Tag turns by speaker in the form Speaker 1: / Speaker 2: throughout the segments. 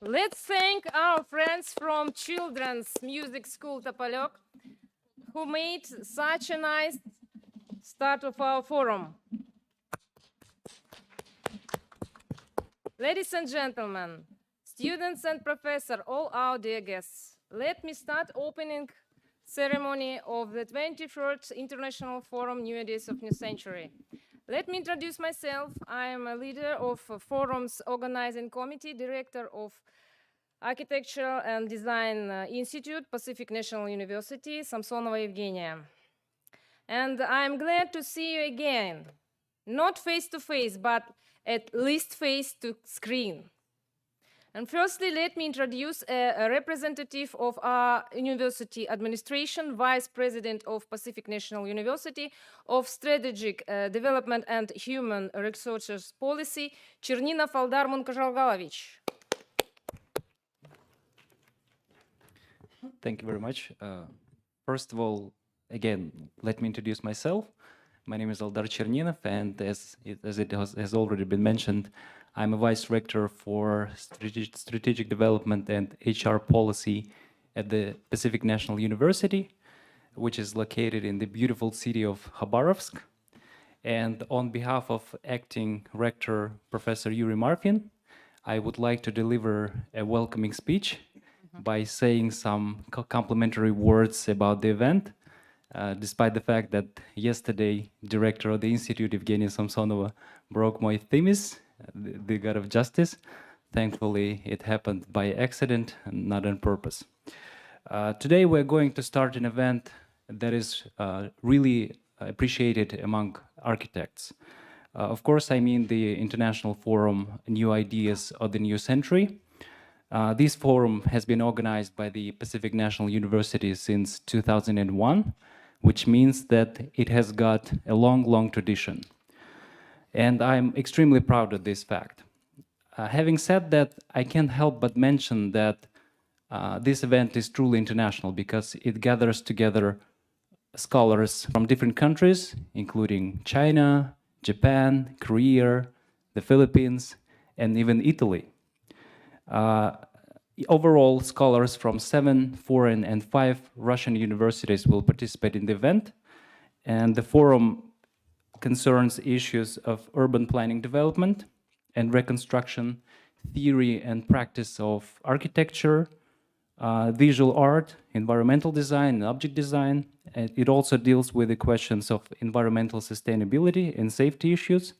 Speaker 1: Let's thank our friends from Children's Music School Topolok, who made such a nice start of our forum. Ladies and gentlemen, students and professors, all our dear guests, let me start opening ceremony of the 23rd International Forum New Ideas of New Century. Let me introduce myself. I am a leader of Forum's organizing committee, director of Architecture and Design Institute, Pacific National University, Samsonova Evgenia. And I'm glad to see you again, not face to face, but at least face to screen. And firstly, let me introduce a representative of our university administration, Vice President of Pacific National University of Strategic Development and Human Resources Policy, Chernina Faldar Munkajalgalovich.
Speaker 2: Thank you very much. First of all, again, let me introduce myself. My name is Aldar Cherninov, and as it has already been mentioned, I'm a Vice Rector for Strategic Development and HR Policy at the Pacific National University, which is located in the beautiful city of Khabarovsk. And on behalf of Acting Rector Professor Yuri Marfin, I would like to deliver a welcoming speech by saying some complimentary words about the event, despite the fact that yesterday, director of the Institute, Evgenia Samsonova, broke my themis, the god of justice. Thankfully, it happened by accident and not on purpose. Today, we're going to start an event that is really appreciated among architects. Of course, I mean the International Forum New Ideas of the New Century. This forum has been organized by the Pacific National University since 2001, which means that it has got a long, long tradition. And I'm extremely proud of this fact. Having said that, I can't help but mention that this event is truly international because it gathers together scholars from different countries, including China, Japan, Korea, the Philippines, and even Italy. Overall, scholars from 7 foreign and 5 Russian universities will participate in the event, and the forum concerns issues of urban planning development and reconstruction, theory and practice of architecture, visual art, environmental design, and object design. And it also deals with the questions of environmental sustainability and safety issues.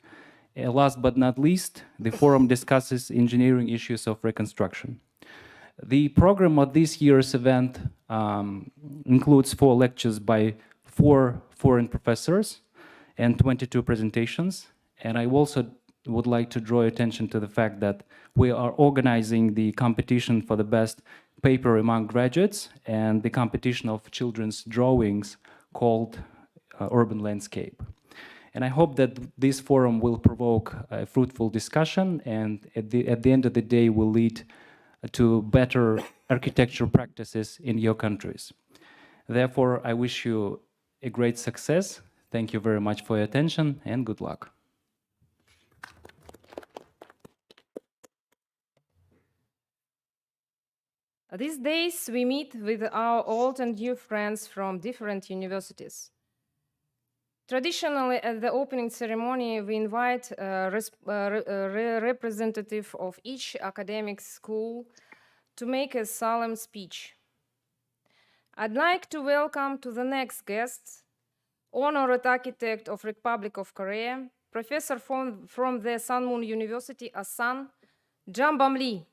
Speaker 2: Last but not least, the forum discusses engineering issues of reconstruction. The program of this year's event includes 4 lectures by 4 foreign professors and 22 presentations. And I also would like to draw attention to the fact that we are organizing the competition for the best paper among graduates and the competition of children's drawings called Urban Landscape. And I hope that this forum will provoke a fruitful discussion and at the end of the day will lead to better architecture practices in your countries. Therefore, I wish you a great success. Thank you very much for your attention and good luck.
Speaker 1: These days, we meet with our old and new friends from different universities. Traditionally, at the opening ceremony, we invite a representative of each academic school to make a solemn speech. I'd like to welcome to the next guest, Honored Architect of Republic of Korea, Professor from the Sunmoon University, Asan, Jambam Lee.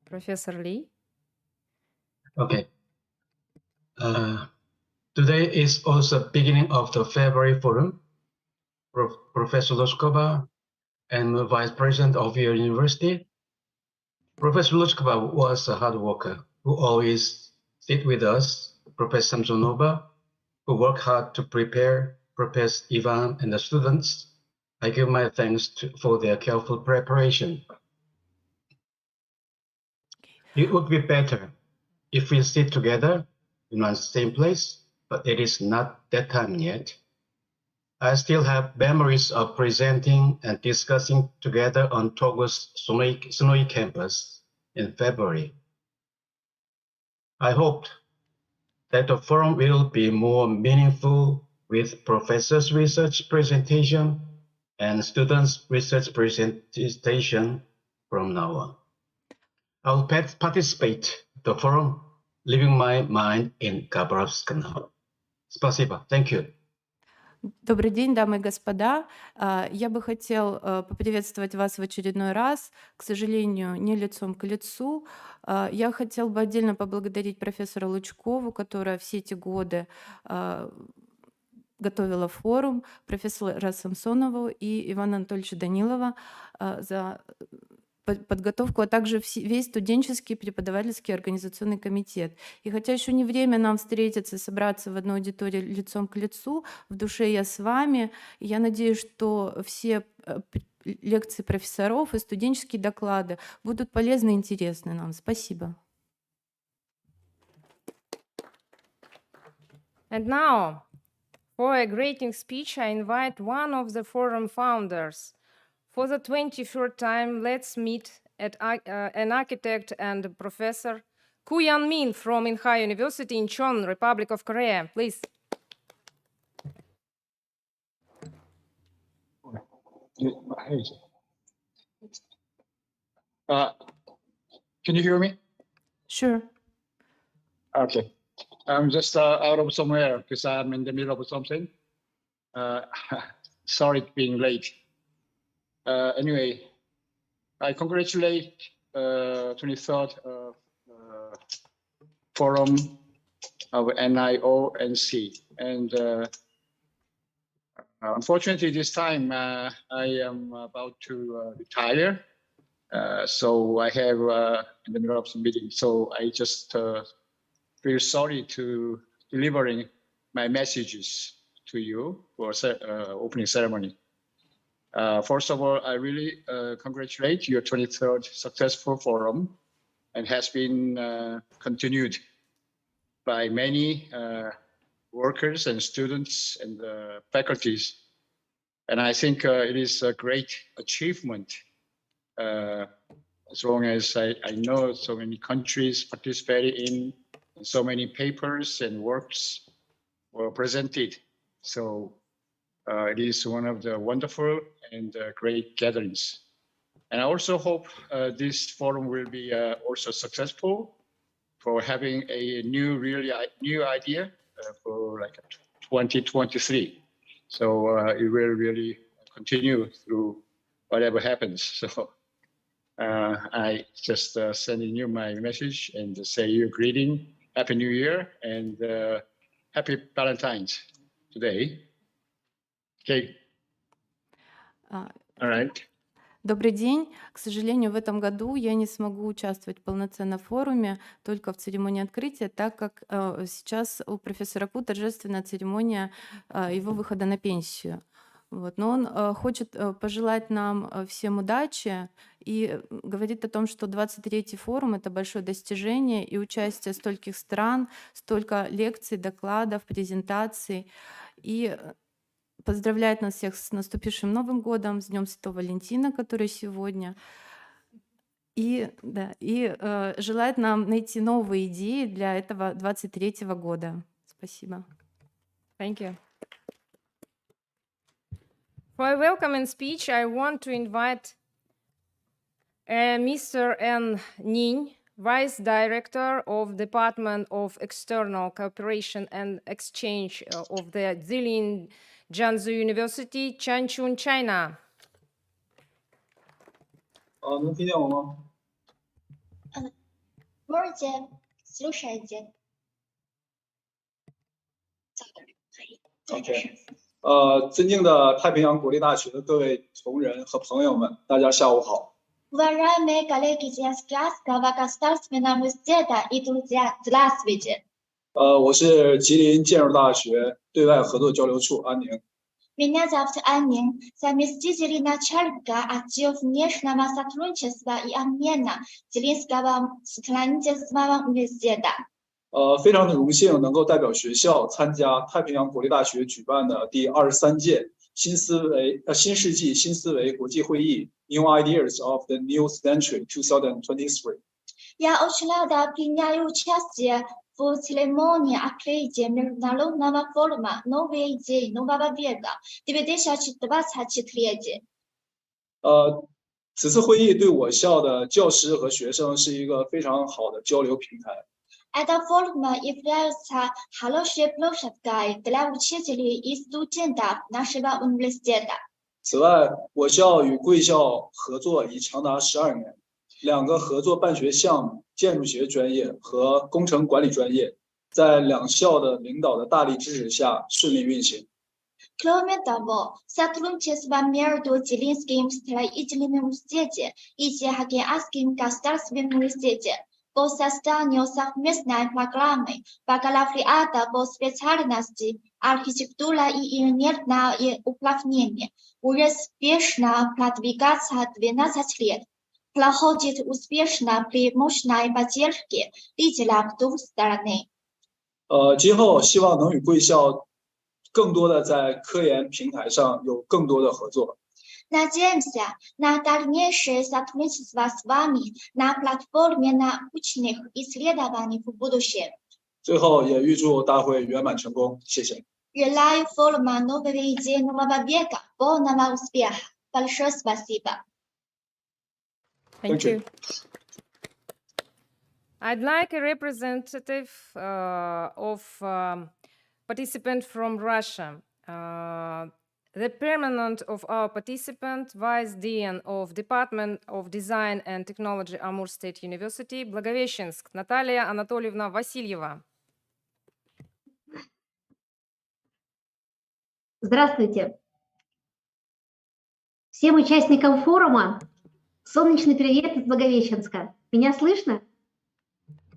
Speaker 1: Professor Lee.
Speaker 3: Okay. Today is also beginning of the February forum. Professor Luskova and Vice President of your university. Professor Luskova was a hard worker who always sit with us. Professor Samsonova, who worked hard to prepare Professor Ivan and the students. I give my thanks for their careful preparation. It would be better if we sit together in one same place, but it is not that time yet. I still have memories of presenting and discussing together on Togo's snowy campus in February. I hoped that the forum will be more meaningful with professors' research presentation and students' research presentation from now on. I will participate in the forum, leaving my mind in Khabarovsk now. Спасибо. Thank you.
Speaker 4: Добрый день, дамы и господа. Я бы хотел поприветствовать вас в очередной раз, к сожалению, не лицом к лицу. Я хотел бы отдельно поблагодарить профессора Лучкову, которая все эти годы готовила форум, профессора Самсонову и Ивана Анатольевича Данилова за подготовку, а также весь студенческий, преподавательский, организационный комитет. И хотя еще не время нам встретиться, собраться в одной аудитории лицом к лицу, в душе я с вами. И я надеюсь, что все лекции профессоров и студенческие доклады будут полезны и интересны нам. Спасибо.
Speaker 1: And now, for a greeting speech, I invite one of the forum founders. For the 23rd time, let's meet at an architect and professor, Koo Yan-min from Inha University in Incheon, Republic of Korea. Please.
Speaker 5: Can you hear me?
Speaker 4: Sure.
Speaker 5: Okay. I'm just out of somewhere because I'm in the middle of something. Sorry being late. Anyway, I congratulate 23rd Forum of NIONC. And unfortunately, this time I am about to retire. So I have in the middle of some meeting. So I just feel sorry to delivering my messages to you for opening ceremony. First of all, I really congratulate your 23rd successful forum and has been continued by many workers and students and faculties. And I think it is a great achievement as long as I know so many countries participated in and so many papers and works were presented. So it is one of the wonderful and great gatherings. And I also hope this forum will be also successful for having a new idea for like 2023. So it will really continue through whatever happens. So I just sending you my message and say you a greeting, Happy New Year and Happy Valentine's today. Okay. All right.
Speaker 4: Добрый день. К сожалению, в этом году я не смогу участвовать полноценно в форуме, только в церемонии открытия, так как сейчас у профессора Ку торжественная церемония его выхода на пенсию. Вот. Но он хочет пожелать нам всем удачи и говорит о том, что 23-й форум — это большое достижение, и участие стольких стран, столько лекций, докладов, презентаций. И поздравляет нас всех с наступившим Новым годом, с Днем Святого Валентина, который сегодня. И желает нам найти новые идеи для этого 23-го года. Спасибо.
Speaker 1: Thank you. For a welcoming speech, I want to invite Mr. N. Ning, Vice Director of Department of External Cooperation and Exchange of the Zilin Jiangsu University, Changchun, China.
Speaker 6: 能听见我吗？
Speaker 7: Можете, слушайте.
Speaker 6: OK，尊敬的太平洋国立大学的各位同仁和朋友们，大家下午好。
Speaker 7: Уважаемые коллеги из Казахстанского государственного университета и друзья, здравствуйте.
Speaker 6: 我是吉林建筑大学对外合作交流处安宁。
Speaker 7: Меня зовут Анин, заместитель начальника отдела внешнего сотрудничества и обмена Зелинского исследовательского университета.
Speaker 6: 非常的荣幸能够代表学校参加太平洋国立大学举办的第23届新世纪新思维国际会议 New Ideas of the New Century 2023。
Speaker 7: Я очень рада принять участие в церемонии открытия Международного форума «Новые идеи нового века» 2023.
Speaker 6: 此次会议对我校的教师和学生是一个非常好的交流平台。
Speaker 7: Эта форум является хорошей площадкой для учителей и студентов нашего университета.
Speaker 6: 此外，我校与贵校合作已长达12年，2个合作办学项目，建筑学专业和工程管理专业，在2校的领导的大力支持下顺利运行。
Speaker 7: Кроме того, сотрудничество между Зелинским строительным университетом и Тихоокеанским государственным университетом по созданию совместной программы бакалавриата по специальности архитектура и инженерное управление уже успешно продвигается 12 лет. Проходит успешно при мощной поддержке лидеров двух сторон.
Speaker 6: 今后希望能与贵校更多的在科研平台上有更多的合作。
Speaker 7: Надеемся на дальнейшее сотрудничество с вами на платформе научных исследований в будущем.
Speaker 6: 最后也预祝大会圆满成功，谢谢。
Speaker 7: Желаю форума «Новые идеи нового века» полного успеха. Большое спасибо.
Speaker 1: Thank you. I'd like a representative of participant from Russia. The permanent of our participant, Vice Dean of Department of Design and Technology, Amur State University, Благовещенск, Наталья Анатольевна Васильева.
Speaker 8: Здравствуйте. Всем участникам форума солнечный привет из Благовещенска. Меня слышно?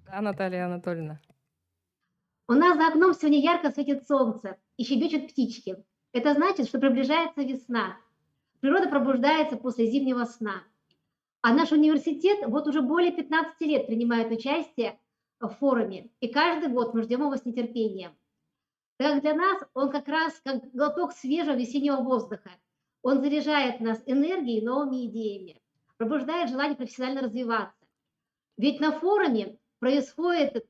Speaker 1: Да, Наталья Анатольевна.
Speaker 8: У нас за окном сегодня ярко светит солнце и щебечут птички. Это значит, что приближается весна. Природа пробуждается после зимнего сна. А наш университет вот уже более 15 лет принимает участие в форуме. И каждый год мы ждем его с нетерпением. Так как для нас он как раз как глоток свежего весеннего воздуха. Он заряжает нас энергией и новыми идеями. Пробуждает желание профессионально развиваться. Ведь на форуме происходит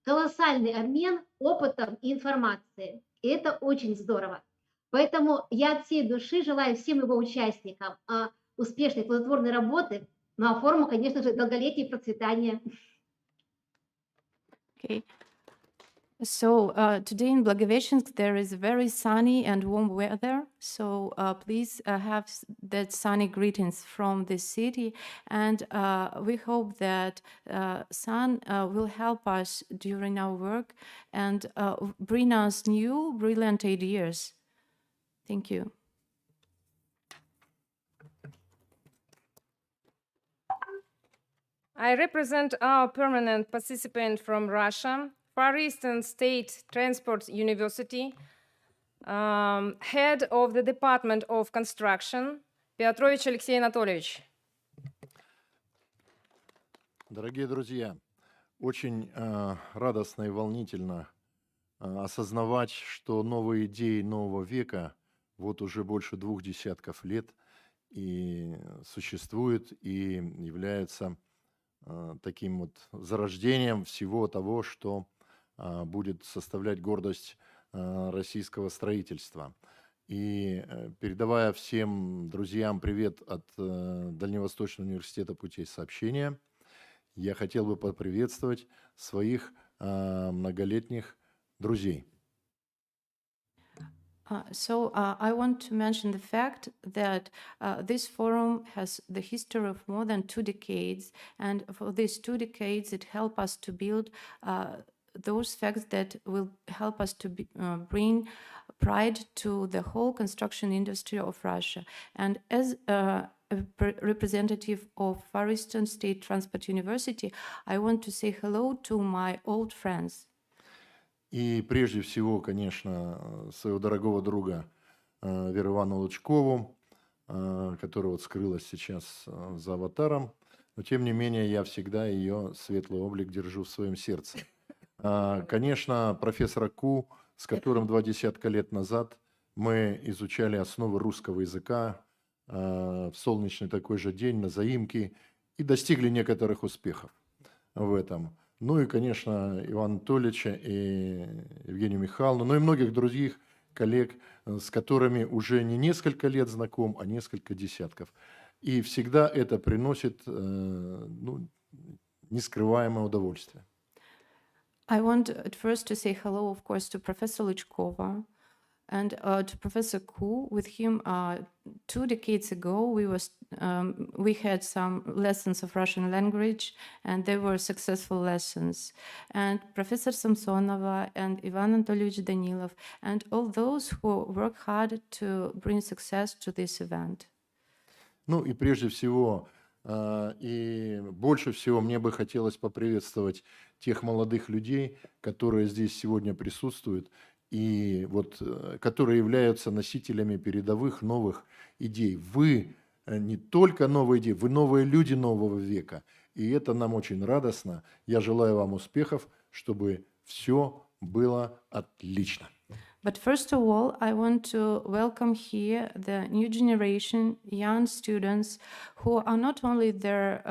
Speaker 8: колоссальный обмен опытом и информацией. И это очень здорово. Поэтому я от всей души желаю всем его участникам успешной плодотворной работы, ну а форуму, конечно же, долголетия и процветания.
Speaker 4: Okay. So today in Благовещенск there is very sunny and warm weather. So please have that sunny greetings from this city, and we hope that sun will help us during our work and bring us new, brilliant ideas. Thank you.
Speaker 1: I represent our permanent participant from Russia, Far Eastern State Transport University, Head of the Department of Construction, Петрович Алексей Анатольевич.
Speaker 9: Дорогие друзья, очень радостно и волнительно осознавать, что новые идеи нового века вот уже больше 2 десятков лет и существуют и являются таким вот зарождением всего того, что будет составлять гордость российского строительства. И передавая всем друзьям привет от Дальневосточного университета путей сообщения, я хотел бы поприветствовать своих многолетних друзей.
Speaker 4: So I want to mention the fact that this forum has the history of more than 2 decades, and for these 2 decades it helped us to build those facts that will help us to bring pride to the whole construction industry of Russia. And as a representative of Far Eastern State Transport University, I want to say hello to my old friends.
Speaker 9: И прежде всего, конечно, своего дорогого друга Веру Ивановну Лучкову, которая вот скрылась сейчас за аватаром, но тем не менее я всегда ее светлый облик держу в своем сердце. Конечно, профессора Ку, с которым 2 десятка лет назад мы изучали основы русского языка в солнечный такой же день на заимке и достигли некоторых успехов в этом. Ну и, конечно, Ивана Анатольевича и Евгению Михайловну, ну и многих других коллег, с которыми уже не несколько лет знаком, а несколько десятков. И всегда это приносит нескрываемое удовольствие.
Speaker 4: I want at first to say hello, of course, to Professor Luchkova and to Professor Ku. With him, 2 decades ago, we had some lessons of Russian language, and they were successful lessons. And Professor Samsonova and Ivan Anatольевич Danilov, and all those who work hard to bring success to this event.
Speaker 9: Ну и прежде всего, и больше всего мне бы хотелось поприветствовать тех молодых людей, которые здесь сегодня присутствуют, и вот, которые являются носителями передовых новых идей. Вы не только новые идеи, вы новые люди нового века. И это нам очень радостно. Я желаю вам успехов, чтобы все было отлично.
Speaker 4: But first of all, I want to welcome here the new generation, young students who are not only their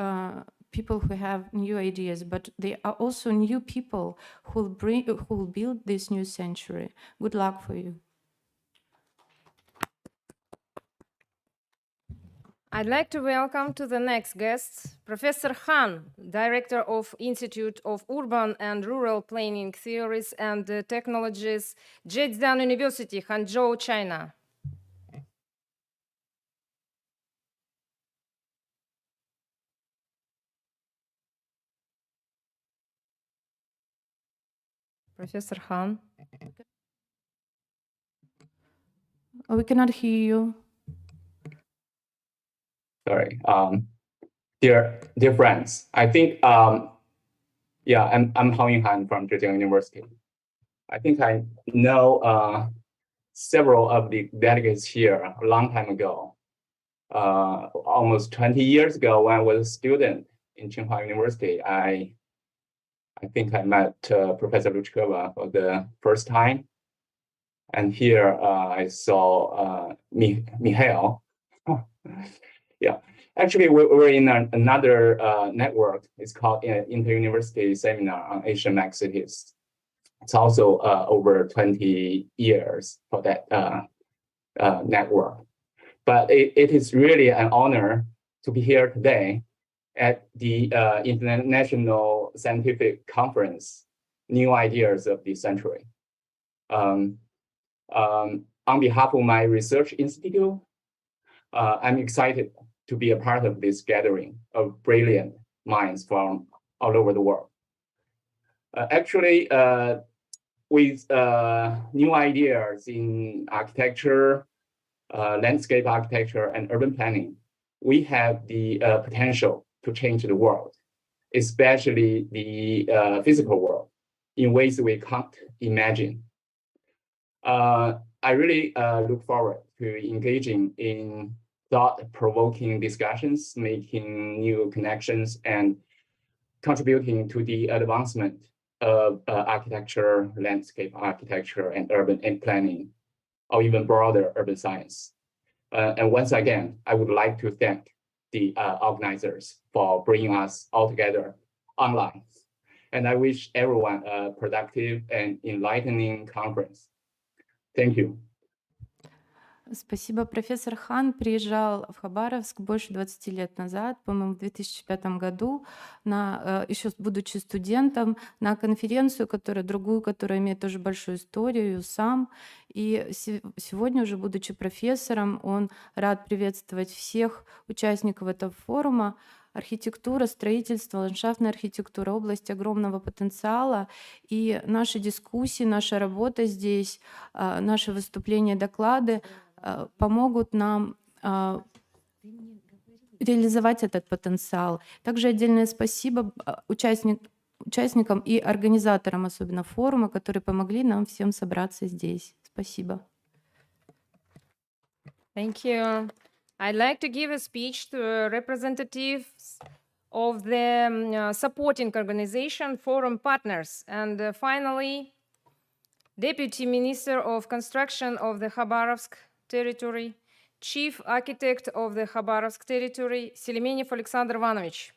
Speaker 4: people who have new ideas, but they are also new people who will build this new century. Good luck for you.
Speaker 1: I'd like to welcome to the next guest, Professor Han, Director of Institute of Urban and Rural Planning Theories and Technologies, Zhejiang University, Hangzhou, China. Professor Han.
Speaker 4: We cannot hear you.
Speaker 10: Sorry, dear friends, I think, yeah, I'm Hao Yinghan from Zhejiang University. I think I know several of the delegates here a long time ago, almost 20 years ago when I was a student in Tsinghua University. I think I met Professor Luchkova for the first time. And here I saw Mikhail. Yeah, actually, we're in another network. It's called Inter-University Seminar on Asian Megacities. It's also over 20 years for that network. But it is really an honor to be here today at the International Scientific Conference, New Ideas of the Century. On behalf of my research institute, I'm excited to be a part of this gathering of brilliant minds from all over the world. Actually, with new ideas in architecture, landscape architecture, and urban planning, we have the potential to change the world, especially the physical world, in ways we can't imagine. I really look forward to engaging in thought-provoking discussions, making new connections, and contributing to the advancement of architecture, landscape architecture, and urban planning, or even broader urban science. And once again, I would like to thank the organizers for bringing us all together online. And I wish everyone a productive and enlightening conference. Thank you.
Speaker 4: Спасибо. Профессор Хан приезжал в Хабаровск больше 20 лет назад, по-моему, в 2005 году, еще будучи студентом, на конференцию, другую, которая имеет тоже большую историю, сам. И сегодня, уже будучи профессором, он рад приветствовать всех участников этого форума. Архитектура, строительство, ландшафтная архитектура — область огромного потенциала. И наши дискуссии, наша работа здесь, наши выступления, доклады помогут нам реализовать этот потенциал. Также отдельное спасибо участникам и организаторам, особенно форума, которые помогли нам всем собраться здесь. Спасибо.
Speaker 1: Thank you. I'd like to give a speech to representatives of the supporting organization, forum partners, and finally, Deputy Minister of Construction of the Khabarovsk territory, Chief Architect of the Khabarovsk territory, Селименев Александр Иванович.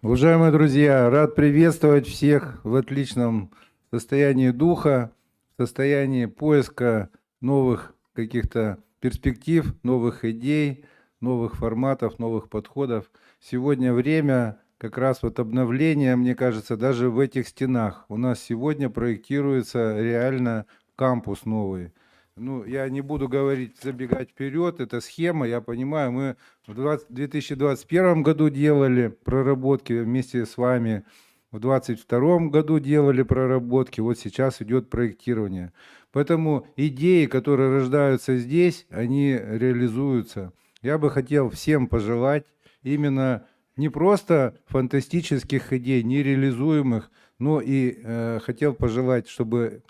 Speaker 11: Уважаемые друзья, рад приветствовать всех в отличном состоянии духа, в состоянии поиска новых каких-то перспектив, новых идей, новых форматов, новых подходов. Сегодня время как раз вот обновления, мне кажется, даже в этих стенах. У нас сегодня проектируется реально кампус новый. Ну, я не буду забегать вперед, это схема, я понимаю, мы в 2021 году делали проработки вместе с вами, в 2022 году делали проработки, вот сейчас идет проектирование. Поэтому идеи, которые рождаются здесь, они реализуются. Я бы хотел всем пожелать именно не просто фантастических идей, нереализуемых, но и хотел пожелать, чтобы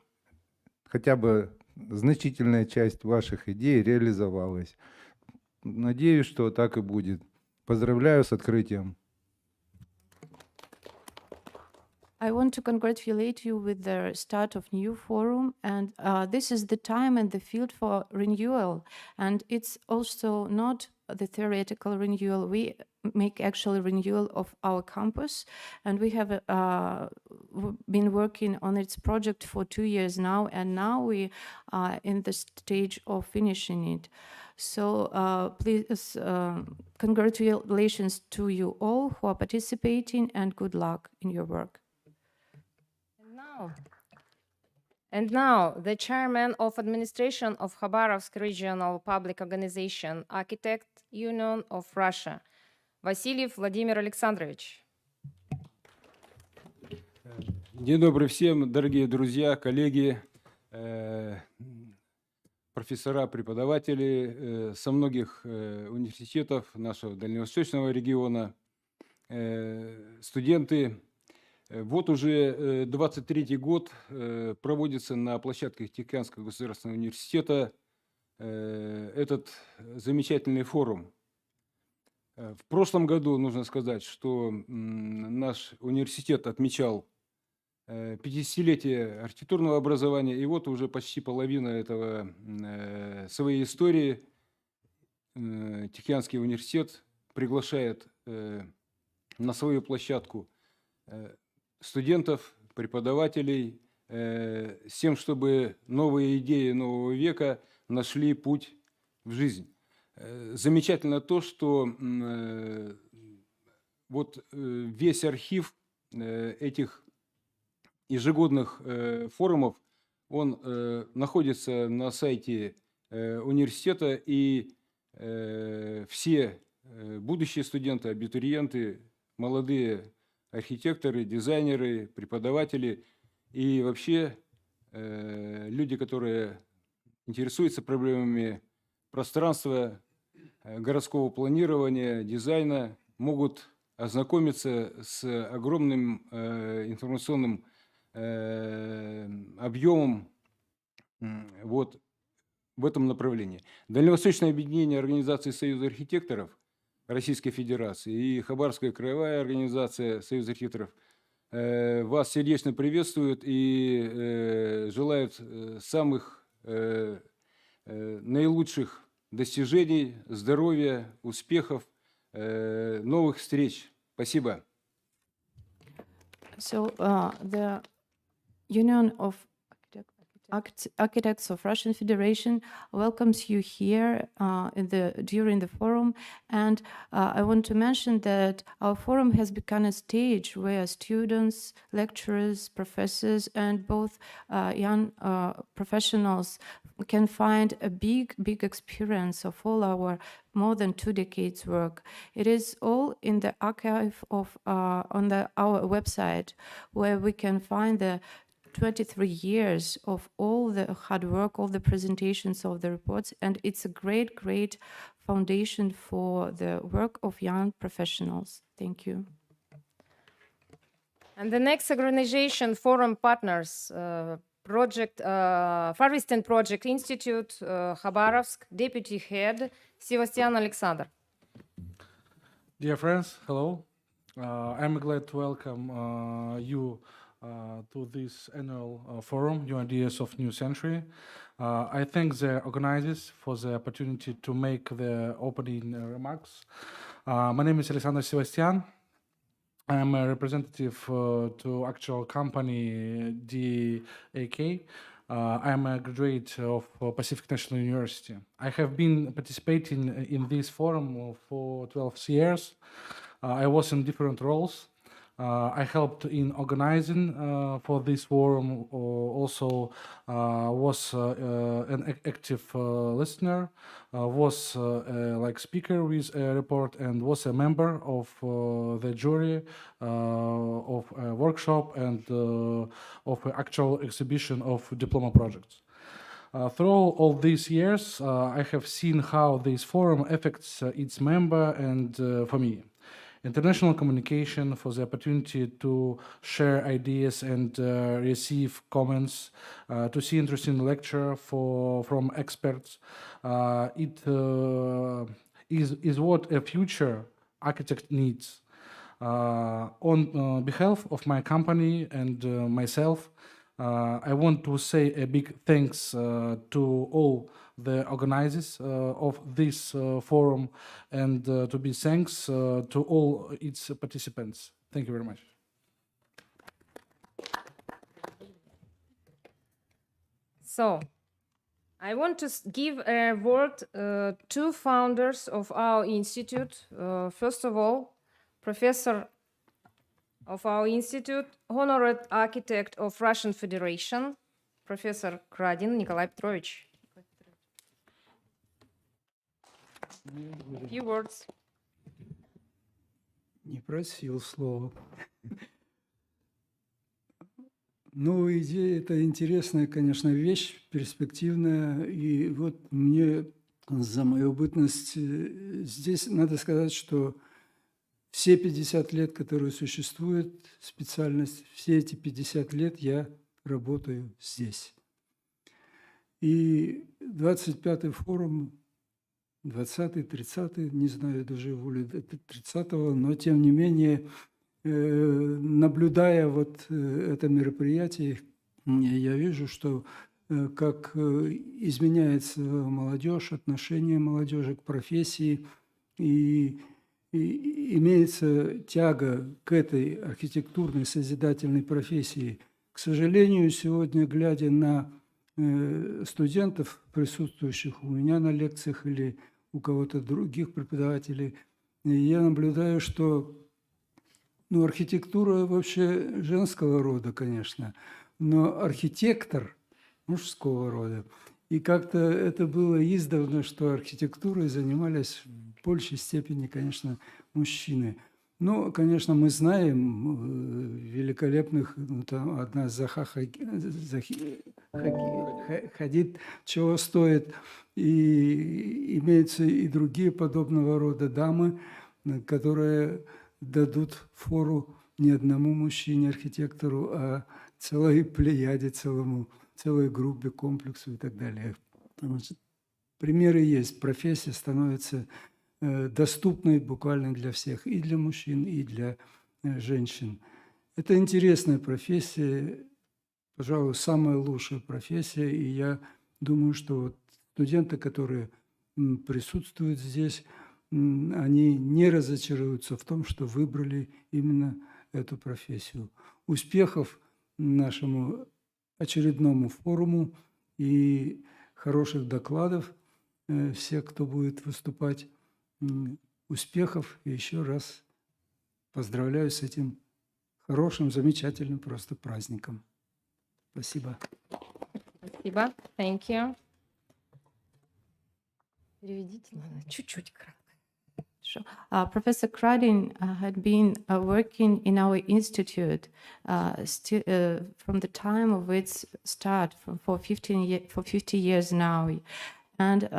Speaker 11: хотя бы значительная часть ваших идей реализовалась. Надеюсь, что так и будет. Поздравляю с открытием.
Speaker 4: I want to congratulate you with the start of new forum, and this is the time and the field for renewal, and it's also not the theoretical renewal. We make actual renewal of our campus, and we have been working on its project for 2 years now, and now we are in the stage of finishing it. So please, congratulations to you all who are participating, and good luck in your work.
Speaker 1: And now, the chairman of administration of Khabarovsk Regional Public Organization, Architect Union of Russia, Васильев Владимир Александрович.
Speaker 12: День добрый всем, дорогие друзья, коллеги, профессора, преподаватели со многих университетов нашего дальневосточного региона, студенты. Вот уже 23-й год проводится на площадках Тихоокеанского государственного университета этот замечательный форум. В прошлом году, нужно сказать, что наш университет отмечал 50-летие архитектурного образования, и вот уже почти половина этого своей истории Тихоокеанский университет приглашает на свою площадку студентов, преподавателей, с тем, чтобы новые идеи нового века нашли путь в жизнь. Замечательно то, что вот весь архив этих ежегодных форумов, он находится на сайте университета, и все будущие студенты, абитуриенты, молодые архитекторы, дизайнеры, преподаватели и вообще люди, которые интересуются проблемами пространства, городского планирования, дизайна, могут ознакомиться с огромным информационным объемом вот в этом направлении. Дальневосточное объединение организаций Союза архитекторов Российской Федерации и Хабаровская краевая организация Союза архитекторов вас сердечно приветствуют и желают самых наилучших достижений, здоровья, успехов, новых встреч. Спасибо.
Speaker 4: So the Union of Architects of Russian Federation welcomes you here during the forum, and I want to mention that our forum has become a stage where students, lecturers, professors, and both young professionals can find a big experience of all our more than 2 decades work. It is all in the archive of on our website, where we can find the 23 years of all the hard work, all the presentations of the reports, and it's a great foundation for the work of young professionals. Thank you.
Speaker 1: And the next organization, Forum Partners, Project Far Eastern Project Institute, Khabarovsk, Deputy Head, Sebastian Alexander.
Speaker 13: Dear friends, hello. I'm glad to welcome you to this annual forum, New Ideas of New Century. I thank the organizers for the opportunity to make the opening remarks. My name is Alexander Sebastian. I'm a representative to actual company DAK. I'm a graduate of Pacific National University. I have been participating in this forum for 12 years. I was in different roles. I helped in organizing for this forum, also was an active listener, was like speaker with a report, and was a member of the jury of a workshop and of an actual exhibition of diploma projects. Through all these years, I have seen how this forum affects its member and for me. International communication, for the opportunity to share ideas and receive comments, to see interesting lecture from experts. It is what a future architect needs. On behalf of my company and myself, I want to say a big thanks to all the organizers of this forum, and to be thanks to all its participants. Thank you very much.
Speaker 1: So, I want to give a word to founders of our institute. First of all, Professor of our institute, Honored Architect of Russian Federation, Professor Kradin Nikolai Petrovich. A few words.
Speaker 14: Не просил слова. Новые идеи – это интересная, конечно, вещь, перспективная. И вот мне за мою бытность здесь надо сказать, что все 50 лет, которые существует специальность, все эти 50 лет я работаю здесь. И 25-й форум, 20-й, 30-й, не знаю, доживу ли до 30-го, но тем не менее, наблюдая вот это мероприятие, я вижу, что как изменяется молодежь, отношение молодежи к профессии, и имеется тяга к этой архитектурной созидательной профессии. К сожалению, сегодня, глядя на студентов, присутствующих у меня на лекциях или у кого-то других преподавателей, я наблюдаю, что архитектура вообще женского рода, конечно, но архитектор мужского рода. И как-то это было издавна, что архитектурой занимались в большей степени, конечно, мужчины. Ну, конечно, мы знаем великолепных, там одна Заха Хадид, чего стоит, и имеются и другие подобного рода дамы, которые дадут фору не одному мужчине-архитектору, а целой плеяде, целому целой группе, комплексу и так далее. Потому что примеры есть. Профессия становится доступной буквально для всех, и для мужчин, и для женщин. Это интересная профессия, пожалуй, самая лучшая профессия, и я думаю, что вот студенты, которые присутствуют здесь, они не разочаруются в том, что выбрали именно эту профессию. Успехов нашему очередному форуму и хороших докладов всех, кто будет выступать. Успехов и еще раз поздравляю с этим хорошим, замечательным просто праздником. Спасибо.
Speaker 1: Спасибо. Thank you. Переведите, надо чуть-чуть кратко.
Speaker 4: Sure. Professor Kradin had been working in our institute from the time of its start for 50 years now. And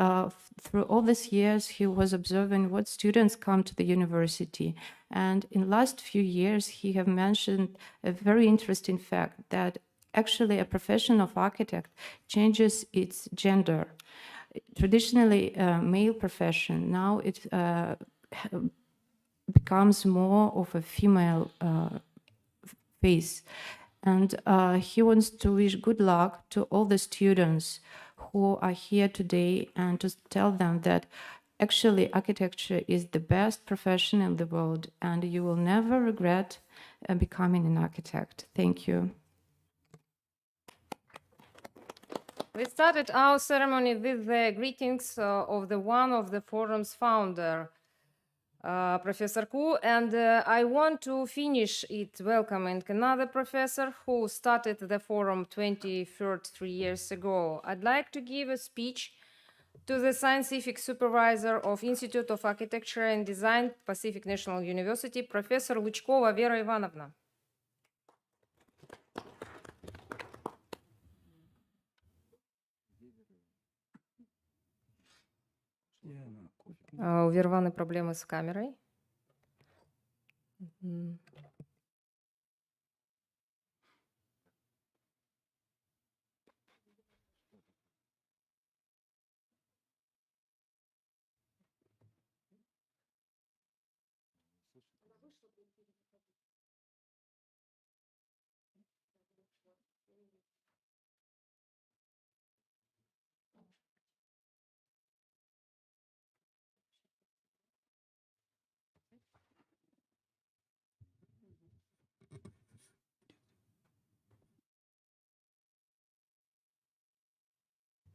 Speaker 4: through all these years, he was observing what students come to the university. And in the last few years, he have mentioned a very interesting fact that actually a profession of architect changes its gender. Traditionally, a male profession, now it becomes more of a female face. And he wants to wish good luck to all the students who are here today and to tell them that actually architecture is the best profession in the world and you will never regret becoming an architect. Thank you.
Speaker 1: We started our ceremony with the greetings of the one of the forum's founder, Professor Ku, and I want to finish it welcoming another professor who started the forum 3 years ago. I'd like to give a speech to the scientific supervisor of Institute of Architecture and Design, Pacific National University, Professor Лучкова Вера Ивановна. У Верваны проблемы с камерой.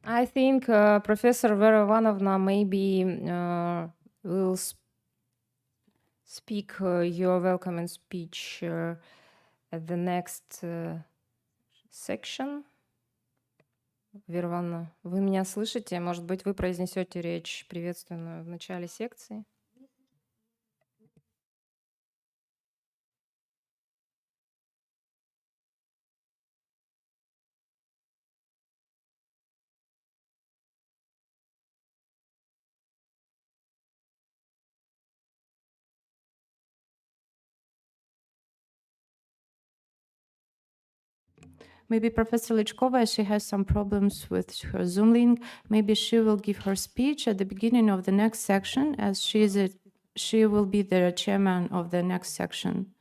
Speaker 1: I think Professor Vera Ivanovna maybe will speak your welcoming speech at the next section. Вера Ивановна, вы меня слышите? Может быть, вы произнесете речь приветственную в начале секции?
Speaker 4: Maybe Professor Lichkova, she has some problems with her Zoom link. Maybe she will give her speech at the beginning of the next section, as she will be the chairman of the next section.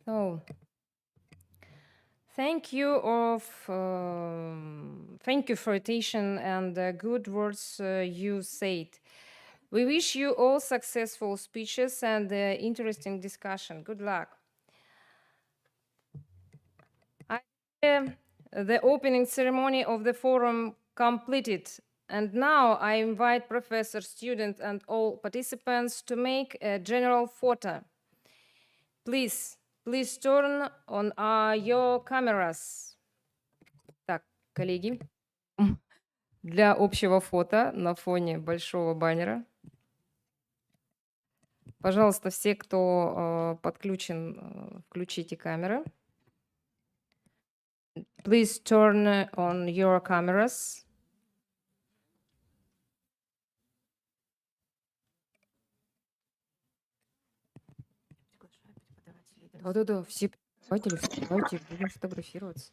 Speaker 1: So, thank you for attention and the good words you said. We wish you all successful speeches and interesting discussion. Good luck. The opening ceremony of the forum completed, and now I invite professor, students, and all participants to make a general photo. Please turn on your cameras. Так, коллеги, для общего фото на фоне большого баннера. Пожалуйста, все, кто подключен, включите камеры. Please turn on your cameras. Да, все давайте, будем фотографироваться.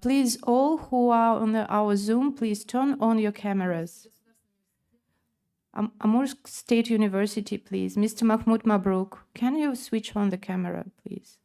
Speaker 4: Please, all who are on our Zoom, please turn on your cameras. Amursk State University, please. Mr. Mahmoud Mabruk, can you switch on the camera, please?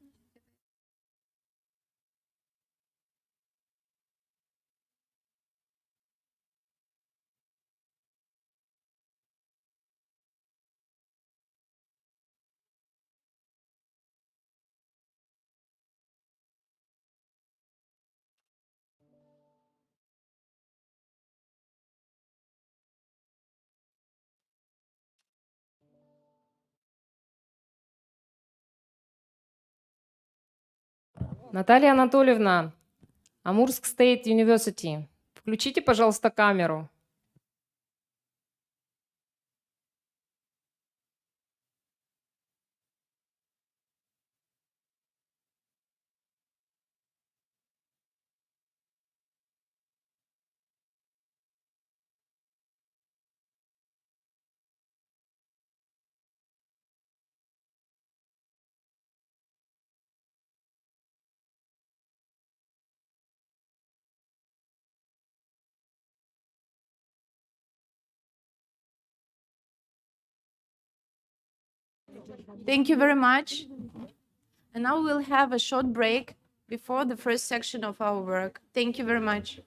Speaker 1: Наталья Анатольевна, Амурск State University, включите, пожалуйста, камеру.
Speaker 4: Thank you very much. And now we'll have a short break before the first section of our work. Thank you very much.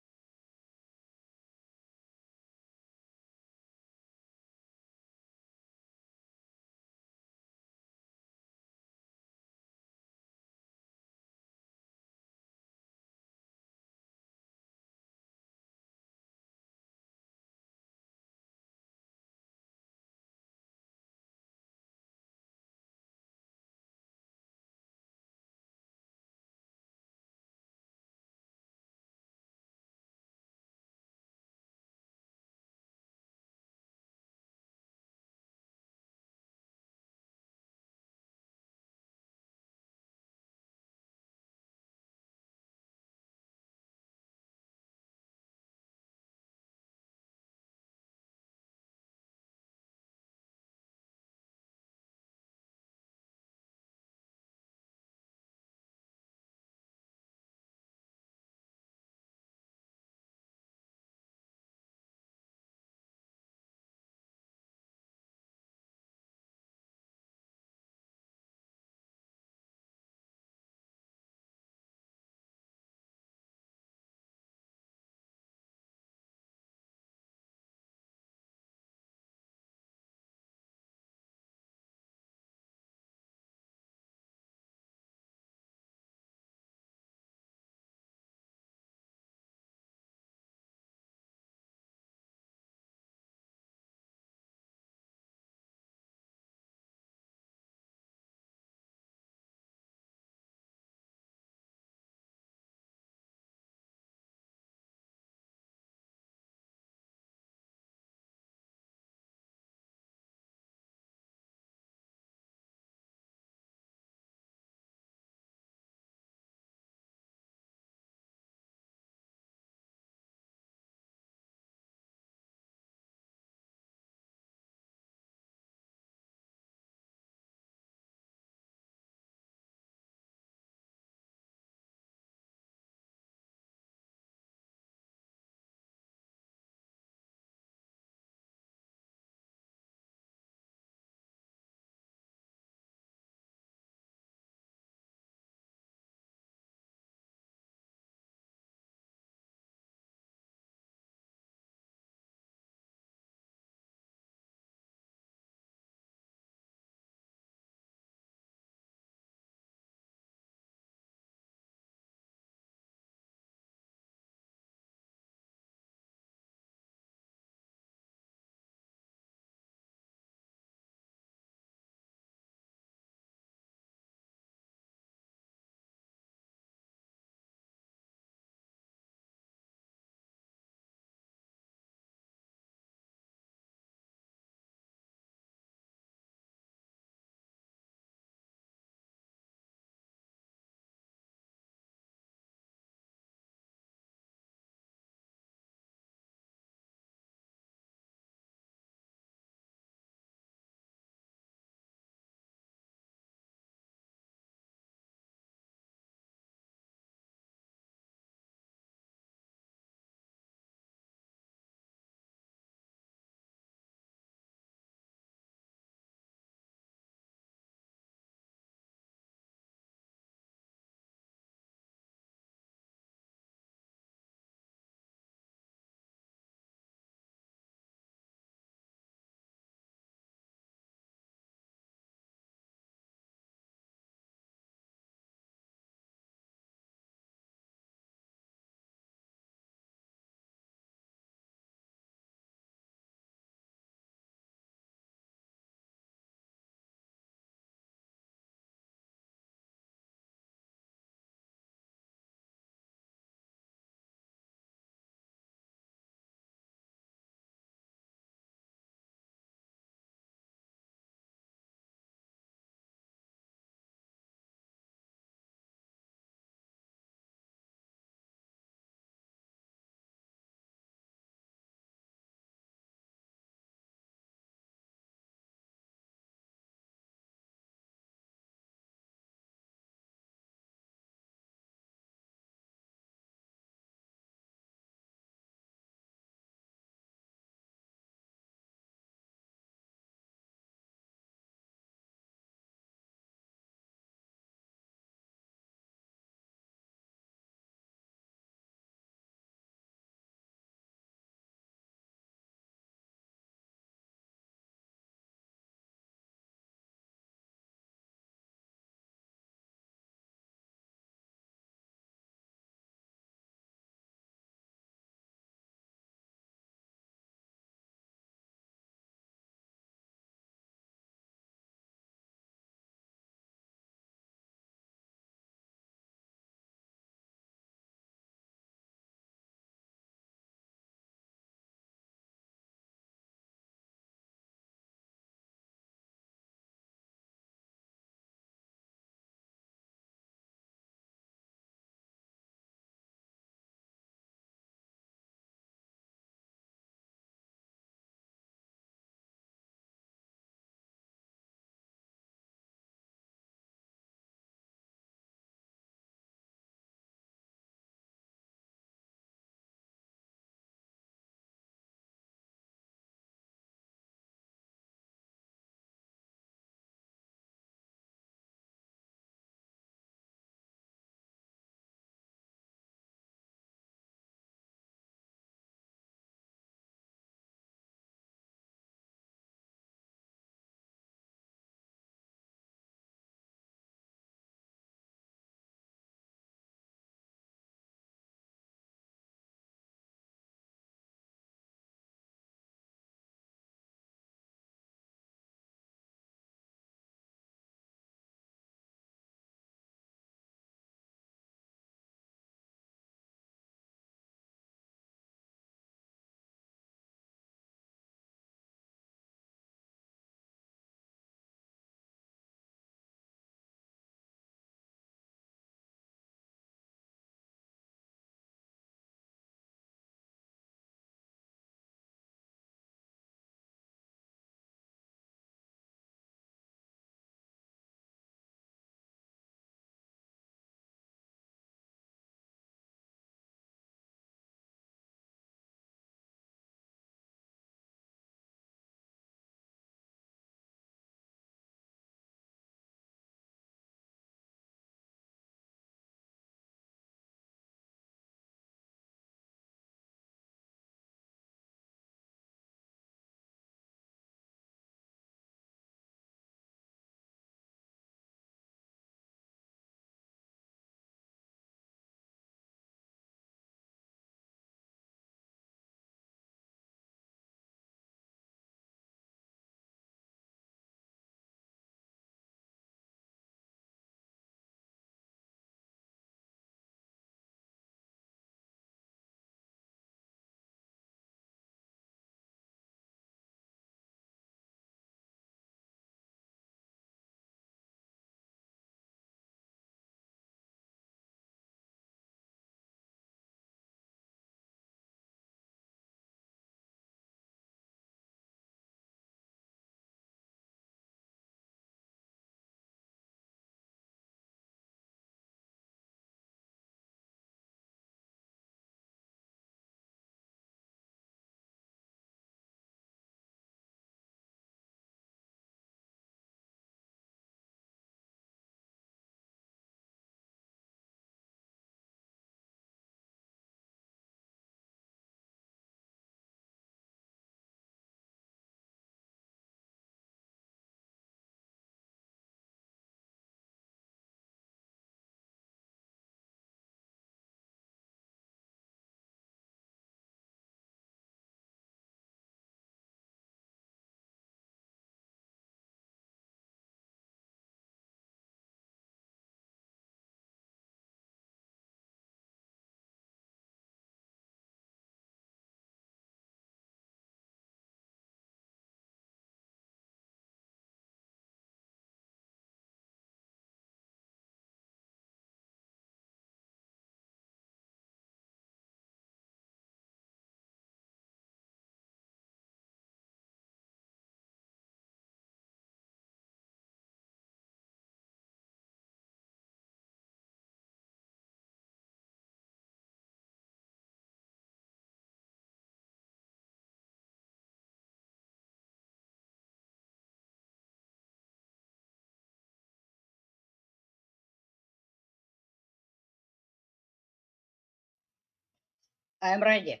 Speaker 15: I'm ready.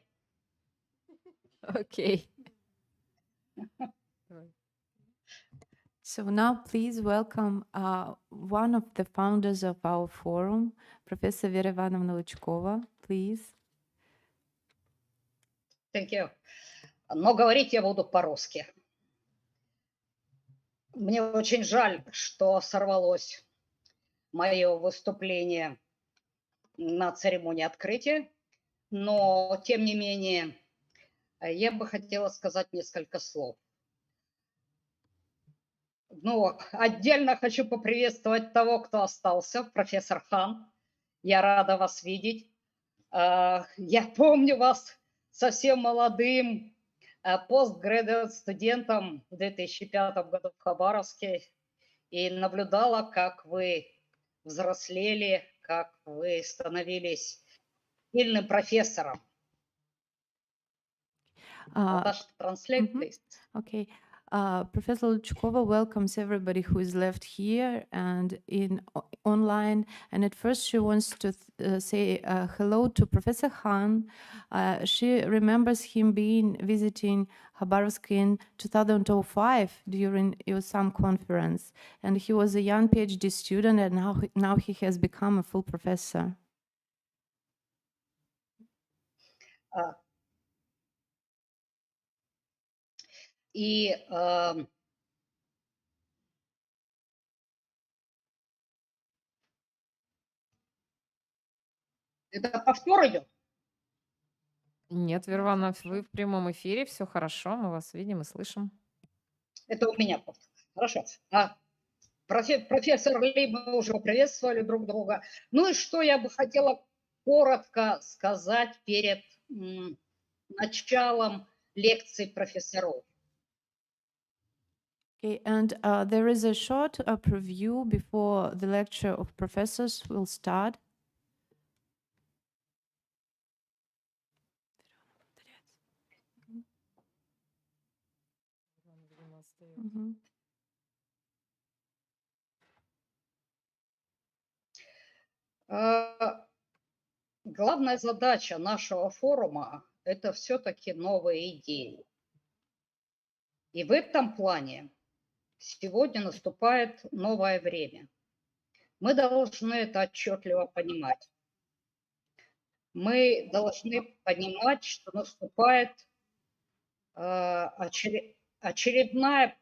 Speaker 1: Okay.
Speaker 4: So now please welcome one of the founders of our forum, Professor Vera Ivanovna Лучкова, please.
Speaker 15: Thank you. Но говорить я буду по-русски. Мне очень жаль, что сорвалось мое выступление на церемонии открытия, но тем не менее я бы хотела сказать несколько слов. Ну, отдельно хочу поприветствовать того, кто остался, профессор Хан. Я рада вас видеть. Я помню вас совсем молодым постградуэйт студентом в 2005 году в Хабаровске и наблюдала, как вы взрослели, как вы становились сильным профессором. Наташа, translate, please.
Speaker 4: Okay. Professor Luchkova welcomes everybody who is left here and online. And at first she wants to say hello to Professor Han. She remembers him visiting Khabarovsk in 2005 during some conference. And he was a young PhD student, and now he has become a full professor.
Speaker 15: И это повтор идет?
Speaker 1: Нет, Вера Ивановна, вы в прямом эфире, все хорошо, мы вас видим и слышим.
Speaker 15: Это у меня повтор. Хорошо. Профессор Ли, мы уже приветствовали друг друга. Ну и что я бы хотела коротко сказать перед началом лекций профессоров.
Speaker 4: Okay, and there is a short preview before the lecture of professors will start.
Speaker 15: Главная задача нашего форума – это все-таки новые идеи. И в этом плане сегодня наступает новое время. Мы должны это отчетливо понимать. Мы должны понимать, что наступает очередное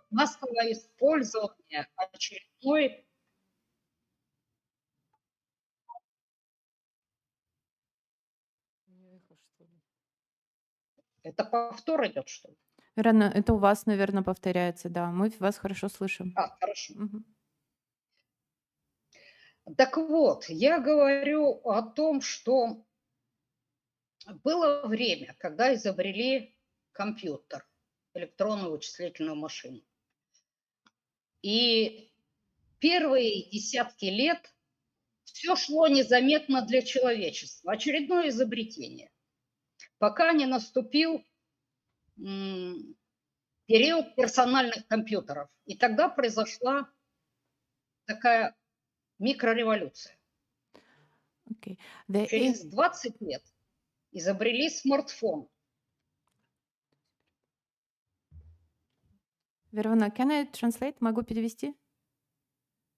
Speaker 15: массовое использование очередной Это повтор идет, что ли?
Speaker 4: Рано, это у вас, наверное, повторяется, да. Мы вас хорошо слышим.
Speaker 15: Хорошо. Так вот, я говорю о том, что было время, когда изобрели компьютер, электронную вычислительную машину. И первые десятки лет все шло незаметно для человечества. Очередное изобретение. Пока не наступил период персональных компьютеров. И тогда произошла такая микрореволюция. Через 20 лет изобрели смартфон.
Speaker 4: Верона, can I translate? Могу перевести?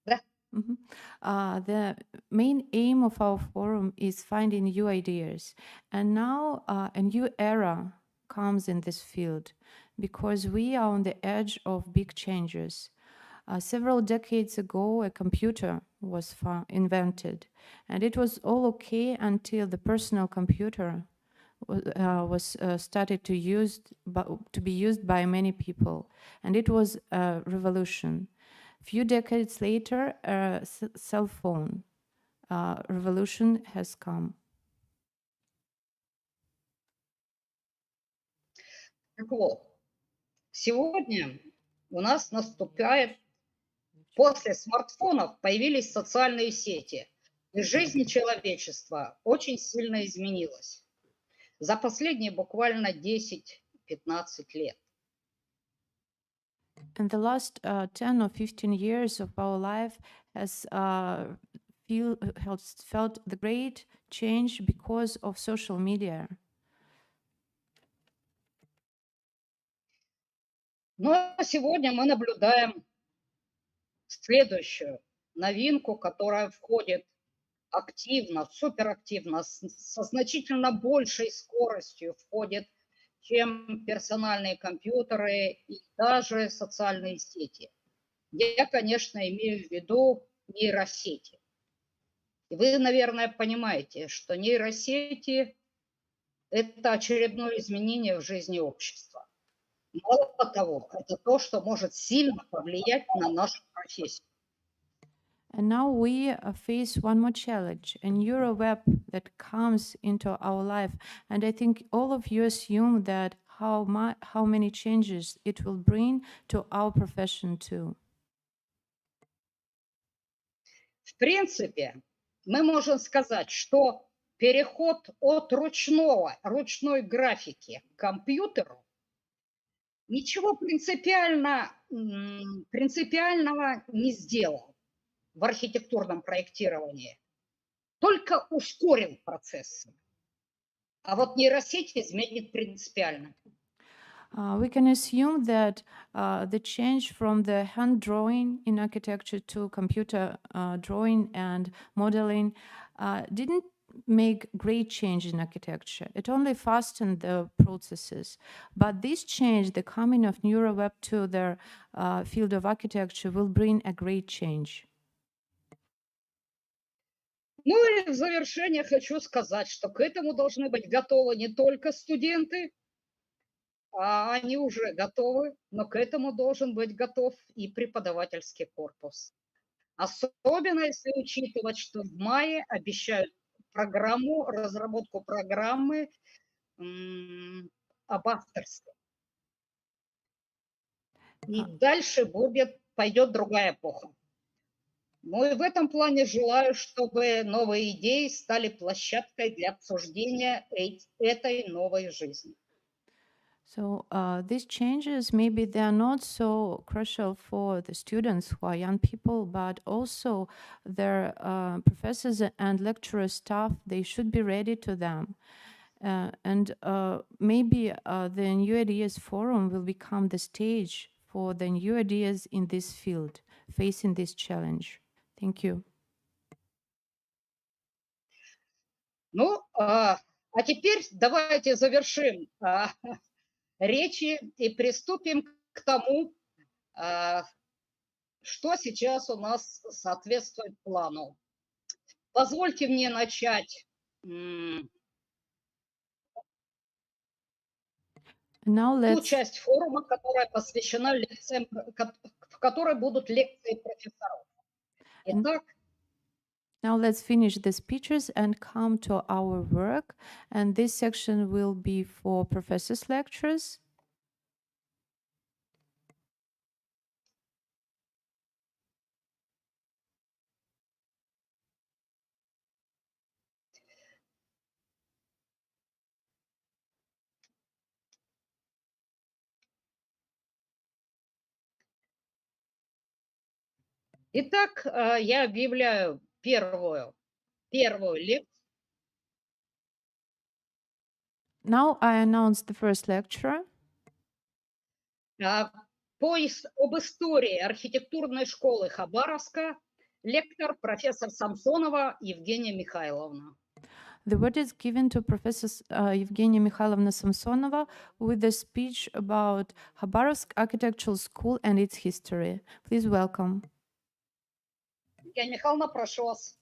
Speaker 15: Да.
Speaker 4: The main aim of our forum is finding new ideas. And now a new era comes in this field because we are on the edge of big changes. Several decades ago, a computer was invented, and it was all okay until the personal computer was started to be used by many people, and it was a revolution. Few decades later, a cell phone revolution has come.
Speaker 15: Так вот, сегодня у нас наступает, после смартфонов появились социальные сети, и жизнь человечества очень сильно изменилась за последние буквально 10-15 лет.
Speaker 4: In the last 10 or 15 years of our life has felt the great changed because of social media.
Speaker 15: Но сегодня мы наблюдаем следующую новинку, которая входит активно, суперактивно, со значительно большей скоростью входит, чем персональные компьютеры и даже социальные сети. Я, конечно, имею в виду нейросети. И вы, наверное, понимаете, что нейросети – это очередное изменение в жизни общества. Мало того, это то, что может сильно повлиять на нашу профессию.
Speaker 4: And now we face one more challenge, a neural web that comes into our life. And I think all of you assume that how many changes it will bring to our profession too.
Speaker 15: В принципе, мы можем сказать, что переход от ручной графики к компьютеру ничего принципиального не сделал в архитектурном проектировании, только ускорил процессы. А вот нейросеть изменит принципиально.
Speaker 4: We can assume that the change from the hand drawing in architecture to computer drawing and modeling didn't make great change in architecture. It only fastened the processes. But this change, the coming of neural web to the field of architecture, will bring a great change.
Speaker 15: Ну и в завершение хочу сказать, что к этому должны быть готовы не только студенты, а они уже готовы, но к этому должен быть готов и преподавательский корпус. Особенно если учитывать, что в мае обещают разработку программы об авторстве. И дальше пойдет другая эпоха. Ну и в этом плане желаю, чтобы новые идеи стали площадкой для обсуждения этой новой жизни.
Speaker 4: So these changes, maybe they are not so crucial for the students who are young people, but also their professors and lecturer staff, they should be ready to them. And maybe the New Ideas Forum will become the stage for the new ideas in this field, facing this challenge. Thank you.
Speaker 15: Ну, а теперь давайте завершим речи и приступим к тому, что сейчас у нас соответствует плану. Позвольте мне начать ту часть форума, которая посвящена лекциям, в которой будут лекции профессоров. Итак,
Speaker 4: now let's finish the speeches and come to our work. And this section will be for professors' lectures.
Speaker 15: Итак, я объявляю первую лекцию.
Speaker 4: Now I announce the first lecture.
Speaker 15: Об истории архитектурной школы Хабаровска, лектор профессор Самсонова Евгения Михайловна.
Speaker 4: The word is given to Professor Evgenia Mikhailovna Samsonova with a speech about Khabarovsk Architectural School and its history. Please welcome.
Speaker 15: Евгения Михайловна, прошу вас.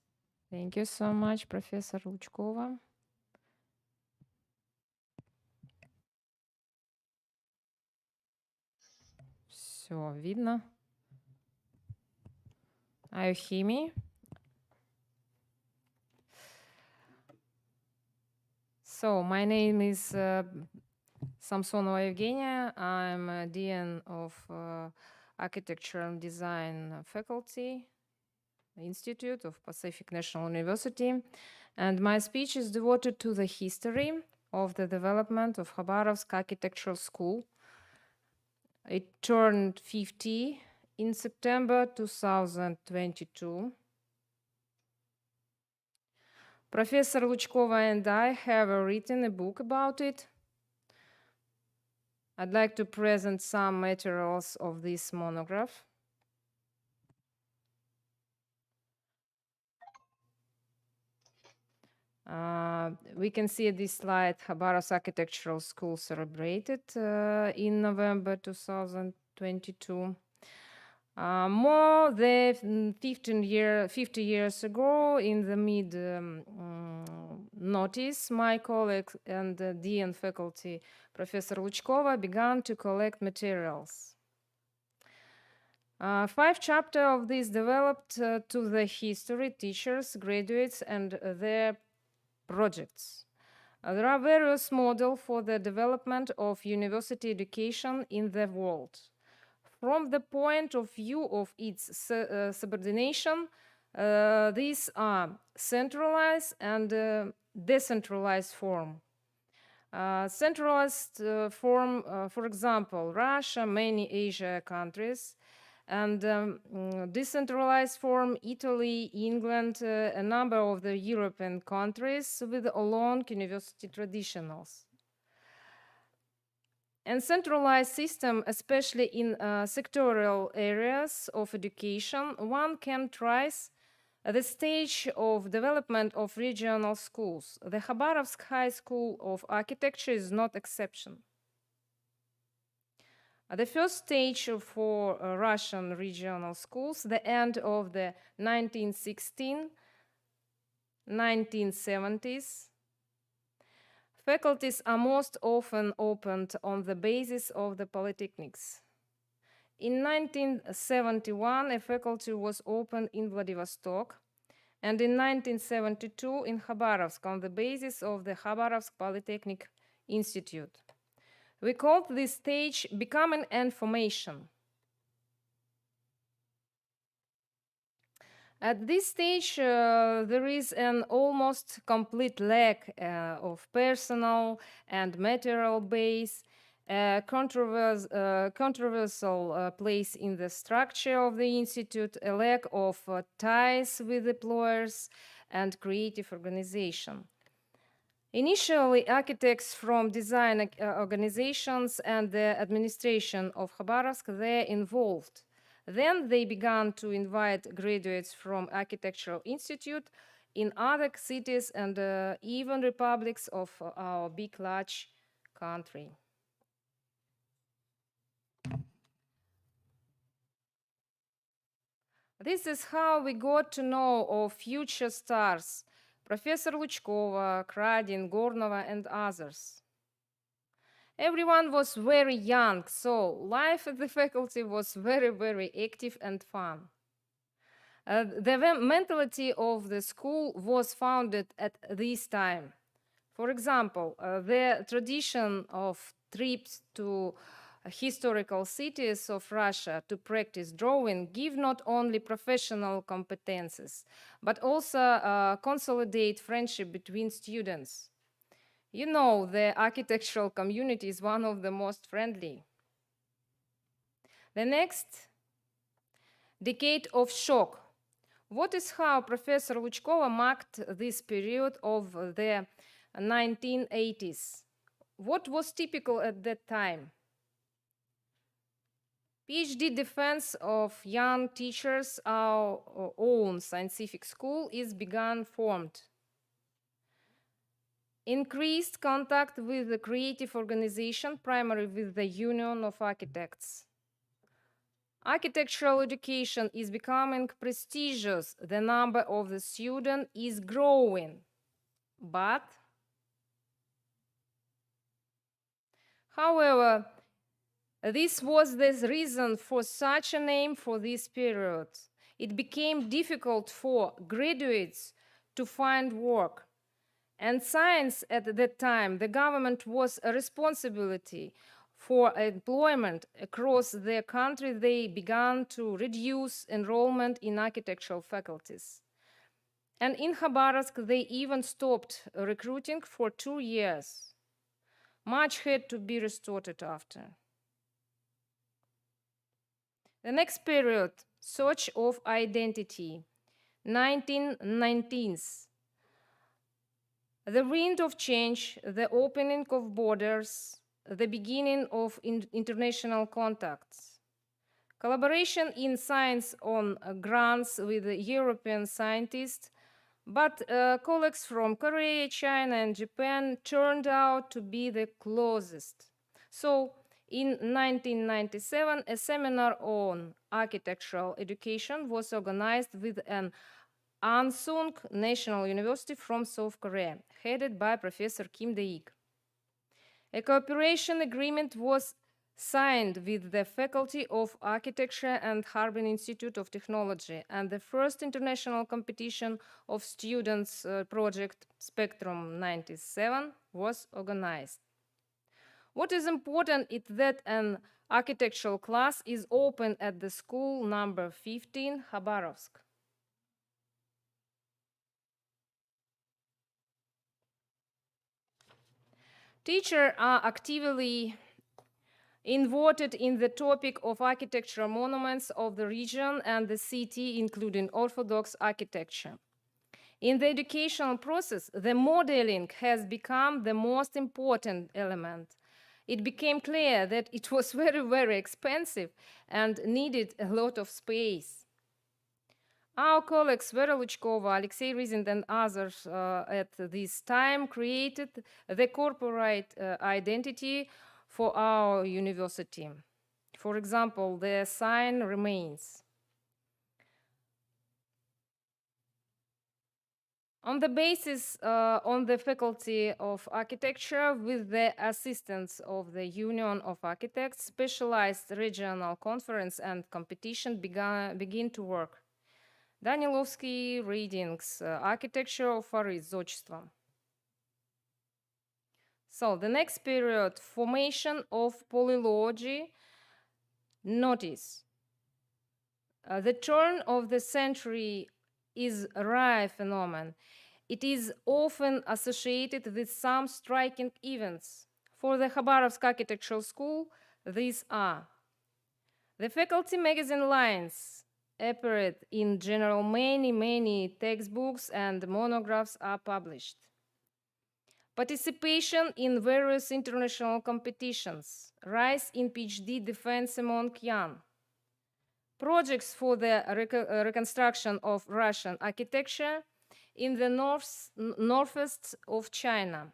Speaker 1: Thank you so much, Professor Лучкова. Все видно. Are you hear me? So, my name is Samsonova Evgenia. I'm a Dean of Architecture and Design Faculty Institute of Pacific National University. And my speech is devoted to the history of the development of Khabarovsk Architectural School. It turned 50 in September 2022. Professor Luchkova and I have written a book about it. I'd like to present some materials of this monograph. We can see this slide, Khabarovsk Architectural School celebrated in November 2022. More than 50 years ago, in the mid-noughties, my colleague and Dean faculty, Professor Luchkova, began to collect materials. 5 chapters of this developed to the history, teachers, graduates, and their projects. There are various models for the development of university education in the world. From the point of view of its subordination, these are centralized and decentralized form. Centralized form, for example, Russia, many Asia countries, and decentralized form, Italy, England, a number of the European countries with long university traditions. And centralized system, especially in sectorial areas of education, one can trace the stage of development of regional schools. The Khabarovsk High School of Architecture is not exception. The first stage for Russian regional schools, the end of the 1970s, faculties are most often opened on the basis of the polytechnics. In 1971, a faculty was opened in Vladivostok, and in 1972 in Khabarovsk on the basis of the Khabarovsk Polytechnic Institute. We called this stage becoming and formation. At this stage, there is an almost complete lack of personal and material base, controversial place in the structure of the institute, a lack of ties with employers and creative organization. Initially, architects from design organizations and the administration of Khabarovsk were involved. Then they began to invite graduates from Architectural Institute in other cities and even republics of our big, large country. This is how we got to know of future stars, Professor Luchkova, Kradin, Gornova, and others. Everyone was very young, so life at the faculty was very, very active and fun. The mentality of the school was founded at this time. For example, the tradition of trips to historical cities of Russia to practice drawing give not only professional competences, but also consolidate friendship between students. You know, the architectural community is one of the most friendly. The next decade of shock. What is how Professor Luchkova marked this period of the 1980s? What was typical at that time? PhD defense of young teachers, our own scientific school, is begun formed. Increased contact with the creative organization, primarily with the Union of Architects. Architectural education is becoming prestigious. The number of the students is growing. But, however, this was the reason for such a name for this period. It became difficult for graduates to find work. And science at that time, the government was a responsibility for employment across the country. They began to reduce enrollment in architectural faculties. And in Khabarovsk, they even stopped recruiting for 2 years. Much had to be restored after. The next period, search of identity, 1919s. the wind of change, the opening of borders, the beginning of international contacts. Collaboration in science on grants with European scientists, but colleagues from Korea, China, and Japan turned out to be the closest. So in 1997, a seminar on architectural education was organized with an Ansung National University from South Korea, headed by Professor Kim Dae-ik. A cooperation agreement was signed with the Faculty of Architecture and Harbin Institute of Technology, and the first international competition of students' project Spectrum 97 was organized. What is important is that an architectural class is open at the school number 15, Khabarovsk. Teachers are actively involved in the topic of architectural monuments of the region and the city, including Orthodox architecture. In the educational process, the modeling has become the most important element. It became clear that it was very, very expensive and needed a lot of space. Our colleagues Vera Luchkova, Alexei Rizin, and others at this time created the corporate identity for our university. For example, the sign remains. On the basis on the Faculty of Architecture, with the assistance of the Union of Architects, specialized regional conference and competition begin to work. Danilovsky readings, architecture of Zodchество. So the next period, formation of polylogy. Notice, the turn of the century is a rare phenomenon. It is often associated with some striking events. For the Khabarovsk Architectural School, these are: the faculty magazine lines appeared in general, many textbooks and monographs are published. Participation in various international competitions, rise in PhD defense among young. Projects for the reconstruction of Russian architecture in the northwest of China,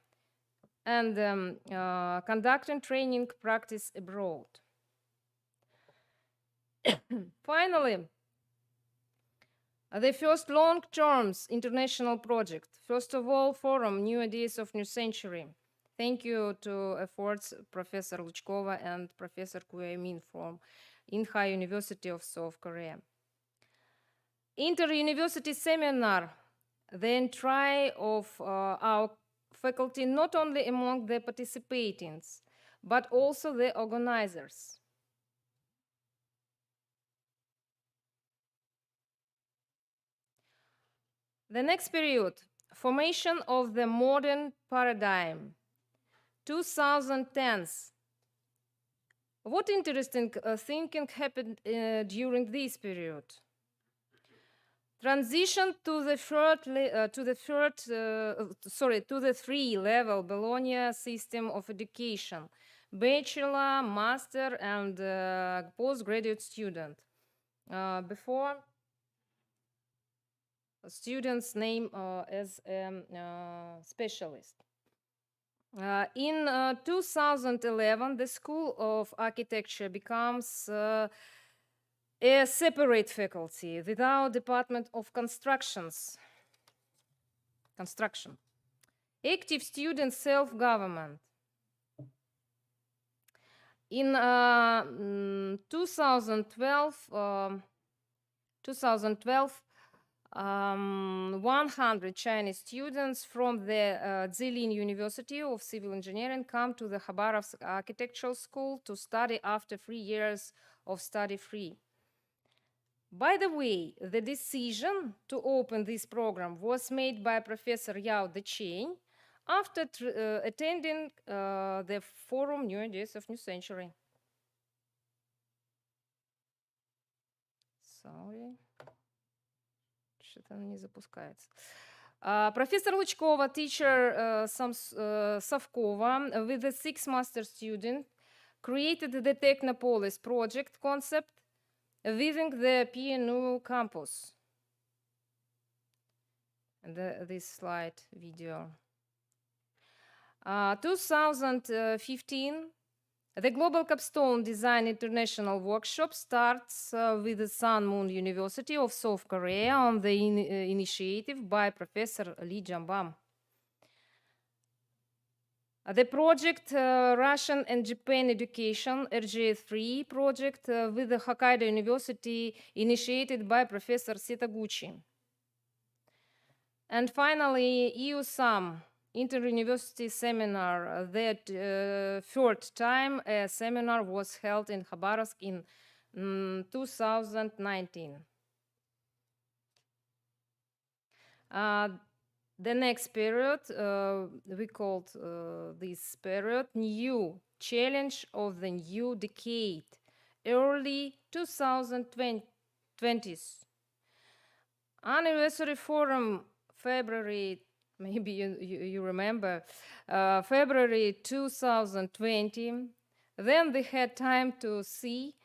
Speaker 1: and conducting training practice abroad. Finally, the first long-term international project. First of all, forum, New Ideas of New Century. Thank you to efforts Professor Luchkova and Professor Kuya-Min from Inha University of South Korea. Inter-university seminar, the entry of our faculty not only among the participants, but also the organizers. The next period, formation of the modern paradigm, 2010. What interesting thinking happened during this period? Transition to the three-level Bologna system of education: bachelor, master, and postgraduate student. Before, students' name as a specialist. In 2011, the School of Architecture becomes a separate faculty without Department of Construction. Active student self-government. In 2012, 100 Chinese students from the Zilin University of Civil Engineering come to the Khabarovsk Architectural School to study after 3 years of study free. By the way, the decision to open this program was made by Professor Yao Dechain after attending the forum New Ideas of New Century. Sorry. Что-то не запускается. Professor Luchkova, teacher Savkova, with the 6 master students, created the Technopolis project concept within the PNU campus. And this slide video. 2015, the Global Capstone Design International Workshop starts with the Sun Moon University of South Korea on the initiative by Professor Lee Jambam. The project Russian and Japan Education RGA3 project with the Hokkaido University initiated by Professor Setaguchi. And finally, EU-SAM inter-university seminar. That third time a seminar was held in Khabarovsk in 2019. The next period, we called this period New Challenge of the New Decade, early 2020s. Anniversary Forum, February, maybe you remember, February 2020. Then they had time to see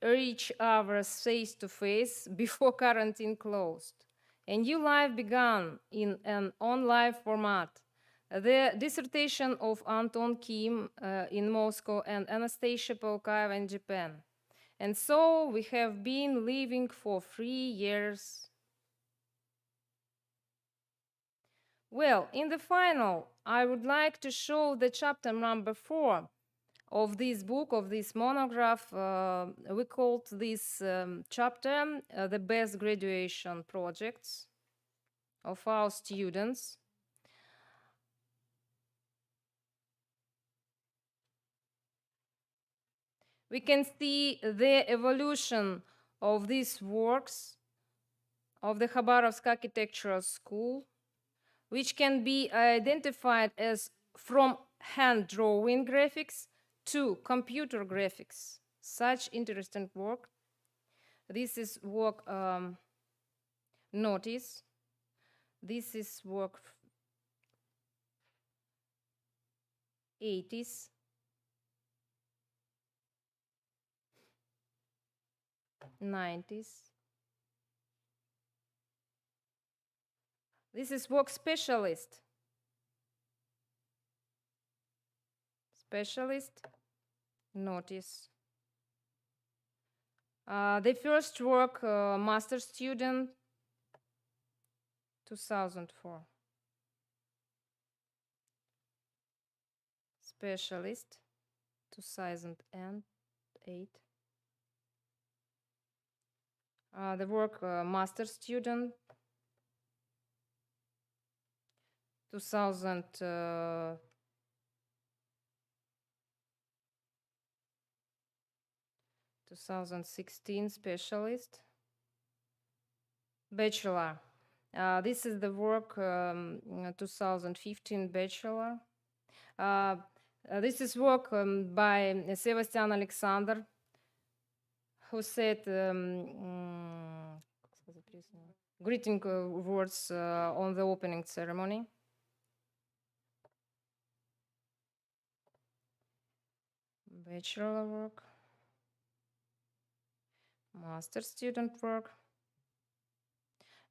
Speaker 1: each other face to face before quarantine closed. A new life began in an online format. The dissertation of Anton Kim in Moscow and Anastasia Polkaeva in Japan. And so we have been living for 3 years. Well, in the final, I would like to show the chapter number 4 of this book, of this monograph. We called this chapter the best graduation projects of our students. We can see the evolution of these works of the Khabarovsk Architectural School, which can be identified as from hand-drawing graphics to computer graphics. Such interesting work. This is work Notice. This is work 80s. '90s. This is work Specialist. Specialist, Notice. The first work, Master Student, 2004. Specialist, 2008. The work Master Student, 2016 Specialist. Bachelor. This is the work 2015 Bachelor. This is work by Sebastian Alexander, who said greeting words on the opening ceremony. Bachelor work, master student work,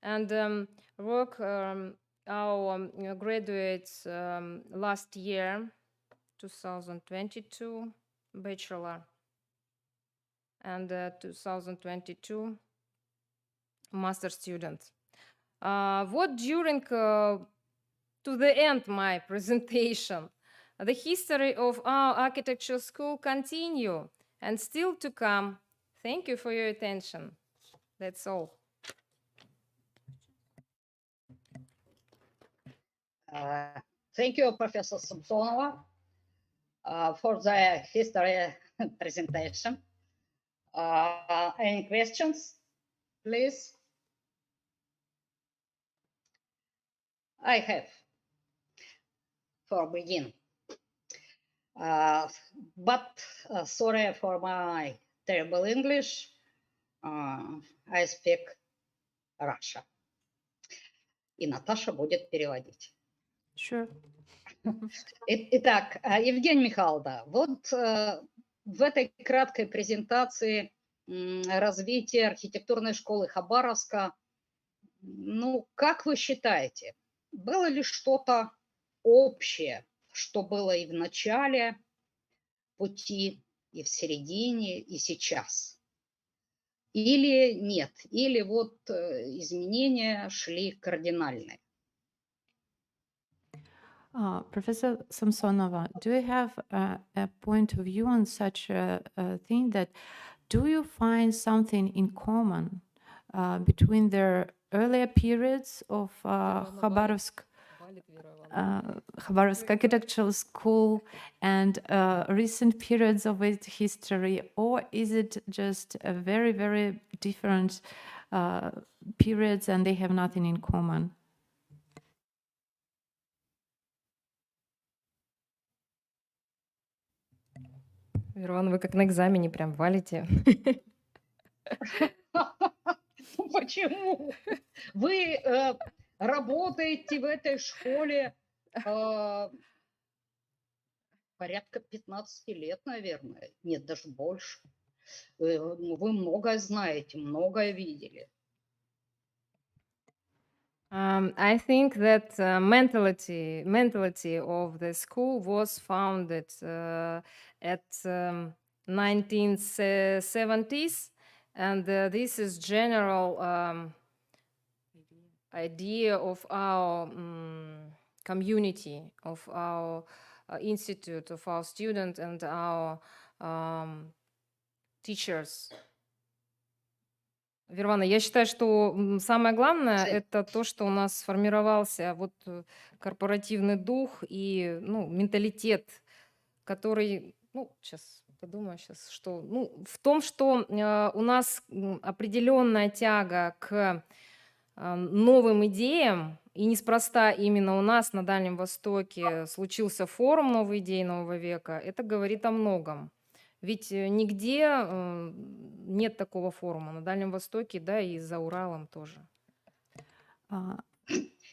Speaker 1: and work our graduates last year, 2022, bachelor, and 2022 master students. What during to the end my presentation, the history of our architecture school continue and still to come. Thank you for your attention. That's all.
Speaker 15: Thank you, Professor Samsonova, for the history presentation. Any questions, please? I have, for begin. But sorry for my terrible English. I speak Russian. и Наташа будет переводить.
Speaker 4: Sure.
Speaker 15: Итак, Евгения Михайловна, вот в этой краткой презентации развития архитектурной школы Хабаровска, ну, как вы считаете, было ли что-то общее, что было и в начале пути, и в середине, и сейчас? Или нет? Или вот изменения шли кардинальные?
Speaker 4: Professor Samsonova, do you have a point of view on such a thing that do you find something in common between the earlier periods of Khabarovsk Architectural School and recent periods of its history, or is it just a very, very different periods and they have nothing in common?
Speaker 1: Верван, вы как на экзамене прям валите.
Speaker 15: Почему? Вы работаете в этой школе порядка 15 лет, наверное. Нет, даже больше. Вы многое знаете, многое видели.
Speaker 1: I think that mentality of the school was founded at 1970s, and this is general idea of our community, of our institute, of our students and our teachers. Вервана, я считаю, что самое главное это то, что у нас сформировался вот корпоративный дух и менталитет, который, сейчас подумаю, что, в том, что у нас определенная тяга к новым идеям, и неспроста именно у нас на Дальнем Востоке случился форум «Новые идеи нового века», это говорит о многом. Ведь нигде нет такого форума на Дальнем Востоке, да, и за Уралом тоже.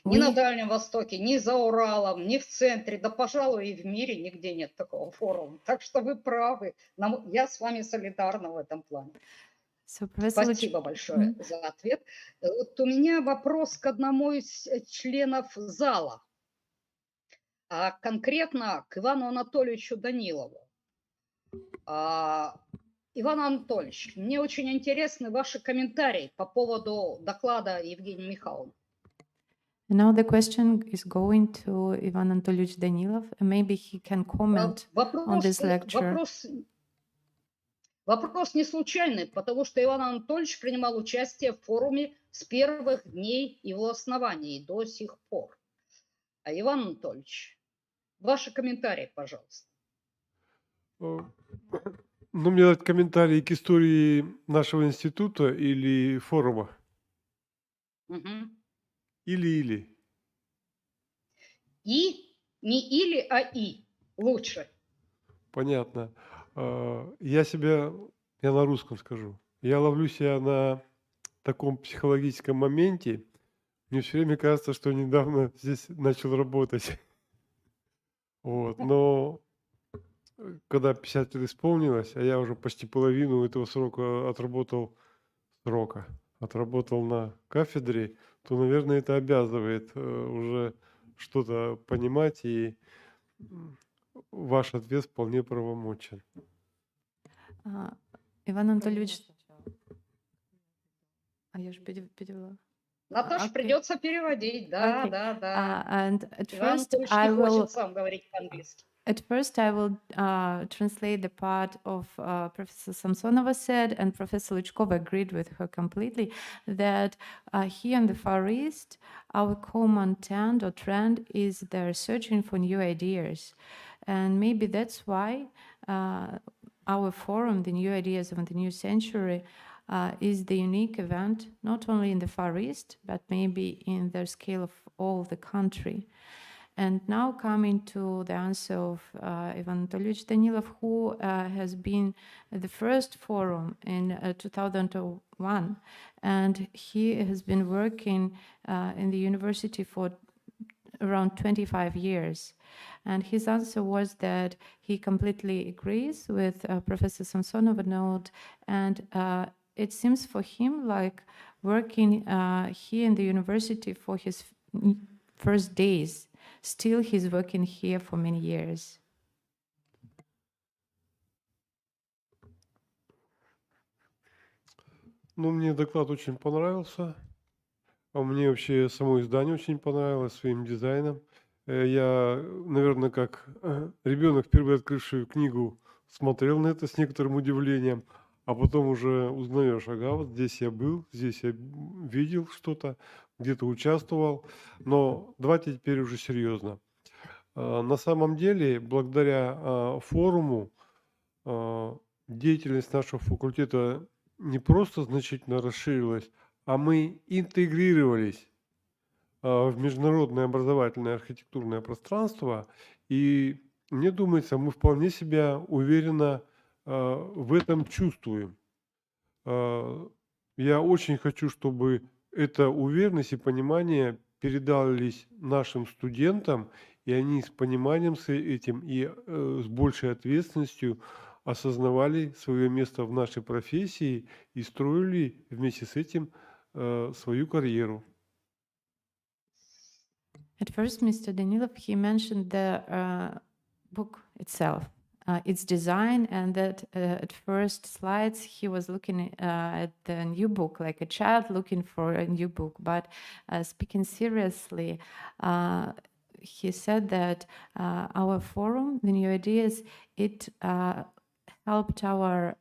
Speaker 15: Ни на Дальнем Востоке, ни за Уралом, ни в центре, да, пожалуй, и в мире нигде нет такого форума. Так что вы правы. Я с вами солидарна в этом плане. Спасибо большое за ответ. Вот у меня вопрос к одному из членов зала, а конкретно к Ивану Анатольевичу Данилову. Иван Анатольевич, мне очень интересны ваши комментарии по поводу доклада Евгении Михайловны.
Speaker 4: Now the question is going to Ivan Anatольевич Danilov, and maybe he can comment on this lecture.
Speaker 15: Вопрос не случайный, потому что Иван Анатольевич принимал участие в форуме с первых дней его основания и до сих пор. А Иван Анатольевич, ваши комментарии, пожалуйста.
Speaker 16: Ну, мне дать комментарии к истории нашего института или форума? Или.
Speaker 15: И? Не или, а и. Лучше.
Speaker 16: Понятно. Я на русском скажу. Я ловлю себя на таком психологическом моменте. Мне все время кажется, что недавно здесь начал работать. Вот. Но когда 50 лет исполнилось, а я уже почти половину этого срока отработал на кафедре, то, наверное, это обязывает уже что-то понимать, и ваш ответ вполне правомочен.
Speaker 4: Иван Анатольевич, я же перевела.
Speaker 15: Наташа, придется переводить, да.
Speaker 4: And at
Speaker 15: Иван Анатольевич не хочет сам говорить по-английски.
Speaker 4: At first, I will translate the part of Professor Samsonova said, and Professor Luchkova agreed with her completely, that here in the Far East, our common trend is they're searching for new ideas. And maybe that's why our forum, the New Ideas of the New Century, is the unique event, not only in the Far East, but maybe in the scale of all the country. And now coming to the answer of Ivan Anatольевич Danilov, who has been at the first forum in 2001, and he has been working in the university for around 25 years. And his answer was that he completely agrees with Professor Samsonova note, and it seems for him like working here in the university for his first days. Still, he's working here for many years.
Speaker 16: Ну, мне доклад очень понравился. А мне вообще само издание очень понравилось своим дизайном. Я, наверное, как ребенок, впервые открывший книгу, смотрел на это с некоторым удивлением, а потом уже узнаешь, ага, вот здесь я был, здесь я видел что-то, где-то участвовал. Но давайте теперь уже серьезно. На самом деле, благодаря форуму, деятельность нашего факультета не просто значительно расширилась, а мы интегрировались в международное образовательное архитектурное пространство, и мне думается, мы вполне себя уверенно в этом чувствуем. Я очень хочу, чтобы эта уверенность и понимание передались нашим студентам, и они с пониманием с этим и с большей ответственностью осознавали свое место в нашей профессии и строили вместе с этим свою карьеру.
Speaker 4: At first, Mr. Danilov, he mentioned the book itself, its design, and that at first slides he was looking at the new book, like a child looking for a new book. But speaking seriously, he said that our forum, the New Ideas, it helped our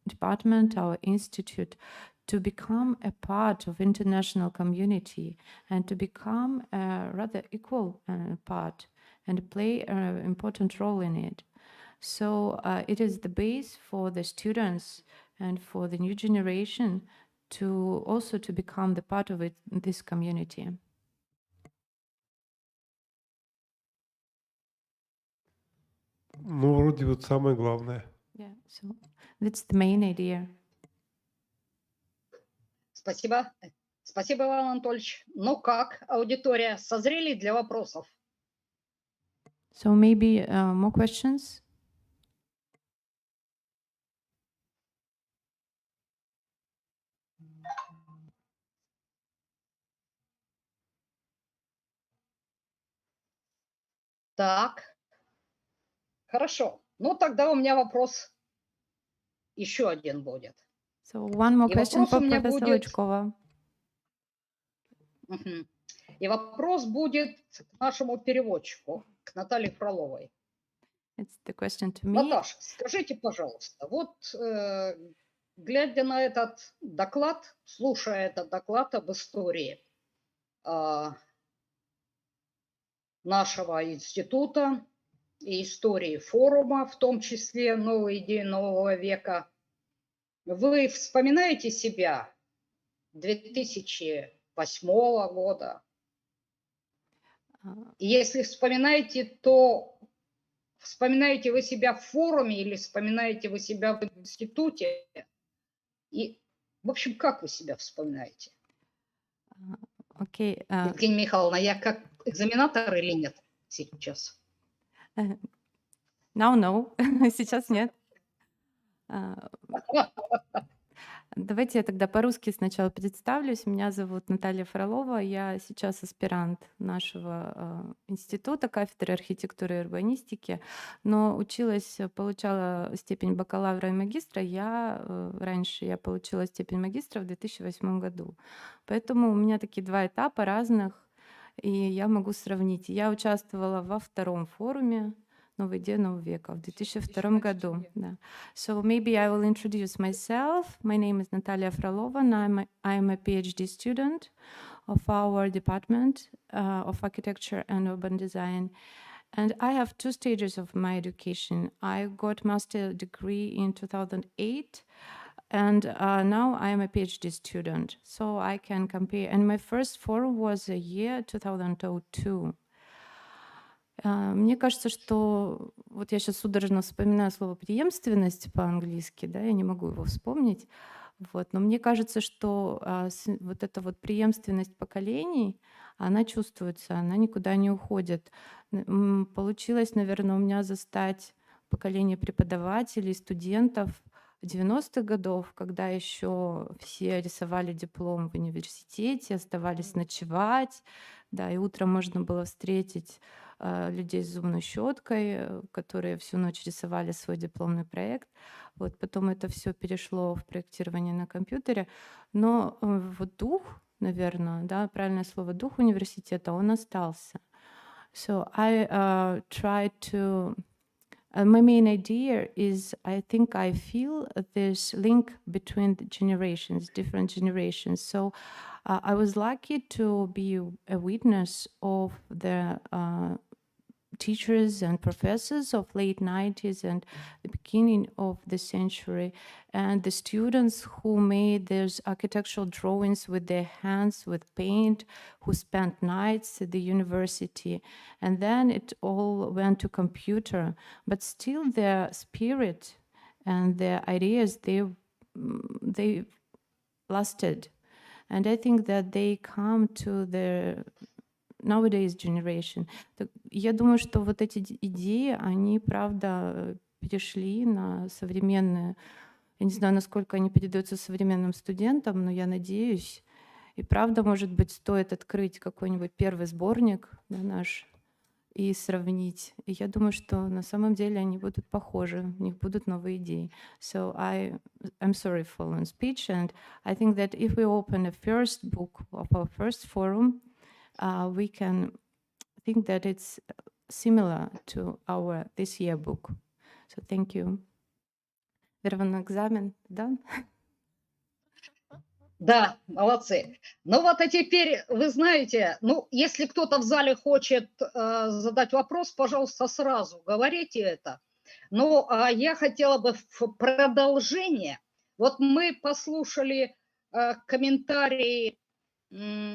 Speaker 4: department, our institute, to become a part of international community and to become a rather equal part and play an important role in it. So it is the base for the students and for the new generation to also to become the part of it, this community.
Speaker 16: Ну, вроде вот самое главное.
Speaker 4: Yeah, so that's the main idea.
Speaker 15: Спасибо. Спасибо, Иван Анатольевич. Ну как, аудитория, созрели для вопросов?
Speaker 4: So maybe more questions?
Speaker 15: Так, хорошо. Ну тогда у меня вопрос еще один будет.
Speaker 4: So one more
Speaker 15: И
Speaker 4: question
Speaker 15: вопрос
Speaker 4: for
Speaker 15: у меня
Speaker 4: Professor
Speaker 15: будет...
Speaker 4: Лычкова.
Speaker 15: Мгм. И вопрос будет к нашему переводчику, к Наталье Фроловой.
Speaker 4: It's the question to me.
Speaker 15: Наташа, скажите, пожалуйста, вот глядя на этот доклад, слушая этот доклад об истории нашего института и истории форума, в том числе «Новые идеи нового века», вы вспоминаете себя 2008 года? И если вспоминаете, то вспоминаете вы себя в форуме или вспоминаете вы себя в институте? И, в общем, как вы себя вспоминаете?
Speaker 4: Okay.
Speaker 15: Евгения Михайловна, я как экзаменатор или нет сейчас?
Speaker 4: Now no, сейчас нет. Давайте я тогда по-русски сначала представлюсь. Меня зовут Наталья Фролова. Я сейчас аспирант нашего института, кафедры архитектуры и урбанистики, но училась, получала степень бакалавра и магистра. Раньше я получила степень магистра в 2008 году. Поэтому у меня такие два этапа разных, и я могу сравнить. Я участвовала во втором форуме «Новые идеи, нового века» в 2002 году. Да. So maybe I will introduce myself. My name is Natalia Frolova, and I'm a PhD student of our department of architecture and urban design. And I have two stages of my education. I got master degree in 2008, and now I am a PhD student. So I can compare. And my first forum was a year 2002. Мне кажется, что вот я сейчас судорожно вспоминаю слово преемственность по-английски, да, я не могу его вспомнить. Вот, но мне кажется, что вот эта вот преемственность поколений, она чувствуется, она никуда не уходит. Получилось, наверное, у меня застать поколение преподавателей, студентов 90-х годов, когда еще все рисовали диплом в университете, оставались ночевать, да, и утром можно было встретить людей с зубной щеткой, которые всю ночь рисовали свой дипломный проект. Вот потом это все перешло в проектирование на компьютере, но вот дух, наверное, да, правильное слово, дух университета, он остался. So I try to. My main idea is I think I feel this link between the generations, different generations. So I was lucky to be a witness of the teachers and professors of late 90s and the beginning of the century, and the students who made those architectural drawings with their hands with paint, who spent nights at the university, and then it all went to computer, but still their spirit and their ideas, they lasted. And I think that they come to the nowadays generation. Я думаю, что вот эти идеи, они, правда, перешли на современные. Я не знаю, насколько они передаются современным студентам, но я надеюсь. И правда, может быть, стоит открыть какой-нибудь первый сборник, да, наш и сравнить. И я думаю, что на самом деле они будут похожи, у них будут новые идеи. So I'm sorry for long speech, and I think that if we open a first book of our first forum, we can think that it's similar to our this year book. So thank you. Верван, экзамен, да?
Speaker 15: Да, молодцы. Ну вот и теперь, вы знаете, ну если кто-то в зале хочет задать вопрос, пожалуйста, сразу говорите это. Но я хотела бы в продолжение. Вот мы послушали комментарии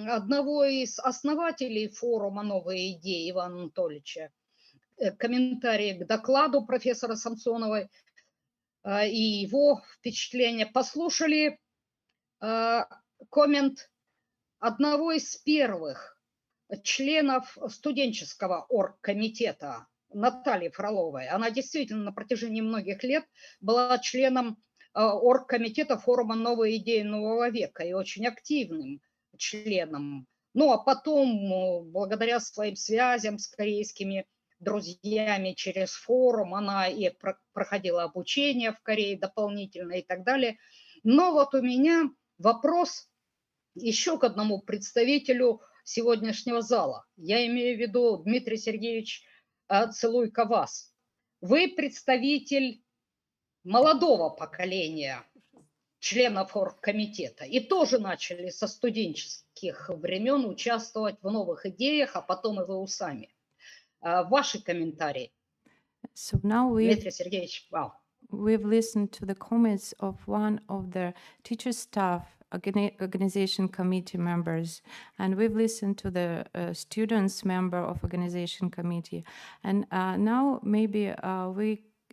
Speaker 15: одного из основателей форума «Новые идеи» Ивана Анатольевича, комментарии к докладу профессора Самсоновой и его впечатления. Послушали коммент одного из первых членов студенческого оргкомитета Натальи Фроловой. Она действительно на протяжении многих лет была членом оргкомитета форума «Новые идеи нового века» и очень активным членом. Ну а потом, благодаря своим связям с корейскими друзьями через форум, она и проходила обучение в Корее дополнительно и так далее. Но вот у меня вопрос еще к одному представителю сегодняшнего зала. Я имею в виду, Дмитрий Сергеевич Целуйко, вас. Вы представитель молодого поколения членов оргкомитета и тоже начали со студенческих времен участвовать в новых идеях, а потом и вы сами. Ваши комментарии.
Speaker 4: So now
Speaker 15: Дмитрий Сергеевич, wow.
Speaker 4: We've listened to the comments of one of the teacher staff organization committee members, and we've listened to the students member of organization committee. And now maybe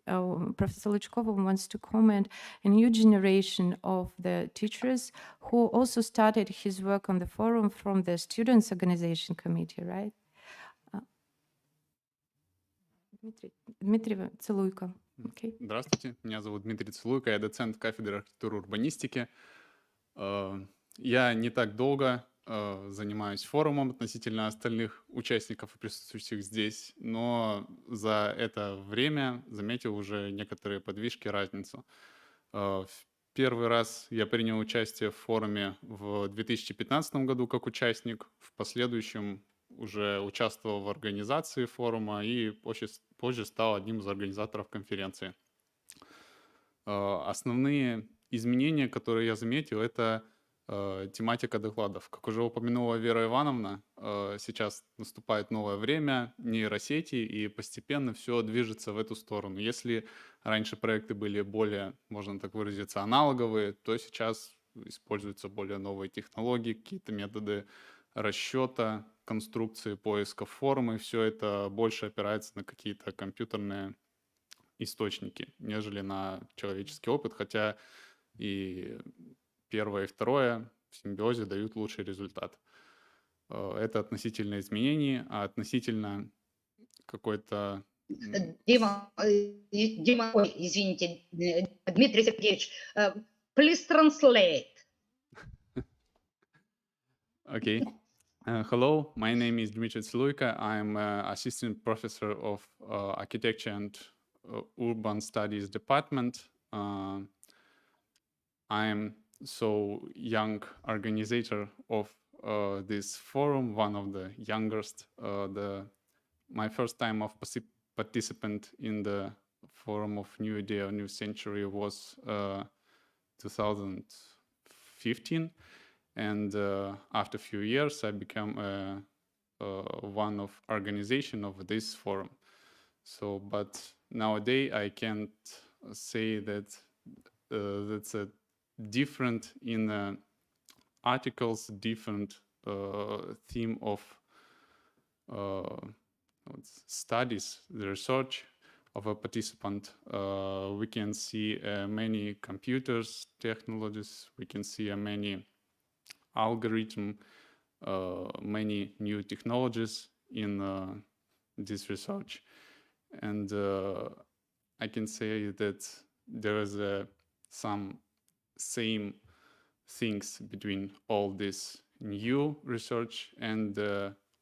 Speaker 4: Professor Luchkova wants to comment a new generation of the teachers who also started his work on the forum from the students organization committee, right? Дмитрий Целуйко. Okay.
Speaker 17: Здравствуйте, меня зовут Дмитрий Целуйко, я доцент кафедры архитектуры и урбанистики. Я не так долго занимаюсь форумом относительно остальных участников и присутствующих здесь, но за это время заметил уже некоторые подвижки, разницу. В первый раз я принял участие в форуме в 2015 году как участник, в последующем уже участвовал в организации форума и позже стал одним из организаторов конференции. Основные изменения, которые я заметил, это тематика докладов. Как уже упомянула Вера Ивановна, сейчас наступает новое время, нейросети, и постепенно все движется в эту сторону. Если раньше проекты были более, можно так выразиться, аналоговые, то сейчас используются более новые технологии, какие-то методы расчета, конструкции, поиска формы, все это больше опирается на какие-то компьютерные источники, нежели на человеческий опыт, хотя и первое и второе в симбиозе дают лучший результат. Это относительно изменений, а относительно какой-то...
Speaker 15: Дима, ой, извините, Дмитрий Сергеевич, please translate.
Speaker 17: Okay. Hello, my name is Dmitry Tsiluika. I'm assistant professor of architecture and urban studies department. I'm so young organizer of this forum, one of the youngest. My first time of participant in the forum of New Idea of New Century was 2015. And after a few years, I became one of organization of this forum. So, but nowadays I can't say that that's a different in articles, different theme of studies, the research of a participant. We can see many computers, technologies. We can see many algorithm, many new technologies in this research. And I can say that there is some same things between all this new research and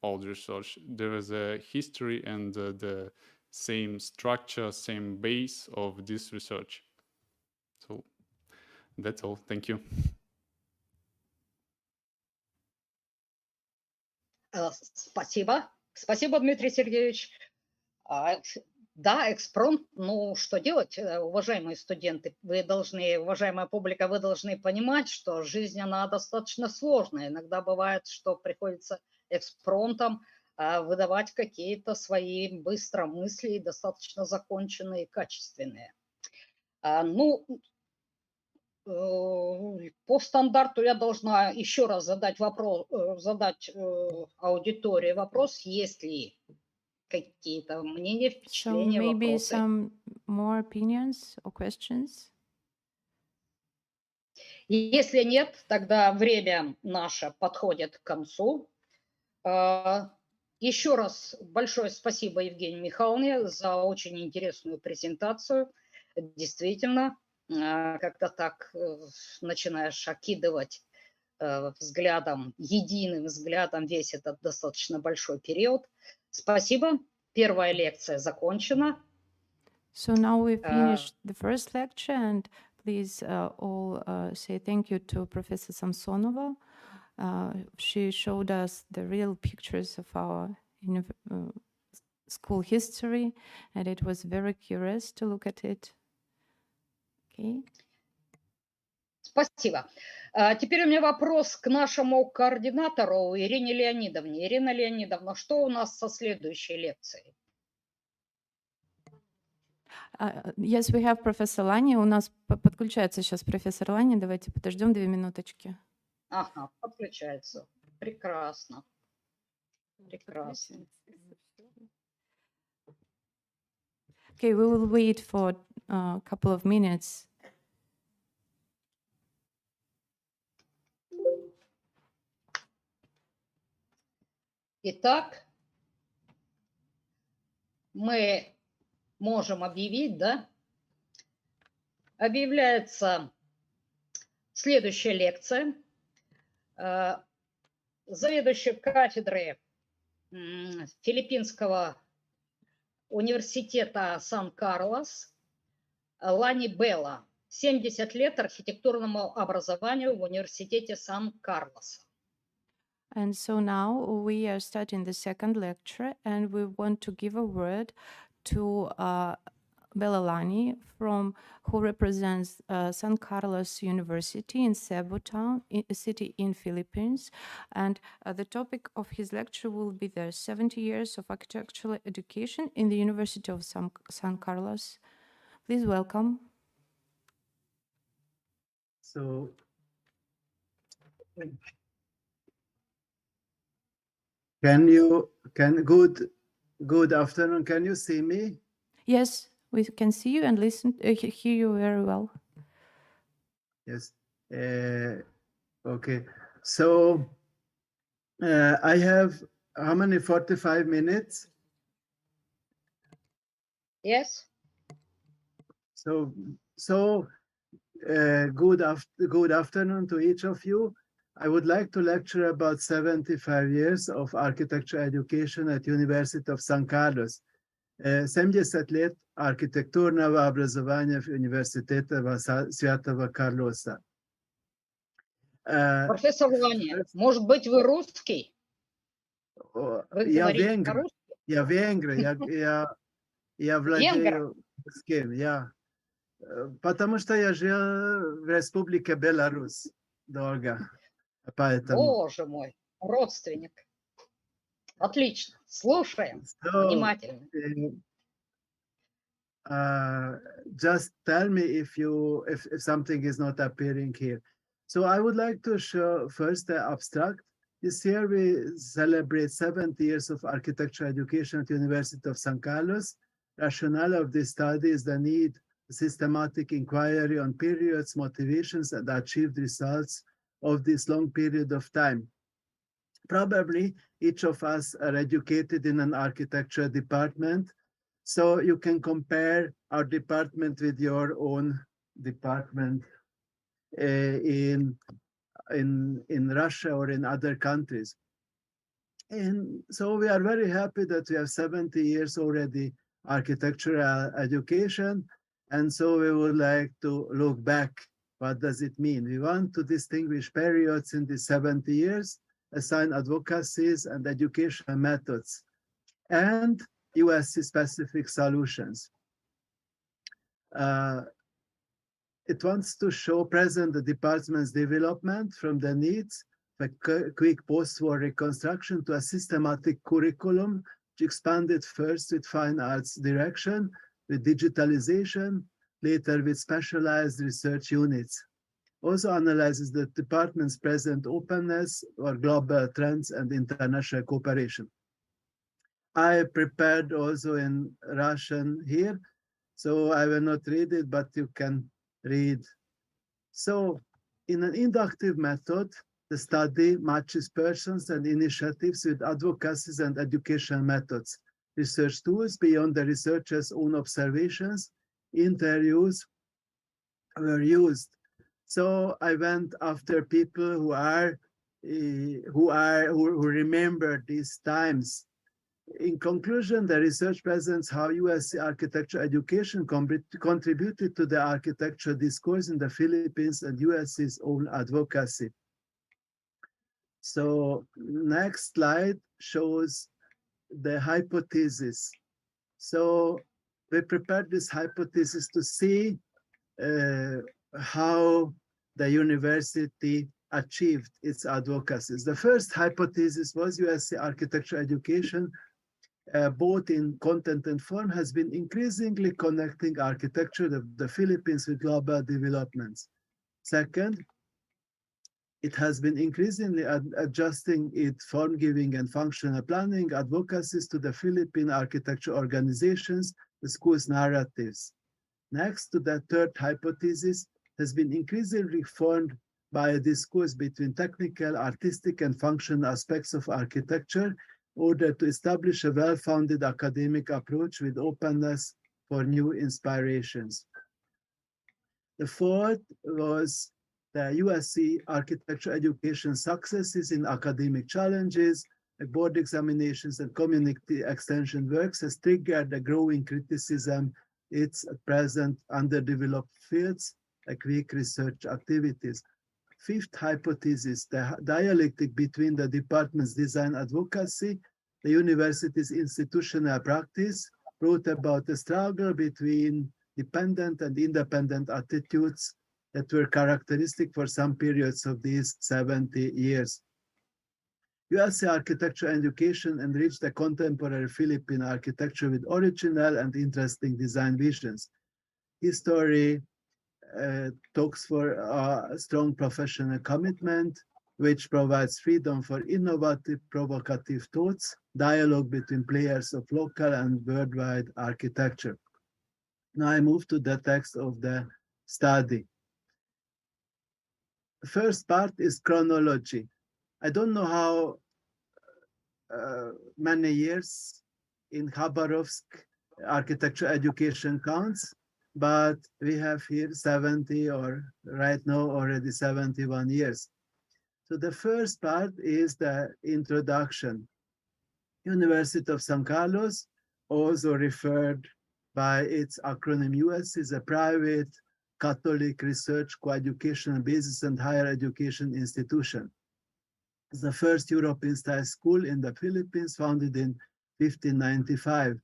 Speaker 17: old research. There is a history and the same structure, same base of this research. So that's all. Thank you.
Speaker 15: Спасибо. Спасибо, Дмитрий Сергеевич. Да, экспромт, ну что делать, уважаемые студенты, вы должны, уважаемая публика, вы должны понимать, что жизнь, она достаточно сложная. Иногда бывает, что приходится экспромтом выдавать какие-то свои быстро мысли, достаточно законченные, качественные. Ну, по стандарту я должна еще раз задать вопрос, аудитории вопрос, есть ли какие-то мнения, впечатления,
Speaker 4: So maybe
Speaker 15: вопросы.
Speaker 4: some more opinions or questions?
Speaker 15: Если нет, тогда время наше подходит к концу. Еще раз большое спасибо Евгении Михайловне за очень интересную презентацию. Действительно, как-то так начинаешь окидывать взглядом, единым взглядом весь этот достаточно большой период. Спасибо. Первая лекция закончена.
Speaker 4: So now we finished the first lecture, and please all say thank you to Professor Samsonova. She showed us the real pictures of our school history, and it was very curious to look at it. Okay.
Speaker 15: Спасибо. Теперь у меня вопрос к нашему координатору Ирине Леонидовне. Ирина Леонидовна, что у нас со следующей лекцией?
Speaker 4: Yes, we have Professor Lani. У нас подключается сейчас профессор Лани. Давайте подождем 2 минуточки.
Speaker 15: Ага, подключается. Прекрасно. Прекрасно.
Speaker 4: Okay, we will wait for a couple of minutes.
Speaker 15: Итак, мы можем объявить, да? Объявляется следующая лекция. Заведующий кафедры Филиппинского университета Сан-Карлос Лани Белла. 70 лет архитектурному образованию в университете Сан-Карлоса.
Speaker 4: And so now we are starting the second lecture, and we want to give a word to Bella Lani, who represents San Carlos University in Cebu town, a city in Philippines. And the topic of his lecture will be the 70 years of architectural education in the University of San Carlos. Please welcome.
Speaker 18: So Good afternoon. Can you see me?
Speaker 4: Yes, we can see you and listen, hear you very well.
Speaker 18: Yes. Okay. So I have how many? 45 minutes.
Speaker 15: Yes.
Speaker 18: So good afternoon to each of you. I would like to lecture about 75 years of architecture education at University of San Carlos. 70 лет архитектурного образования в университете Святого Карлоса.
Speaker 15: Профессор Ваня, может быть, вы русский? Вы
Speaker 18: Я
Speaker 15: говорите
Speaker 18: венгр,
Speaker 15: по-русски?
Speaker 18: я венгр, я владею русским, потому что я жил в Республике Беларусь долго, поэтому.
Speaker 15: Боже мой, родственник. Отлично, слушаем внимательно.
Speaker 18: Just tell me if something is not appearing here. So I would like to show first the abstract. This year we celebrate 70 years of architecture education at the University of San Carlos. Rationale of this study is the need systematic inquiry on periods, motivations, and achieved results of this long period of time. Probably each of us are educated in an architecture department, so you can compare our department with your own department in Russia or in other countries. And so we are very happy that we have 70 years already architectural education. And so we would like to look back. What does it mean? We want to distinguish periods in the 70 years, assign advocacies and educational methods, and USC-specific solutions. It wants to show present the department's development from the needs of a quick post-war reconstruction to a systematic curriculum, which expanded first with fine arts direction, with digitalization, later with specialized research units. Also analyzes the department's present openness for global trends and international cooperation. I prepared also in Russian here, so I will not read it, but you can read. So in an inductive method, the study matches persons and initiatives with advocacies and educational methods. Research tools beyond the researcher's own observations, interviews were used. So I went after people who remember these times. In conclusion, the research presents how USC architecture education contributed to the architecture discourse in the Philippines and USC's own advocacy. So next slide shows the hypothesis. So we prepared this hypothesis to see how the university achieved its advocacies. The first hypothesis was USC architecture education, both in content and form, has been increasingly connecting architecture of the Philippines with global developments. Second, it has been increasingly adjusting its form giving and functional planning advocacies to the Philippine architecture organizations, the school's narratives. Next to that third hypothesis has been increasingly formed by a discourse between technical, artistic, and functional aspects of architecture in order to establish a well-founded academic approach with openness for new inspirations. The fourth was the USC architecture education successes in academic challenges, like board examinations and community extension works has triggered a growing criticism its present underdeveloped fields, like weak research activities. Fifth hypothesis, the dialectic between the department's design advocacy, the university's institutional practice, brought about a struggle between dependent and independent attitudes that were characteristic for some periods of these 70 years. USC architecture education enriched the contemporary Philippine architecture with original and interesting design visions. History talks for a strong professional commitment, which provides freedom for innovative, provocative thoughts, dialogue between players of local and worldwide architecture. Now I move to the text of the study. The first part is chronology. I don't know how many years in Khabarovsk architecture education counts, but we have here 70 or right now already 71 years. So the first part is the introduction. University of San Carlos, also referred by its acronym US, is a private Catholic research co-educational basis and higher education institution. It's the first European-style school in the Philippines, founded in 1595.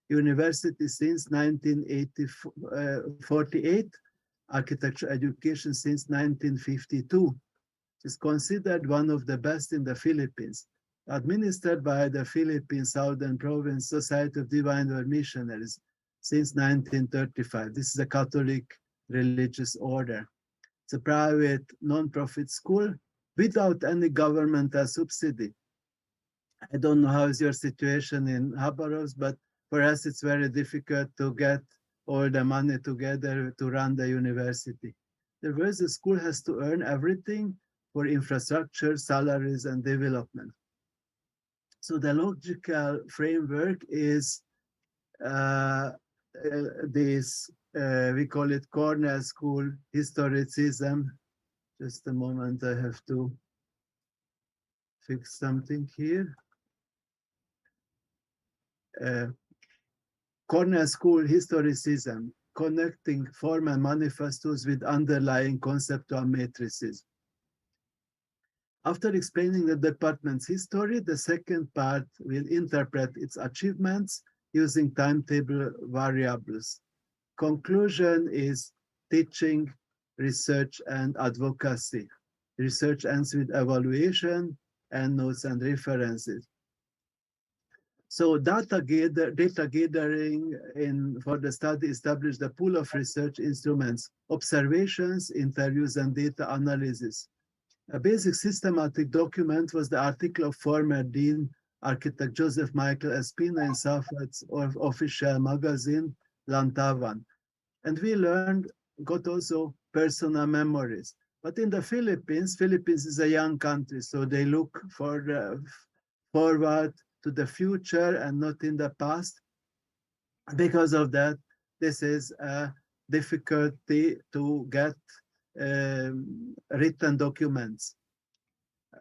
Speaker 18: University since 1948, architecture education since 1952. Is considered one of the best in the Philippines, administered by the Philippine Southern Province Society of Divine Word Missionaries since 1935. This is a Catholic religious order. It's a private non-profit school without any governmental subsidy. I don't know how is your situation in Khabarovsk, but for us it's very difficult to get all the money together to run the university. The school has to earn everything for infrastructure, salaries, and development. So the logical framework is we call it corner school historicism. Just a moment, I have to fix something here. Corner school historicism, connecting formal manifestos with underlying conceptual matrices. After explaining the department's history, the second part will interpret its achievements using timetable variables. Conclusion is teaching, research, and advocacy. Research ends with evaluation and notes and references. So data gathering for the study established a pool of research instruments, observations, interviews, and data analysis. A basic systematic document was the article of former Dean Architect Joseph Michael Espina in Safad's official magazine, Lantavan. And we got also personal memories. But in the Philippines is a young country, so they look forward to the future and not in the past. Because of that, this is a difficulty to get written documents.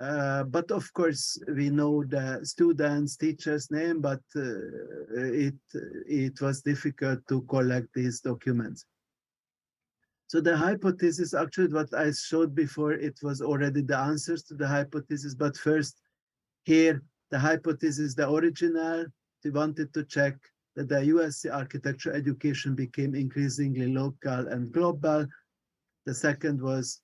Speaker 18: But of course, we know the students, teachers' name, but it was difficult to collect these documents. So the hypothesis, actually what I showed before, it was already the answers to the hypothesis, but first here, the hypothesis, the original, we wanted to check that the USC architecture education became increasingly local and global. The second was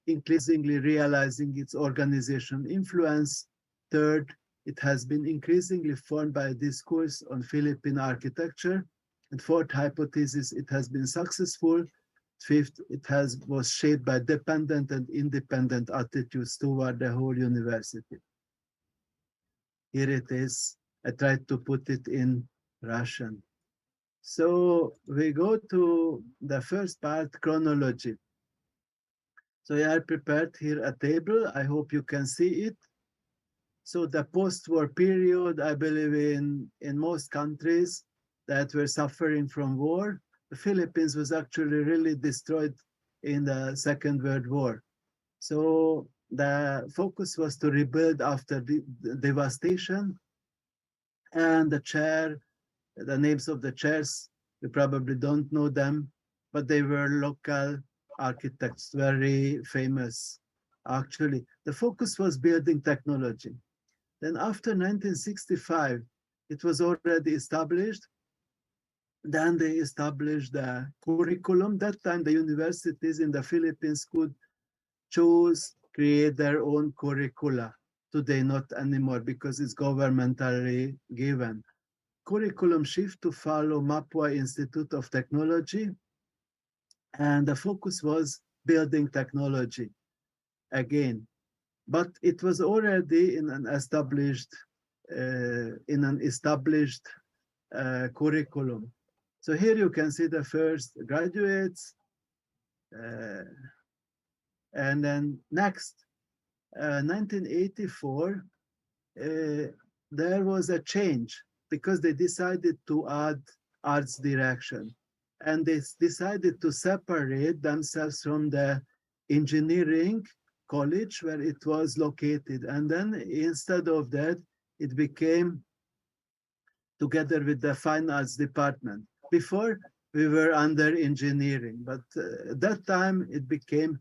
Speaker 18: increasingly realizing its organizational influence. Third, it has been increasingly formed by a discourse on Philippine architecture. And fourth hypothesis, it has been successful. Fifth, it was shaped by dependent and independent attitudes toward the whole university. Here it is. I tried to put it in Russian. So we go to the first part, chronology. So I prepared here a table. I hope you can see it. So the post-war period, I believe in most countries that were suffering from war, the Philippines was actually really destroyed in the Second World War. So the focus was to rebuild after the devastation. And the names of the chairs, you probably don't know them, but they were local architects, very famous. Actually, the focus was building technology. Then after 1965, it was already established. Then they established the curriculum. That time, the universities in the Philippines could choose, create their own curricula. Today, not anymore because it's governmentally given. Curriculum shift to follow Mapua Institute of Technology. And the focus was building technology. Again, but it was already in an established curriculum. So here you can see the first graduates, and then next, 1984, there was a change because they decided to add arts direction, and they decided to separate themselves from the engineering college where it was located. And then instead of that, it became together with the fine arts department. Before, we were under engineering, but at that time it became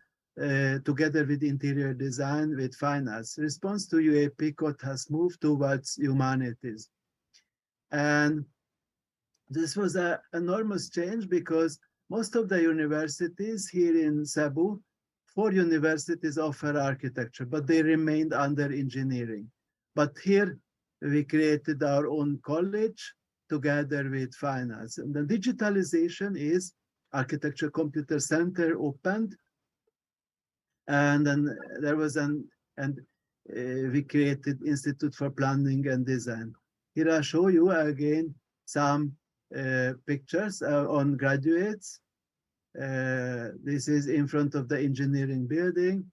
Speaker 18: together with interior design with fine arts. Response to UAP code has moved towards humanities. And this was an enormous change because most of the universities here in Cebu, 4 universities offer architecture, but they remained under engineering. But here we created our own college together with fine arts. And the digitalization is Architecture Computer Center opened. And then there was we created Institute for Planning and Design. Here I show you again some pictures on graduates. This is in front of the engineering building.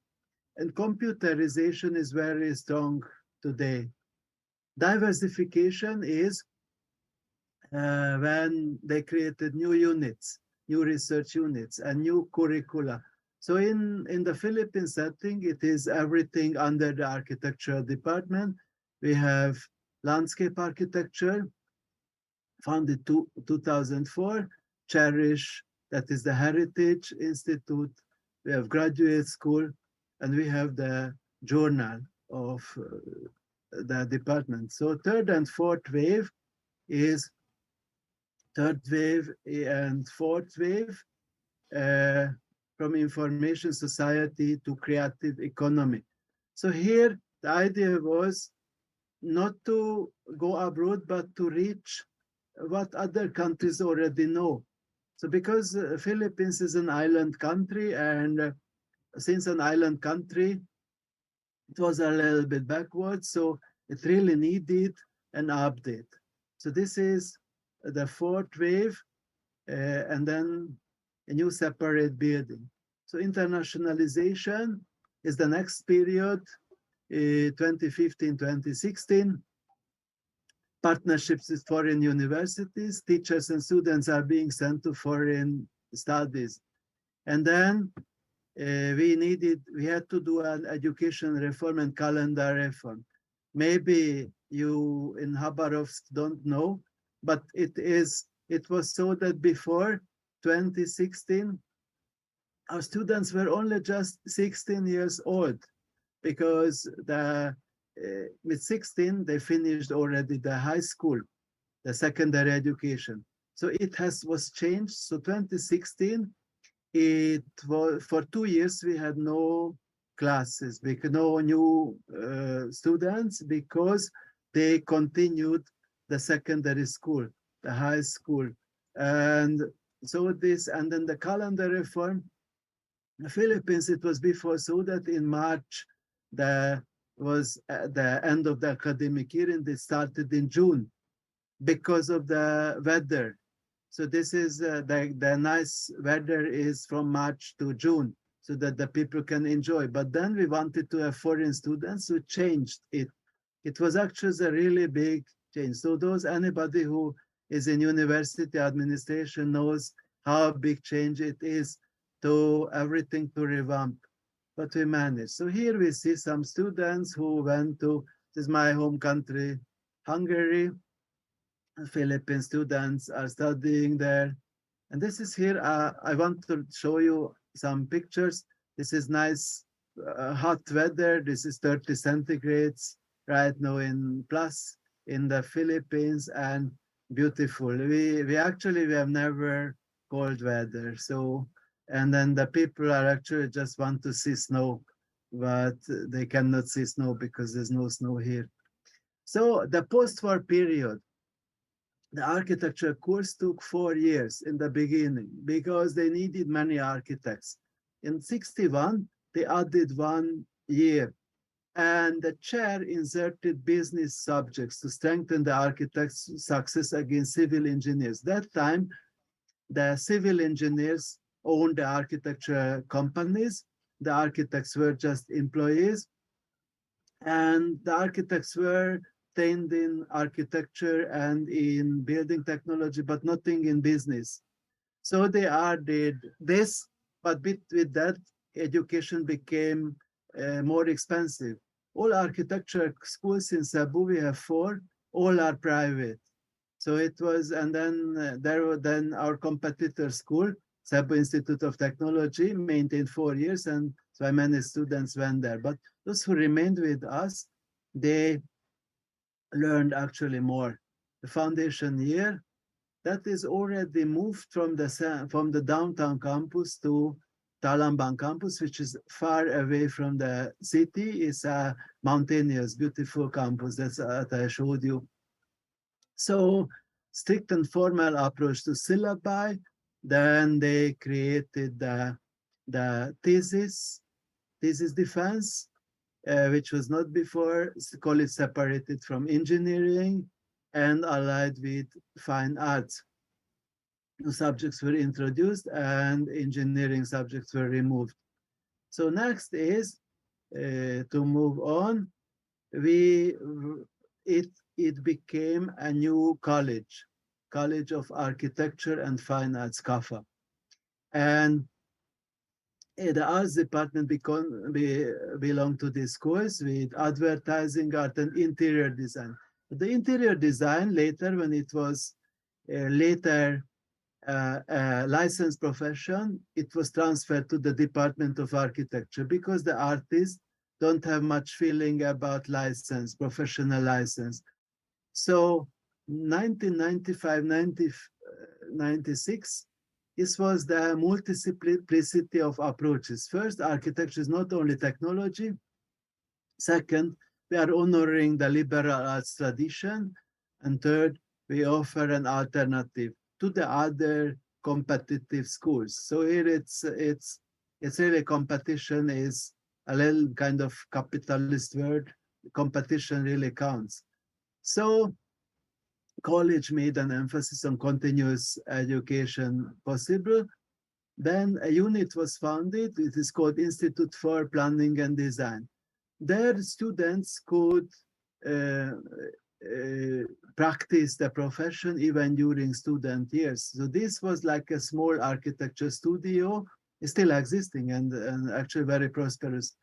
Speaker 18: And computerization is very strong today. Diversification is when they created new units, new research units, and new curricula. So in the Philippine setting, it is everything under the architectural department. We have landscape architecture, founded 2004, Cherish, that is the Heritage Institute. We have graduate school, and we have the journal of the department. So third and fourth wave is third wave and fourth wave from information society to creative economy. So here the idea was not to go abroad, but to reach what other countries already know. So because Philippines is an island country, and since an island country, it was a little bit backwards, so it really needed an update. So this is the fourth wave, and then a new separate building. So internationalization is the next period, 2015, 2016. Partnerships with foreign universities, teachers and students are being sent to foreign studies. And then we had to do an education reform and calendar reform. Maybe you in Khabarovsk don't know, but it was so that before 2016, our students were only just 16 years old, because with 16, they finished already the high school, the secondary education. So it was changed. So 2016, it was for 2 years, we had no classes, no new students, because they continued the secondary school, the high school. And so and then the calendar reform, the Philippines, it was before, so that in March, was the end of the academic year, and it started in June because of the weather. So this is the nice weather is from March to June, so that the people can enjoy. But then we wanted to have foreign students, who changed it. It was actually a really big change. So anybody who is in university administration knows how big change it is to everything to revamp. But we managed. So here we see some students who went to, this is my home country, Hungary. Philippine students are studying there. And this is here, I want to show you some pictures. This is nice hot weather. This is 30 centigrades right now in plus in the Philippines, and beautiful. We have never cold weather. So, and then the people are actually just want to see snow, but they cannot see snow because there's no snow here. So the post-war period, the architecture course took 4 years in the beginning because they needed many architects. In 61, they added 1 year And the chair inserted business subjects to strengthen the architect's success against civil engineers. That time, the civil engineers owned the architecture companies. The architects were just employees. And the architects were trained in architecture and in building technology, but nothing in business. So they did this, but with that, education became more expensive. All architecture schools in Cebu, we have 4, all are private. So it was, and then then our competitor school, Cebu Institute of Technology, maintained 4 years, and so many students went there. But those who remained with us, they learned actually more. The foundation year, that is already moved from the downtown campus to Talamban campus, which is far away from the city. It's a mountainous, beautiful campus that I showed you. So strict and formal approach to syllabi. Then they created the thesis defense, which was not before. College separated from engineering and allied with fine arts. New subjects were introduced and engineering subjects were removed. So next is to move on. It became a new college, College of Architecture and Fine Arts, CAFA. And the arts department belonged to this course with advertising, art, and interior design. The interior design later, when it was later a licensed profession, it was transferred to the Department of Architecture because the artists don't have much feeling about license, professional license. So 1995, 96, this was the multiplicity of approaches. First, architecture is not only technology. Second, we are honoring the liberal arts tradition. And third, we offer an alternative to the other competitive schools. So here it's really competition is a little kind of capitalist word. Competition really counts. So college made an emphasis on continuous education possible. Then a unit was founded. It is called Institute for Planning and Design. There students could practice the profession even during student years. So this was like a small architecture studio, still existing and actually very prosperous,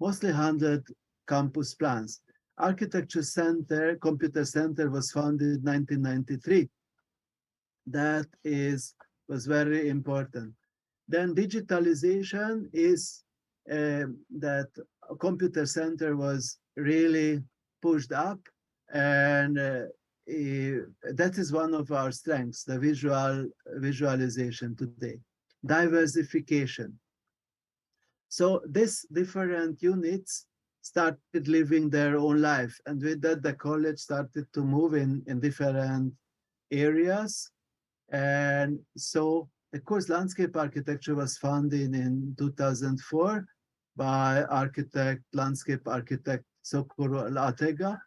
Speaker 18: mostly handled campus plans. Architecture Center, Computer Center was founded in 1993. That was very important. Then digitalization is that Computer Center was really pushed up, and that is one of our strengths, the visualization today. Diversification. So these different units started living their own life, and with that the college started to move in different areas. And so the course Landscape Architecture was founded in 2004 by landscape architect Socorro Atega.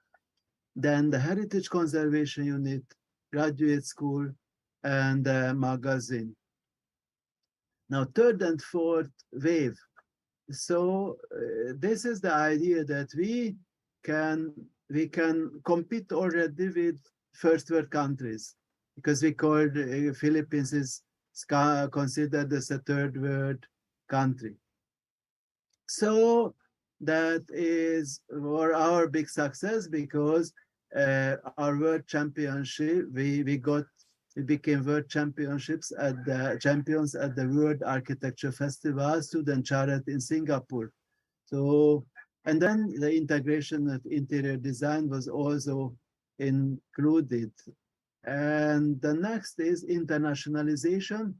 Speaker 18: Then the Heritage Conservation Unit, Graduate School, and the magazine. Now, third and fourth wave. So this is the idea that we can compete already with first world countries, because we call Philippines is considered as a third world country. So that is for our big success, because our world championship, we became world champions at the World Architecture Festival, Student Charity in Singapore. So, and then the integration of interior design was also included. And the next is internationalization.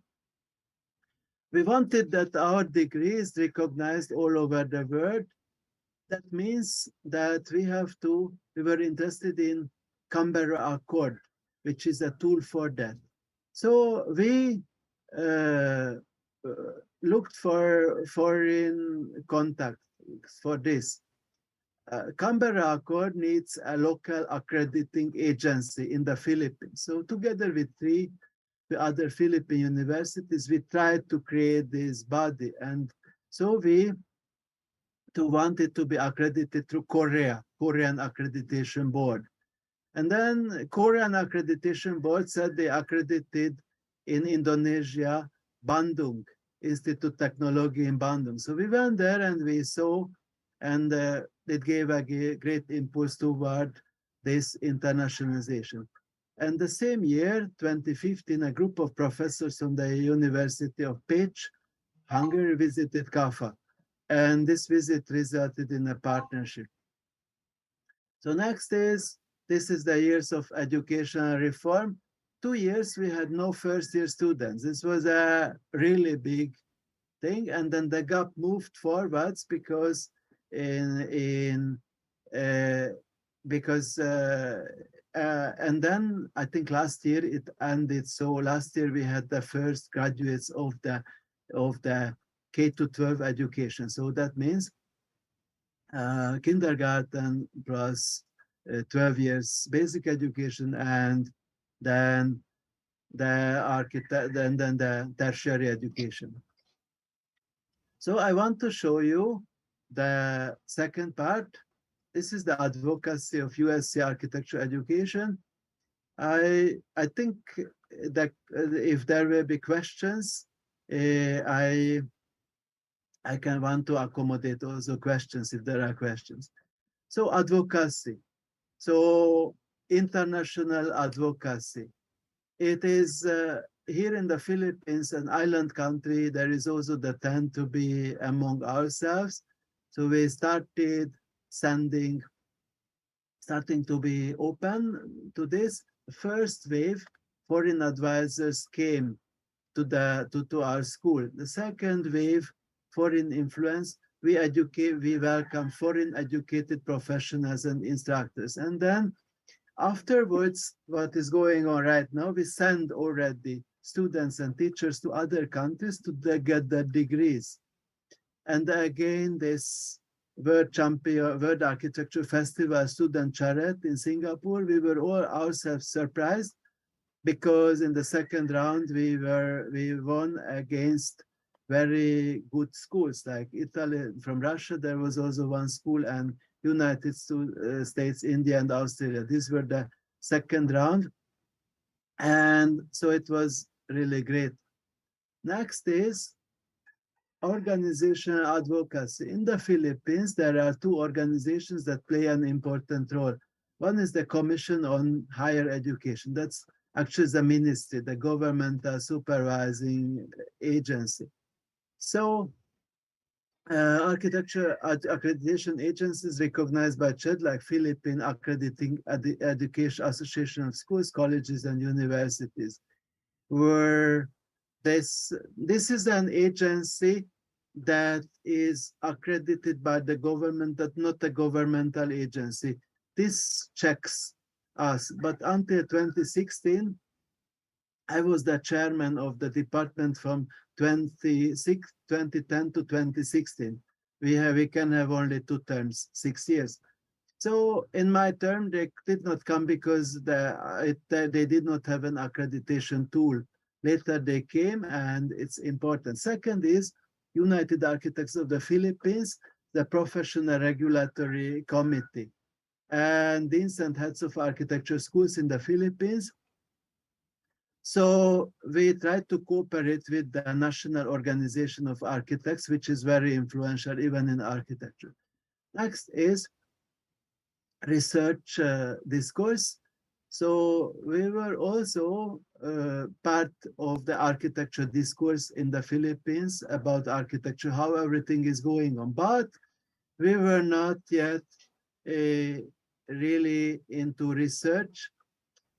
Speaker 18: We wanted that our degree is recognized all over the world. That means that we were interested in Canberra Accord, which is a tool for that. So we looked for foreign contact for this. Canberra Accord needs a local accrediting agency in the Philippines. So together with the other Philippine universities, we tried to create this body. And so we wanted to be accredited through Korean Accreditation Board. And then Korean Accreditation Board said they accredited in Indonesia, Bandung, Institute Technology in Bandung. So we went there and we saw, and it gave a great impulse toward this internationalization. And the same year, 2015, a group of professors from the University of Pécs, Hungary, visited CAFA. And this visit resulted in a partnership. So next is, this is the years of educational reform. 2 years, we had no first-year students. This was a really big thing. And then the gap moved forwards because and then I think last year it ended. So last year we had the first graduates of the K-12 education. So that means kindergarten plus 12 years basic education, and then the tertiary education. So I want to show you the second part. This is the advocacy of USC architecture education. I think that if there will be questions, I can want to accommodate also questions if there are questions. So advocacy. So international advocacy. It is here in the Philippines, an island country. There is also the tend to be among ourselves. So we starting to be open to this. First wave, foreign advisors came to our school. The second wave, foreign influence, we welcome foreign educated professionals and instructors. And then afterwards, what is going on right now, we send already students and teachers to other countries to get their degrees. And again, this World Architecture Festival Student Charrette in Singapore, we were all ourselves surprised because in the second round, we won against very good schools like Italy. From Russia, there was also one school, and United States, India, and Australia. These were the second round. And so it was really great. Next is organizational advocacy. In the Philippines, there are two organizations that play an important role. One is the Commission on Higher Education. That's actually the ministry, the governmental supervising agency. So architecture accreditation agencies recognized by CHED, like Philippine Accrediting Education Association of Schools, Colleges, and Universities, were this is an agency that is accredited by the government, but not a governmental agency. This checks us. But until 2016, I was the chairman of the department from 2010 to 2016. We can have only 2 terms, 6 years. So in my term, they did not come because they did not have an accreditation tool. Later they came, and it's important. Second is United Architects of the Philippines, the Professional Regulatory Committee, and deans and heads of architecture schools in the Philippines. So we tried to cooperate with the National Organization of Architects, which is very influential even in architecture. Next is research discourse. So we were also part of the architecture discourse in the Philippines about architecture, how everything is going on. But we were not yet really into research.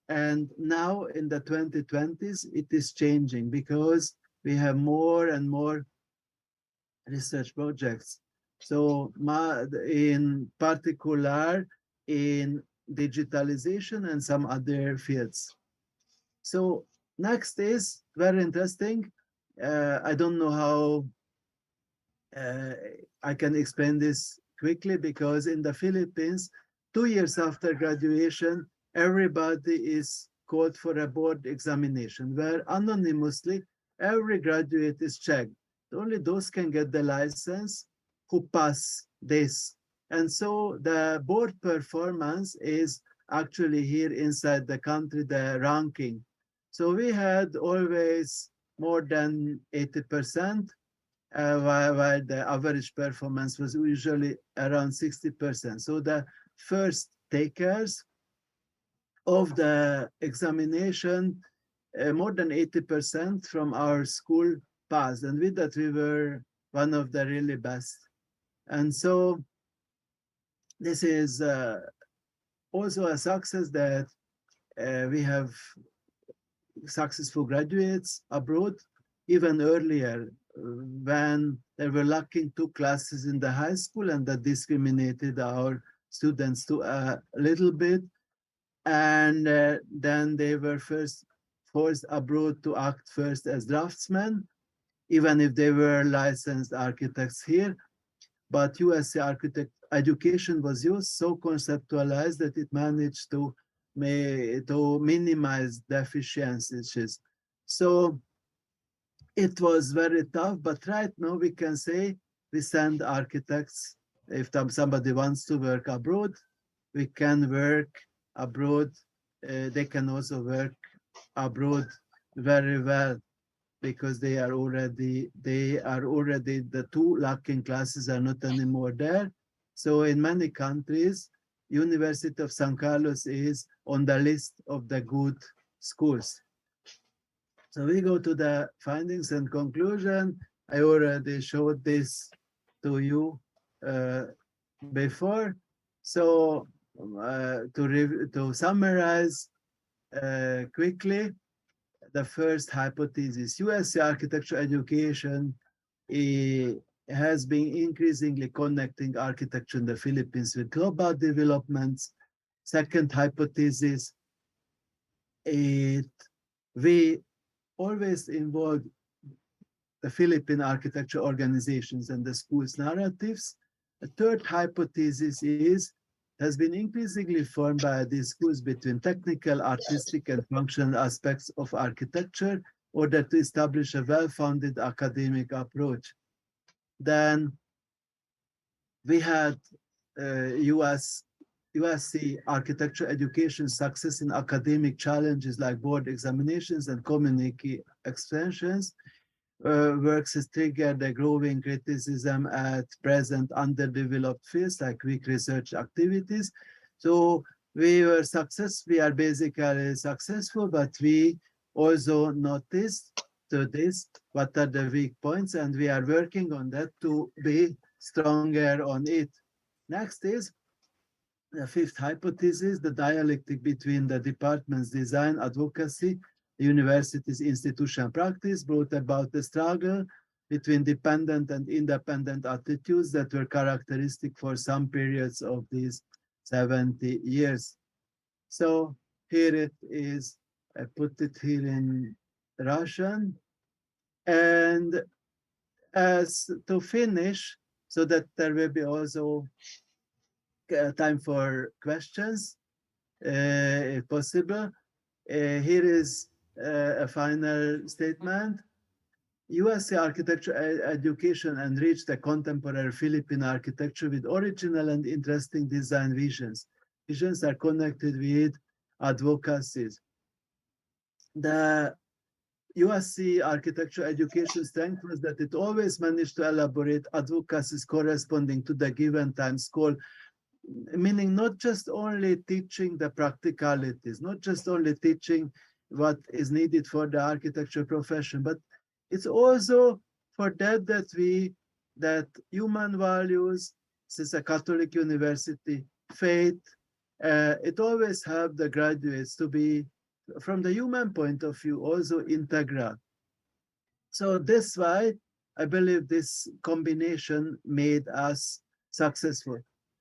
Speaker 18: And now in the 2020s, it is changing because we have more and more research projects. So in particular, in digitalization and some other fields. So next is very interesting. I don't know how I can explain this quickly because in the Philippines, 2 years after graduation, everybody is called for a board examination where anonymously every graduate is checked. Only those can get the license who pass this. And so the board performance is actually here inside the country, the ranking. So we had always more than 80%, while the average performance was usually around 60%. So the first takers of the examination, more than 80% from our school passed. And with that, we were one of the really best. And so this is also a success that we have successful graduates abroad, even earlier when they were lacking 2 classes in the high school, and that discriminated our students to a little bit. And then they were first forced abroad to act first as draftsmen, even if they were licensed architects here. But USC architect education was used so conceptualized that it managed to minimize deficiencies. So it was very tough, but right now we can say we send architects. If somebody wants to work abroad, we can work abroad. They can also work abroad very well because they are already the 2 lacking classes are not anymore there. So in many countries, University of San Carlos is on the list of the good schools. So we go to the findings and conclusion. I already showed this to you before. So to summarize quickly, the first hypothesis, USC architecture education has been increasingly connecting architecture in the Philippines with global developments. Second hypothesis, we always involve the Philippine architecture organizations and the schools' narratives. The third hypothesis has been increasingly formed by these schools between technical, artistic, and functional aspects of architecture in order to establish a well-founded academic approach. Then we had USC architecture education success in academic challenges like board examinations and community extensions. Works has triggered a growing criticism at present underdeveloped fields like weak research activities. So we are basically successful, but we also noticed what are the weak points, and we are working on that to be stronger on it. Next is the fifth hypothesis, the dialectic between the department's design, advocacy, the university's institutional practice brought about the struggle between dependent and independent attitudes that were characteristic for some periods of these 70 years. So here it is, I put it here in Russian. And as to finish, so that there will be also time for questions, if possible. Here is a final statement. USC architecture education enriched the contemporary Philippine architecture with original and interesting design visions. Visions are connected with advocacies. The USC architecture education strength was that it always managed to elaborate advocacies corresponding to the given time goal, meaning not just only teaching the practicalities, not just only teaching what is needed for the architecture profession, but it's also for that human values, since a Catholic university, faith, it always helped the graduates to be, from the human point of view, also integral. So that's why I believe this combination made us successful.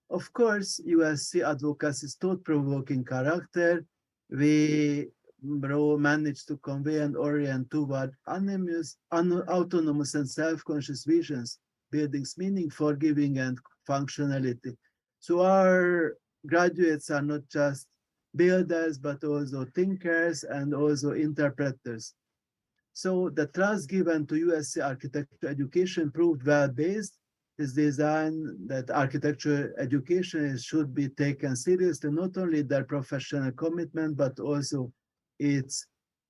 Speaker 18: Of course, USC advocacy's thought-provoking character, we managed to convey and orient toward autonomous and self-conscious visions, buildings meaning, forgiving and functionality. So our graduates are not just builders, but also thinkers and also interpreters. So the trust given to USC architecture education proved well-based. Is design that architecture education should be taken seriously, not only their professional commitment, but also its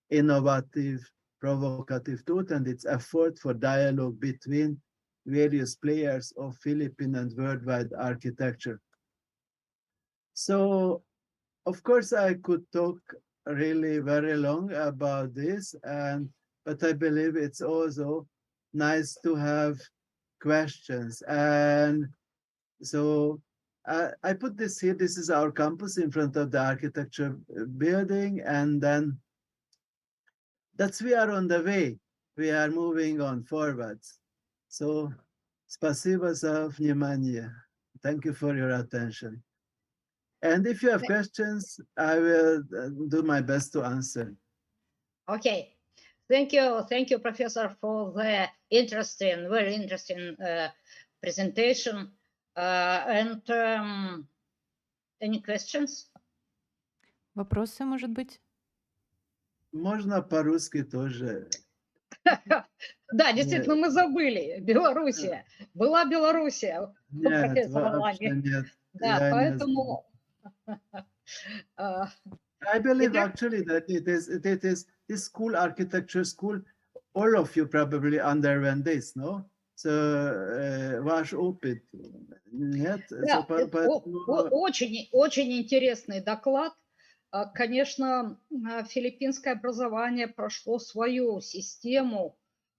Speaker 18: innovative, provocative thought and its effort for dialogue between various players of Philippine and worldwide architecture. So, of course, I could talk really very long about this, but I believe it's also nice to have questions. And so I put this here. This is our campus in front of the architecture building, and then we are on the way. We are moving on forwards. So, спасибо за внимание. Thank you for your attention. And if you have questions, I will do my best to answer.
Speaker 15: Okay. Thank you, Professor, for the interesting, very interesting presentation. And any questions?
Speaker 4: Вопросы, может быть?
Speaker 18: Можно по-русски тоже.
Speaker 15: Да, действительно, мы забыли. Белоруссия. Была Белоруссия.
Speaker 18: Нет, вообще нет.
Speaker 15: Да, поэтому...
Speaker 18: I believe actually that it is this school, architecture school, all of you probably underwent this, no? So, ваш опыт, нет?
Speaker 15: Да, очень интересный доклад. Конечно, филиппинское образование прошло свою систему,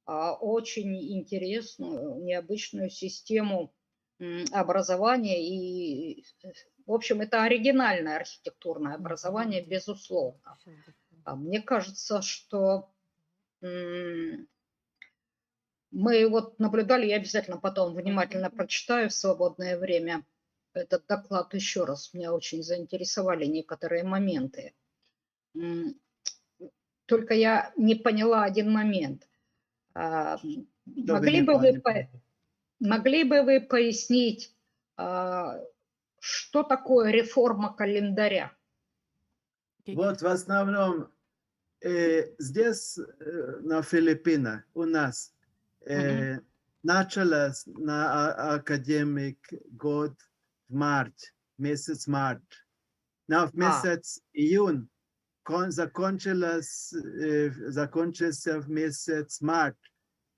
Speaker 15: очень интересную, необычную систему образования. И, в общем, это оригинальное архитектурное образование, безусловно. Мне кажется, что мы вот наблюдали, я обязательно потом внимательно прочитаю в свободное время этот доклад еще раз. Меня очень заинтересовали некоторые моменты. Только я не поняла один момент. Могли бы вы пояснить, что такое реформа календаря?
Speaker 18: Вот в основном здесь, на Филиппинах, у нас началось на академик год в месяц март. В месяц июнь закончился в месяц март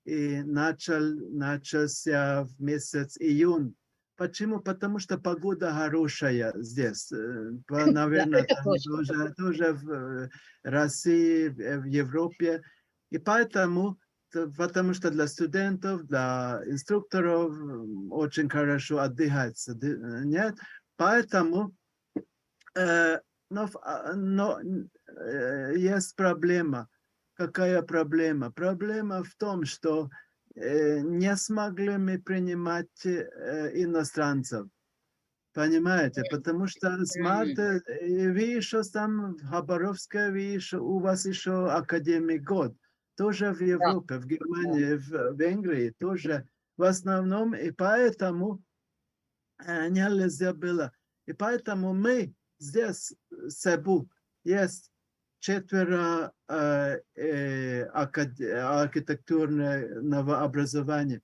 Speaker 18: и начался в месяц июнь. Почему? Потому что погода хорошая здесь. Наверное, тоже в России, в Европе. И поэтому, потому что для студентов, для инструкторов очень хорошо отдыхается. Нет? Поэтому но есть проблема. Какая проблема? Проблема в том, что не смогли мы принимать иностранцев. Понимаете? Потому что с марта вы еще там в Хабаровске, у вас еще академик год. Тоже в Европе, в Германии, в Венгрии тоже в основном. И поэтому нельзя было. И поэтому мы здесь в Себу есть 4 архитектурного образования.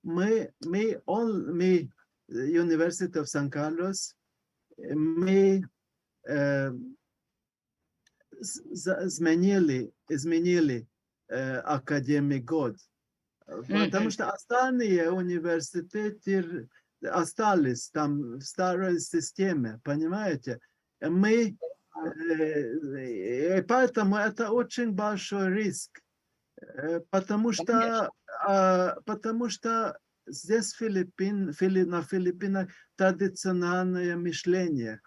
Speaker 18: Мы University of San Carlos, мы изменили академик год, потому что остальные университеты остались там в старой системе, понимаете? Поэтому это очень большой риск, потому что здесь на Филиппинах традиционное мышление,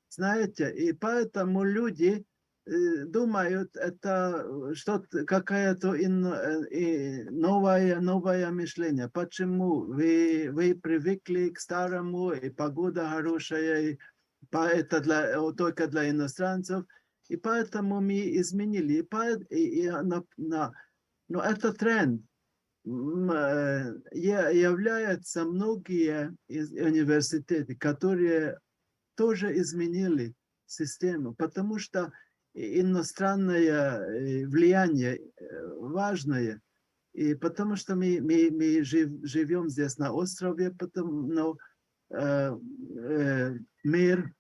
Speaker 18: знаете, и поэтому люди думают, это что-то какое-то новое мышление. Почему вы привыкли к старому, и погода хорошая, и это только для иностранцев, и поэтому мы изменили. Но это тренд. являются многие из университеты, которые тоже изменили систему, потому что иностранное влияние важное, и потому что мы живем здесь на острове, но мир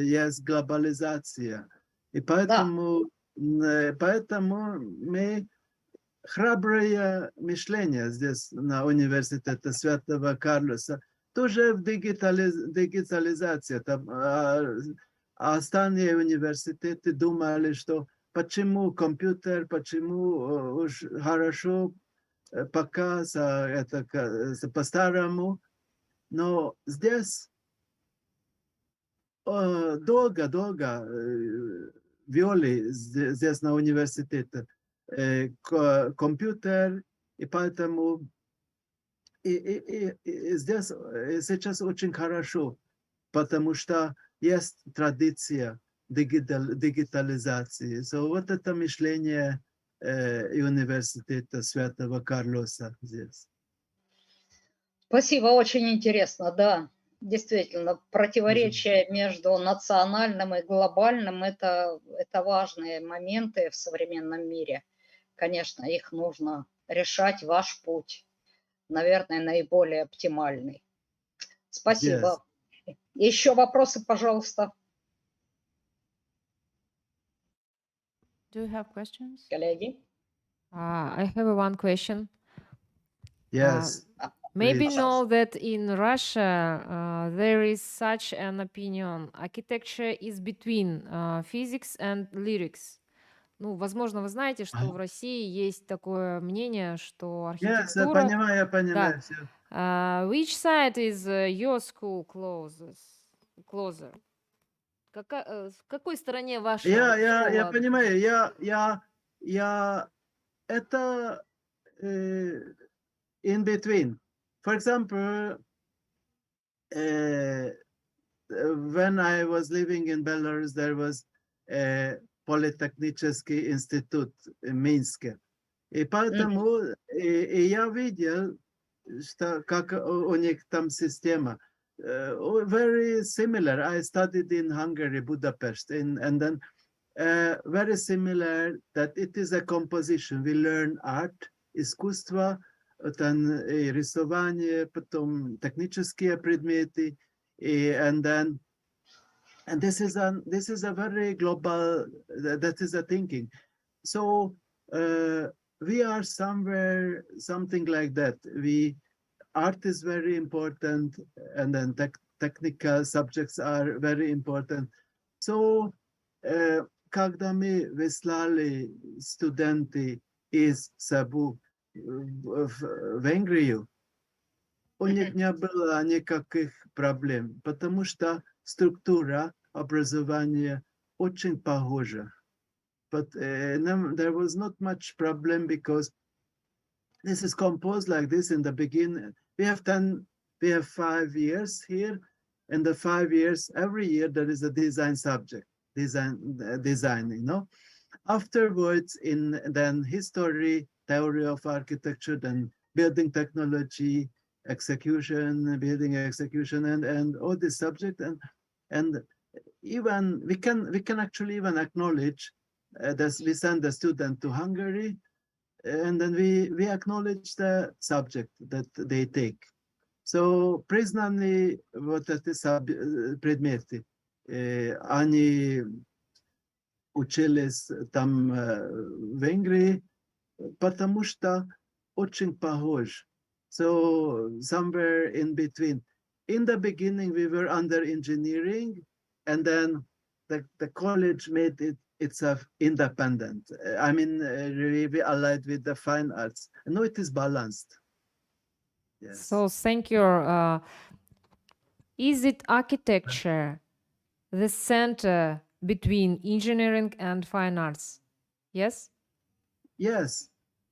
Speaker 18: есть глобализация. И поэтому мы храброе мышление здесь на университете Святого Карлоса. Тоже в дигитализации. Остальные университеты думали, что почему компьютер, почему уж хорошо пока по-старому. Но здесь долго ввели здесь на университете компьютер, и поэтому и здесь сейчас очень хорошо, потому что есть традиция дигитализации. So, вот это мышление университета Святого Карлоса здесь.
Speaker 15: Спасибо, очень интересно, да. Действительно, противоречие между национальным и глобальным – это важные моменты в современном мире. Конечно, их нужно решать. Ваш путь, наверное, наиболее оптимальный. Спасибо.
Speaker 18: Yes.
Speaker 15: Еще вопросы, пожалуйста.
Speaker 1: Do you have questions?
Speaker 15: Коллеги?
Speaker 1: I have one question.
Speaker 18: Yes.
Speaker 1: Maybe
Speaker 18: Please.
Speaker 1: know that in Russia there is such an opinion. Architecture is between physics and lyrics. Ну, возможно, вы знаете, что в России есть такое мнение, что
Speaker 18: Yes, я
Speaker 1: архитектура...
Speaker 18: понимаю.
Speaker 1: Да. Which side is your school closer? В какой стороне ваша
Speaker 18: Я
Speaker 1: школа?
Speaker 18: понимаю, это in between. For example, when I was living in Belarus, there was a Политехнический институт в Минске. И поэтому я видел, что как у них там система. Very similar. I studied in Hungary, Budapest, and then very similar that it is a composition. We learn art, искусство, рисование, потом технические предметы, and this is a very global, that is a thinking. So we are somewhere, something like that. Art is very important, and then technical subjects are very important. So когда мы выслали студенты из САБУ в Венгрию, у них не было никаких проблем, потому что структура образования очень похожа. But there was not much problem because this is composed like this in the beginning. We have 5 years here, and the 5 years, every year there is a design subject, design, you know. Afterwards, then history, theory of architecture, then building technology, building execution, and all this subject, and even we can actually even acknowledge that we send the student to Hungary, and then we acknowledge the subject that they take. So признаны вот эти предметы, они учились там в Венгрии, потому что очень похож. So somewhere in between. In the beginning, we were under engineering, and then the college made itself independent. I mean, we allied with the fine arts. No, it is balanced. Yes.
Speaker 1: So thank you. Is it architecture the center between engineering and fine arts? Yes?
Speaker 18: Yes,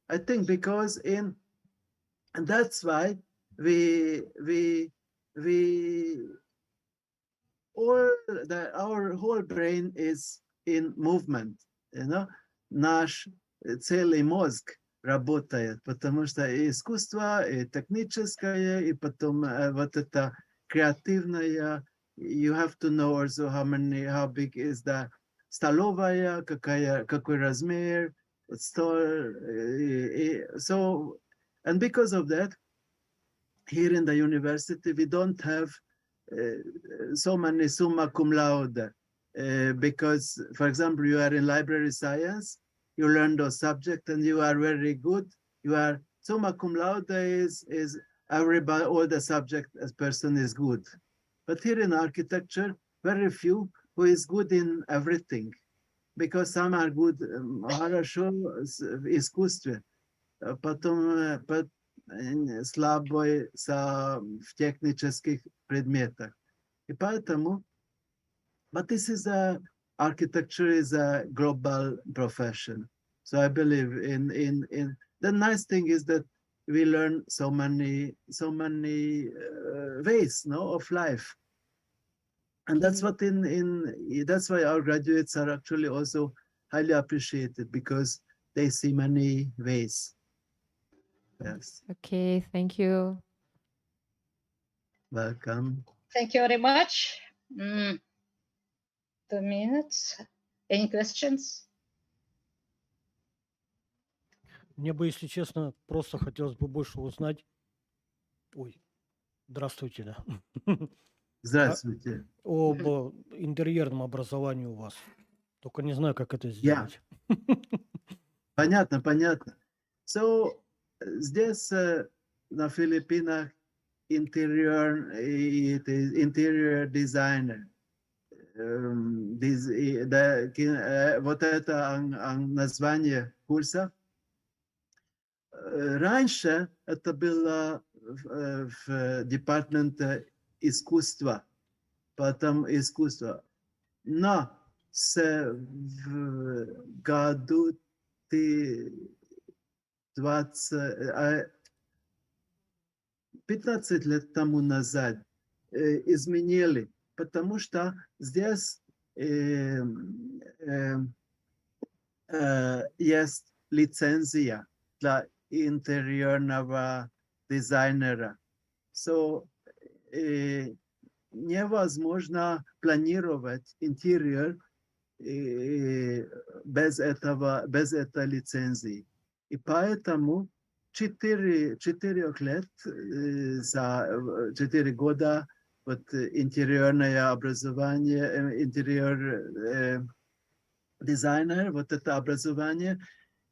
Speaker 18: I think because and that's why our whole brain is in movement, you know. наш целый мозг работает, потому что и искусство, и техническое, и потом вот это креативное. You have to know also how big is the столовая, какой размер, store. So, and because of that, here in the university, we don't have so many summa cum laude, because, for example, you are in library science, you learn those subjects and you are very good. You are summa cum laude is everybody, all the subject as person is good. But here in architecture, very few who is good in everything, because some are good, хорошо в искусстве, потом слабый в технических предметах. И поэтому, but this is architecture is a global profession. So I believe in the nice thing is that we learn so many ways, of life. And that's what that's why our graduates are actually also highly appreciated, because they see many ways. Yes.
Speaker 1: Okay, thank you.
Speaker 18: Welcome.
Speaker 15: Thank you very much. 2 minutes. Any questions?
Speaker 19: Мне бы, если честно, просто хотелось бы больше узнать. Ой, здравствуйте, да.
Speaker 18: Здравствуйте.
Speaker 19: Об интерьерном образовании у вас. Только не знаю, как это сделать.
Speaker 18: Понятно. So, здесь на Филиппинах interior designer. Вот это название курса. Раньше это было в департаменте искусства, потом искусство. Но в году 15 лет тому назад изменили, потому что здесь есть лицензия для интерьерного дизайнера. So, невозможно планировать интерьер без этой лицензии. И поэтому 4 лет, за 4 года вот интерьерное образование, интерьер дизайнер, вот это образование,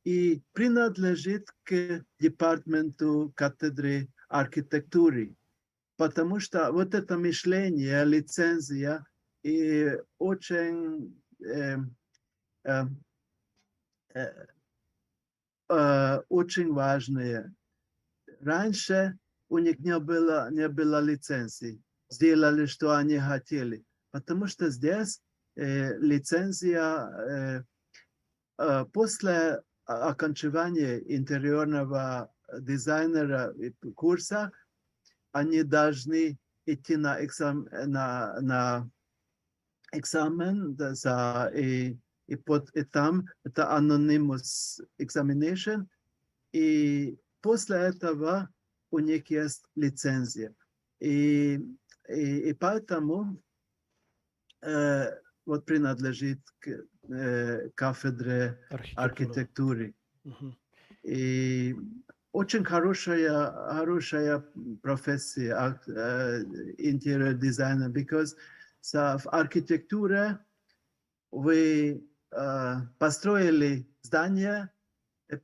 Speaker 18: и принадлежит к департаменту кафедры архитектуры, потому что вот это мышление, лицензия и очень очень важное. Раньше у них не было лицензии, сделали, что они хотели, потому что здесь лицензия после окончания интерьерного дизайнера курса они должны идти на экзамен, и там это anonymous examination, и после этого у них есть лицензия. И поэтому вот принадлежит к кафедре архитектуры. И очень хорошая профессия интерьер дизайнер, because в архитектуре вы построили здание, а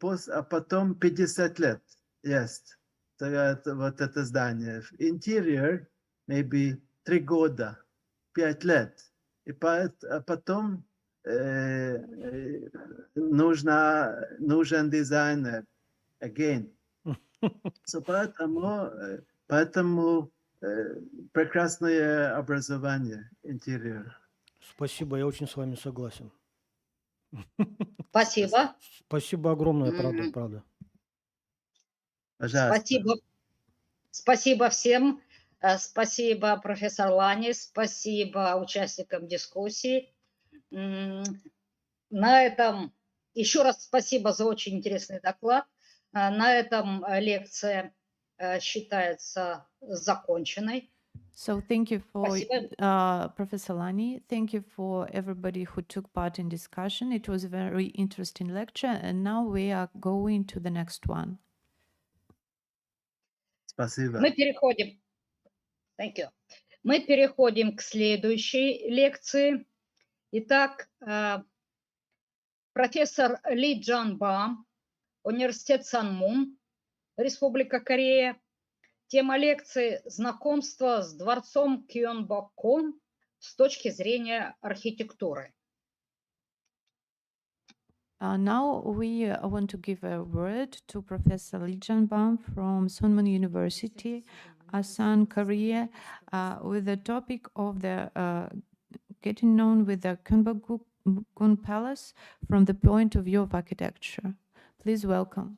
Speaker 18: потом 50 лет есть вот это здание. Интерьер, maybe 3 года, 5 лет. И потом нужен дизайнер again. So, поэтому прекрасное образование, интерьер.
Speaker 19: Спасибо, я очень с вами согласен.
Speaker 15: Спасибо.
Speaker 19: Спасибо огромное, правда.
Speaker 15: Спасибо всем. Спасибо, профессор Лани. Спасибо участникам дискуссии. На этом Еще раз спасибо за очень интересный доклад. На этом лекция считается законченной.
Speaker 4: So thank you for
Speaker 15: Спасибо.
Speaker 4: Professor Lani. Thank you for everybody who took part in discussion. It was a very interesting lecture, and now we are going to the next one.
Speaker 18: Спасибо.
Speaker 15: Мы переходим. Thank you. Мы переходим к следующей лекции. Итак, профессор Ли Джан Ба, Университет Санмун, Республика Корея. Тема лекции «Знакомство с дворцом Кёнбокгун с точки зрения архитектуры».
Speaker 4: Now we want to give a word to Professor Lee Jang-bam from Sunmun University, Asan, Korea, with the topic of the getting known with the Kyeonbokgung Palace from the point of view of architecture. Please welcome.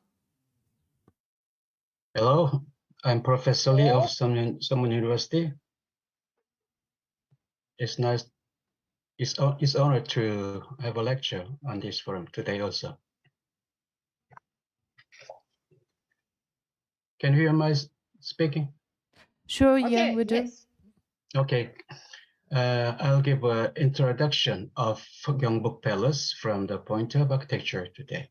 Speaker 3: Hello, I'm Professor Lee of Sunmun University. It's nice. It's honored to have a lecture on this forum today also. Can you hear my speaking?
Speaker 4: Sure, yeah, we do.
Speaker 15: Yes.
Speaker 3: Okay. I'll give an introduction of Gyeongbok Palace from the point of architecture today.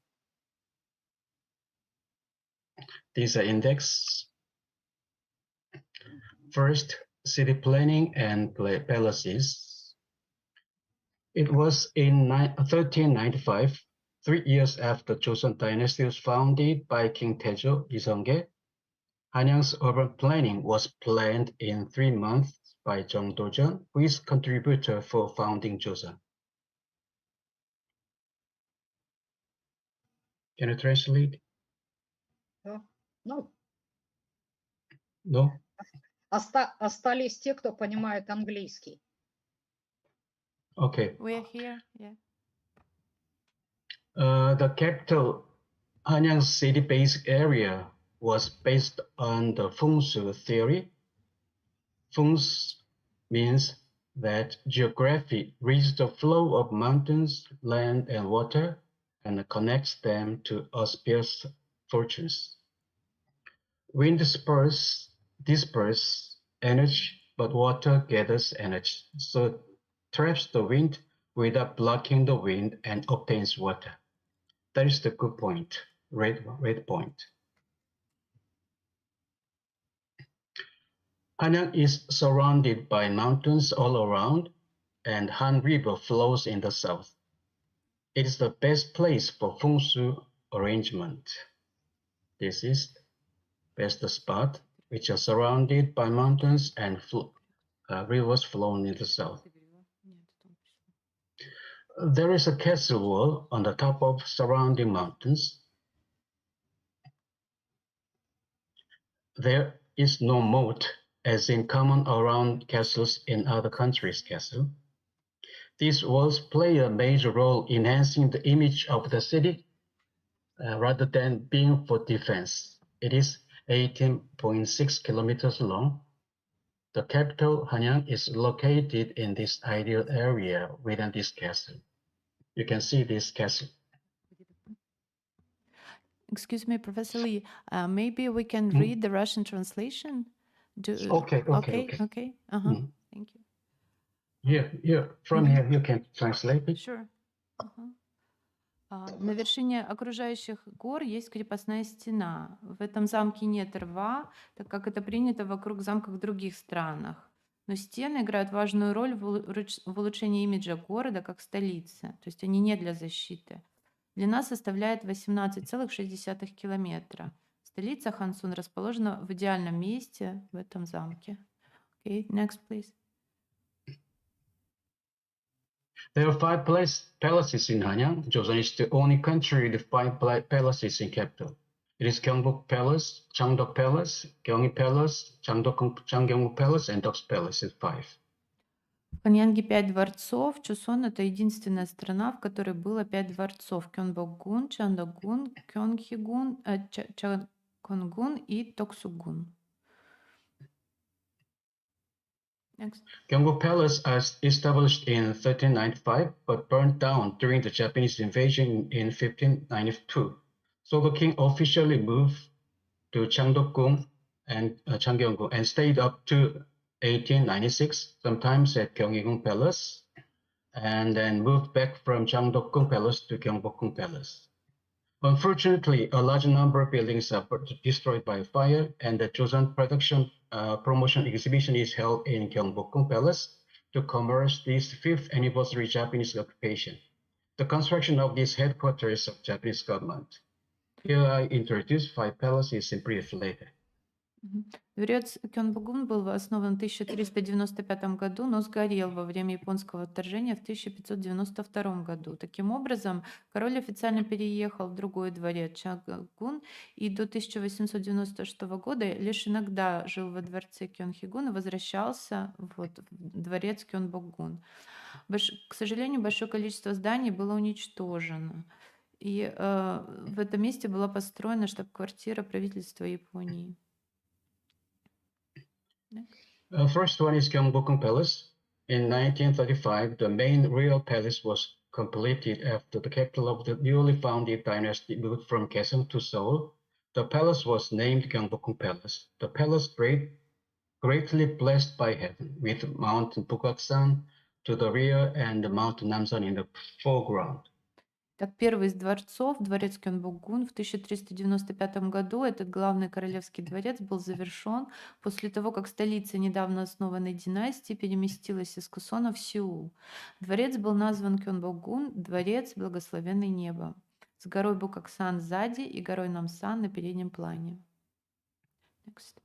Speaker 3: These are index. First, city planning and palaces. It was in 1395, 3 years after Joseon Dynasty was founded by King Taejo Iseonggae. Hanyang's urban planning was planned in 3 months by Jung Do-jeon, who is contributor for founding Joseon. Can you translate?
Speaker 15: Ну,
Speaker 3: No?
Speaker 15: остались те, кто понимает английский.
Speaker 3: Okay.
Speaker 4: We're here, yeah.
Speaker 3: The capital, Hanyang city basic area, was based on the Feng Shui theory. Feng means that geography reads the flow of mountains, land, and water and connects them to auspicious fortunes. Wind disperses energy, but water gathers energy, so traps the wind without blocking the wind and obtains water. That is the good point, red point. Hanyang is surrounded by mountains all around, and Han River flows in the south. It is the best place for Feng Shui arrangement. This is best spot, which are surrounded by mountains and rivers flowing in the south. There is a castle wall on the top of surrounding mountains. There is no moat as in common around castles in other countries' castle. These walls play a major role in enhancing the image of the city rather than being for defense. It is 18.6 kilometers long. The capital, Hanyang, is located in this ideal area within this castle. You can see this castle.
Speaker 4: Excuse me, Professor Lee, maybe we can read the Russian translation?
Speaker 3: Okay.
Speaker 4: Uh-huh. Thank you.
Speaker 3: Here, from here, you can translate it.
Speaker 4: Sure. На вершине окружающих гор есть крепостная стена. В этом замке нет рва, так как это принято вокруг замков в других странах. Но стены играют важную роль в улучшении имиджа города как столицы. То есть они не для защиты. Длина составляет 18,6 километра. Столица Хансун расположена в идеальном месте в этом замке. Okay, next, please.
Speaker 3: There are 5 palaces in Hanyang. Joseon is the only country with 5 palaces in capital. It is Gyeongbok Palace, Changdeok Palace, Gyeonggi Palace, Changgyong Palace, and Dok's Palace is 5.
Speaker 4: В Ханьянге 5 дворцов. Чосон — это единственная страна, в которой было 5 дворцов. Кёнбокгун, Чандокгун, Кёнгхигун, Чаконгун и Токсугун. Next.
Speaker 3: Gyeongbok Palace was established in 1395 but burned down during the Japanese invasion in 1592. So the king officially moved to Changdeok-gung and Changgyeong-gung and stayed up to 1896, sometimes at Gyeonggi-gung Palace, and then moved back from Changdeok-gung Palace to Gyeongbok-gung Palace. Unfortunately, a large number of buildings are destroyed by fire, and the Joseon Production Promotion Exhibition is held in Gyeongbok-gung Palace to commemorate this 5th anniversary Japanese occupation. The construction of this headquarters of Japanese government. Here I introduce 5 palaces in brief later.
Speaker 4: Дворец Кёнбогун был основан в 1395 году, но сгорел во время японского вторжения в 1592 году. Таким образом, король официально переехал в другой дворец Чанггун и до 1896 года лишь иногда жил во дворце Кёнхигун и возвращался в дворец Кёнбогун. К сожалению, большое количество зданий было уничтожено. И в этом месте была построена штаб-квартира правительства Японии.
Speaker 3: First one is Gyeongbok-gung Palace. In 1935, the main royal palace was completed after the capital of the newly founded dynasty moved from Kaesong to Seoul. The palace was named Gyeongbok-gung Palace. The palace greatly blessed by heaven, with Mount Bukgaksan to the rear and Mount Namsan in the foreground.
Speaker 4: Так, первый из дворцов, дворец Кёнбогун, в 1395 году этот главный королевский дворец был завершен после того, как столица недавно основанной династии переместилась из Кусона в Сеул. Дворец был назван Кёнбогун, дворец благословенный небо, с горой Букаксан сзади и горой Намсан на переднем плане. Next.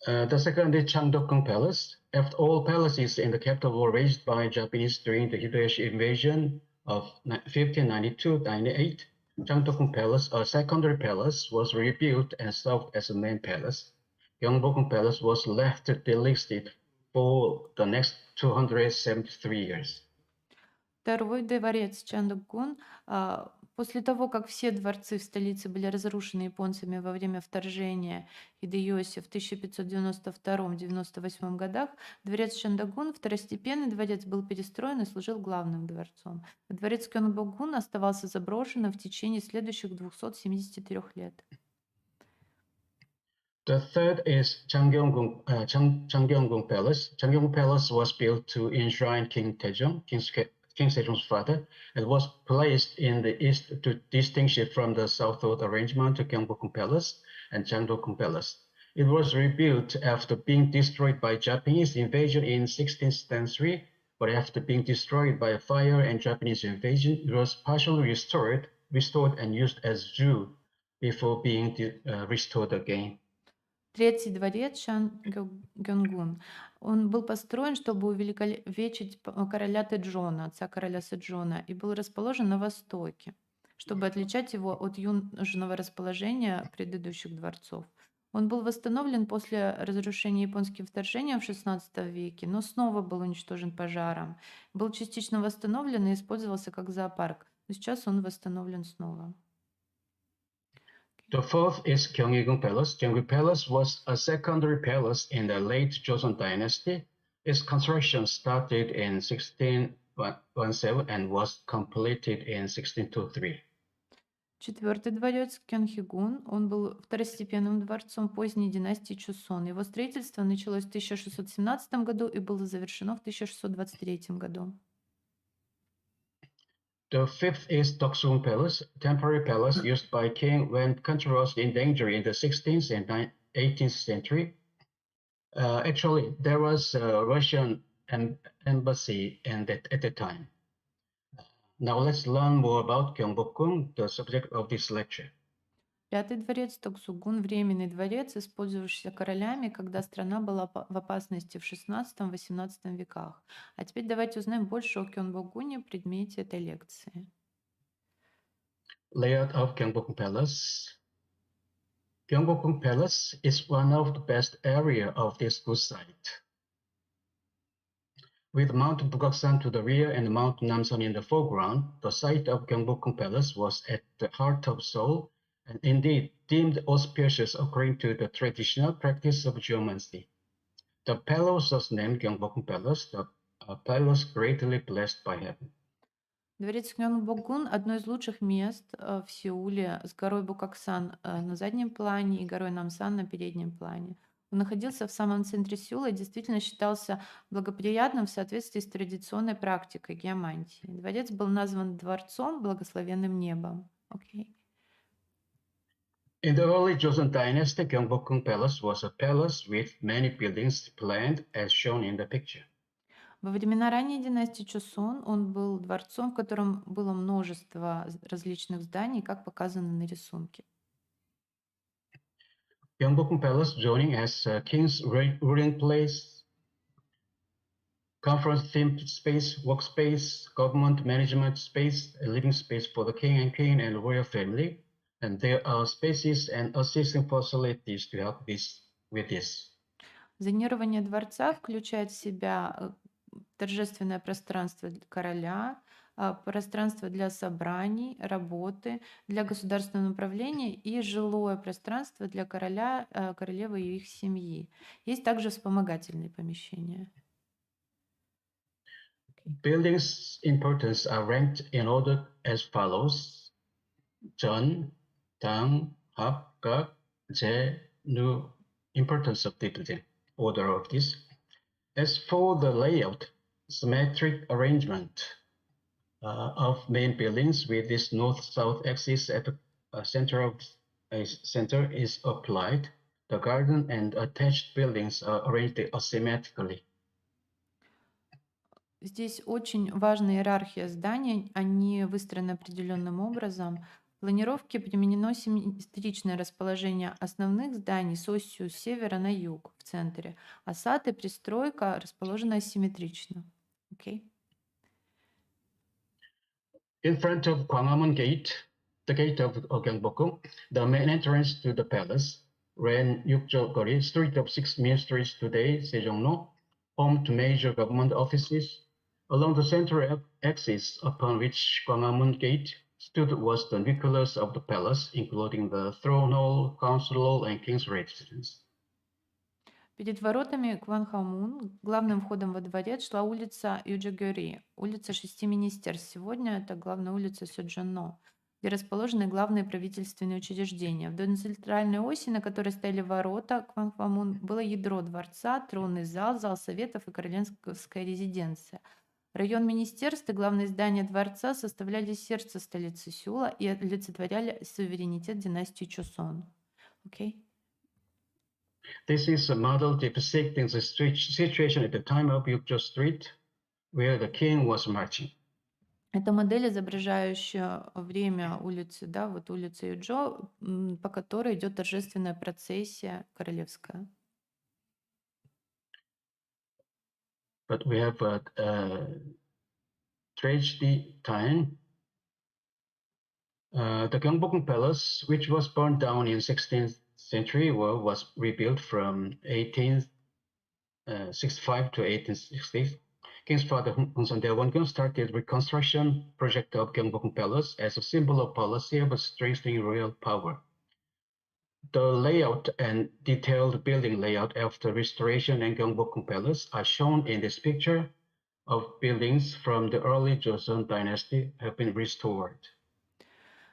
Speaker 3: The second is Changdeok-gung Palace. After all palaces in the capital were razed by Japanese during the Hideyoshi invasion of 1592-98, Changdeok-gung Palace, a secondary palace, was rebuilt and served as a main palace. Gyeongbok-gung Palace was left delisted for the next 273 years.
Speaker 4: Второй дворец Чангдокгун. После того, как все дворцы в столице были разрушены японцами во время вторжения Хидеёси в 1592-98 годах, дворец Чангдокгун, второстепенный дворец, был перестроен и служил главным дворцом. Дворец Кёнбогун оставался заброшенным в течение следующих 273 лет.
Speaker 3: The third is Changgyeong-gung Palace. Changgyeong Palace was built to enshrine King Taejong, King Sejong's father, and was placed in the east to distinguish it from the southward arrangement to Gyeongbok-gung Palace and Changdeok-gung Palace. It was rebuilt after being destroyed by Japanese invasion in 16th century, but after being destroyed by fire and Japanese invasion, it was partially restored and used as zoo before being restored again.
Speaker 4: Третий дворец Чанггёнгун. Он был построен, чтобы увековечить короля Тэджона, отца короля Сэджона, и был расположен на востоке, чтобы отличать его от южного расположения предыдущих дворцов. Он был восстановлен после разрушения японским вторжением в XVI веке, но снова был уничтожен пожаром. Был частично восстановлен и использовался как зоопарк. Но сейчас он восстановлен снова.
Speaker 3: The fourth is Gyeonggi-gung Palace. Gyeonggi Palace was a secondary palace in the late Joseon dynasty. Its construction started in 1617 and was completed in 1623.
Speaker 4: Четвертый дворец Кёнхигун, он был второстепенным дворцом поздней династии Чосон. Его строительство началось в 1617 году и было завершено в 1623 году.
Speaker 3: The fifth is Deoksugun Palace, temporary palace used by king when country was in danger in the 16th and 18th century. Actually, there was a Russian embassy at the time. Now let's learn more about Gyeongbok-gung, the subject of this lecture.
Speaker 4: Пятый дворец Токсугун, временный дворец, использовавшийся королями, когда страна была в опасности в XVI-XVIII веках. А теперь давайте узнаем больше о Кёнбогуне, предмете этой лекции.
Speaker 3: Layout of Gyeongbok-gung Palace. Gyeongbok-gung Palace is one of the best area of this good site. With Mount Bukgaksan to the rear and Mount Namsan in the foreground, the site of Gyeongbok-gung Palace was at the heart of Seoul, and indeed deemed auspicious according to the traditional practice of geomancy. The palace was named Gyeongbokgung Palace, the palace greatly blessed by heaven.
Speaker 4: Дворец Гyeongbokgung – одно из лучших мест в Сеуле с горой Букаксан на заднем плане и горой Намсан на переднем плане. Он находился в самом центре Сеула и действительно считался благоприятным в соответствии с традиционной практикой геомантии. Дворец был назван дворцом, благословенным небом. Okay.
Speaker 3: In the early Joseon dynasty, Gyeongbokgung Palace was a palace with many buildings planned as shown in the picture.
Speaker 4: Во времена ранней династии Чосон он был дворцом, в котором было множество различных зданий, как показано на рисунке.
Speaker 3: Gyeongbokgung Palace zoning as king's ruling place, conference themed space, workspace, government management space, a living space for the king and queen and royal family, and there are spaces and assisting facilities to help with this.
Speaker 4: Зонирование дворца включает в себя торжественное пространство для короля, пространство для собраний, работы, для государственного управления и жилое пространство для короля, королевы и их семьи. Есть также вспомогательные помещения.
Speaker 3: Buildings' importance are ranked in order as follows: Jeon, Dang, Hap, Gak, Je, Nu. Importance of the building. Order of this. As for the layout, symmetric arrangement of main buildings with this north-south axis at the center is applied. The garden and attached buildings are arranged asymmetrically.
Speaker 4: Здесь очень важна иерархия зданий, они выстроены определенным образом. В планировке применено симметричное расположение основных зданий с осью с севера на юг в центре, а сад и пристройка расположены асимметрично. Okay.
Speaker 3: In front of Gwanghwamun Gate, the gate of Gyeongbokgung, the main entrance to the palace, ran Yukjo-gori, street of 6 ministries today, Sejongno, home to major government offices. Along the central axis upon which Gwanghwamun Gate stood was the nucleus of the palace, including the throne hall, council hall, and king's residence.
Speaker 4: Перед воротами Гванхвамун, главным входом во дворец, шла улица Юджогёри, улица 6 министерств. Сегодня это главная улица Сёджонно, где расположены главные правительственные учреждения. Вдоль центральной оси, на которой стояли ворота Гванхвамун, было ядро дворца, тронный зал, зал советов и королевская резиденция. Район министерств и главные здания дворца составляли сердце столицы Сеула и олицетворяли суверенитет династии Чосон. Okay.
Speaker 3: This is a model depicting the situation at the time of Yukjo Street, where the king was marching.
Speaker 4: Это модель, изображающая время улицы, да, вот улица Юджо, по которой идет торжественная процессия королевская.
Speaker 3: But we have a tragedy time. The Gyeongbokgung Palace, which was burned down in 16th century, was rebuilt from 1865 to 1860. King's father Hongsan Daewon-gyeong started reconstruction project of Gyeongbokgung Palace as a symbol of policy of strengthening royal power. The layout and detailed building layout after restoration in Gyeongbokgung Palace are shown in this picture of buildings from the early Joseon dynasty have been restored.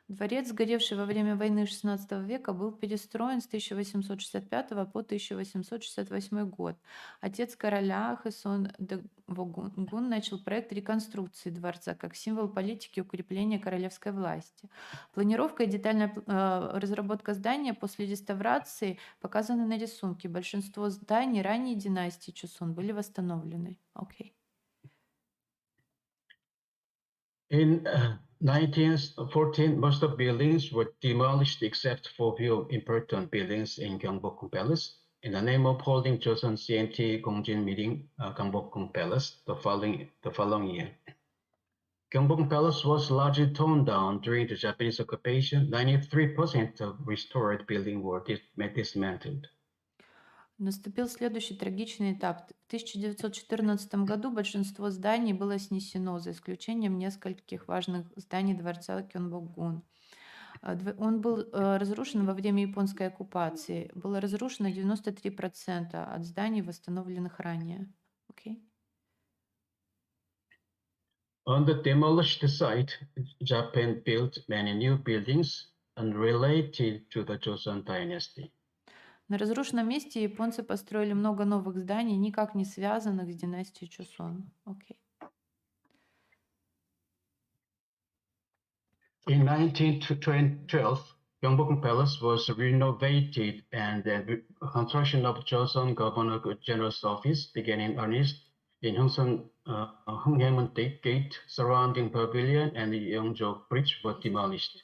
Speaker 4: Дворец, сгоревший во время войны XVI века, был перестроен с 1865 по 1868 год. Отец короля Хэсон Дэвогун начал проект реконструкции дворца как символ политики укрепления королевской власти. Планировка и детальная разработка здания после реставрации показаны на рисунке. Большинство зданий ранней династии Чосон были восстановлены. Okay.
Speaker 3: In 1914, most of buildings were demolished except for few important buildings in Gyeongbokgung Palace in the name of holding Joseon CNT Gongjin meeting Gyeongbokgung Palace the following year. Gyeongbokgung Palace was largely torn down during the Japanese occupation. 93% of restored buildings were dismantled.
Speaker 4: Наступил следующий трагичный этап. В 1914 году большинство зданий было снесено, за исключением нескольких важных зданий дворца Гyeongbokgung. Он был разрушен во время японской оккупации. Было разрушено 93% от зданий, восстановленных ранее. Okay.
Speaker 3: On the demolished site, Japan built many new buildings unrelated to the Joseon dynasty.
Speaker 4: На разрушенном месте японцы построили много новых зданий, никак не связанных с династией Чосон. Okay.
Speaker 3: In 1912, Gyeongbokgung Palace was renovated and the construction of Joseon Governor General's office began in earnest in Hunghaemun Gate, surrounding pavilion and the Yeongjo Bridge were demolished.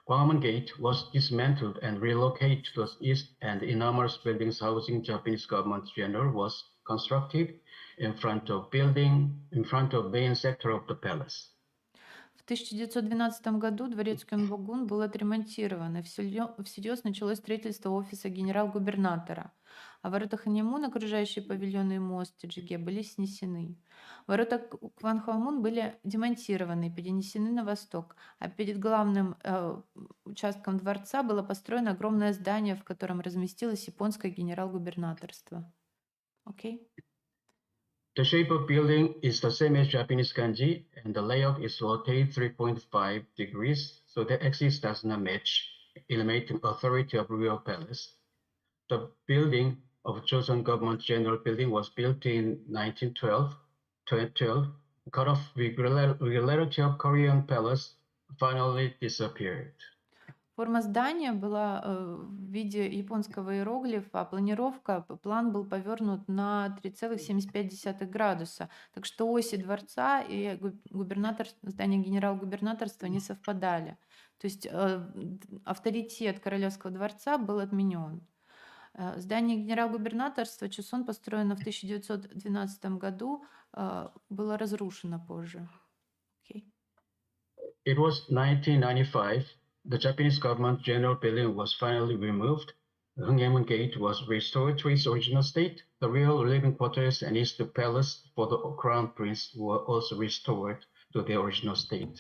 Speaker 3: Gwanghwamun Gate was dismantled and relocated to the east, and the enormous buildings housing Japanese government general was constructed in front of main sector of the palace.
Speaker 4: В 1912 году дворец Кёнбогун был отремонтирован, и всерьез началось строительство офиса генерал-губернатора. А ворота Ханьямун, окружающие павильоны и мост Чжиге, были снесены. Ворота Гванхвамун были демонтированы и перенесены на восток, а перед главным участком дворца было построено огромное здание, в котором разместилось японское генерал-губернаторство. Okay.
Speaker 3: The shape of building is the same as Japanese kanji, and the layout is rotated 3.5 degrees, so the axis does not match, eliminating authority of royal palace. The building of Joseon Government General Building was built in 1912. Cut off regularity of Korean palace finally disappeared.
Speaker 4: Форма здания была в виде японского иероглифа, а план был повернут на 3,75 градуса. Так что оси дворца и здание генерал-губернаторства не совпадали. То есть авторитет королевского дворца был отменен. Здание генерал-губернаторства Чосон, построено в 1912 году, было разрушено позже. Okay.
Speaker 3: It was 1995. The Japanese government general building was finally removed. The Hunghaemun Gate was restored to its original state. The real living quarters and East Palace for the Crown Prince were also restored to their original state.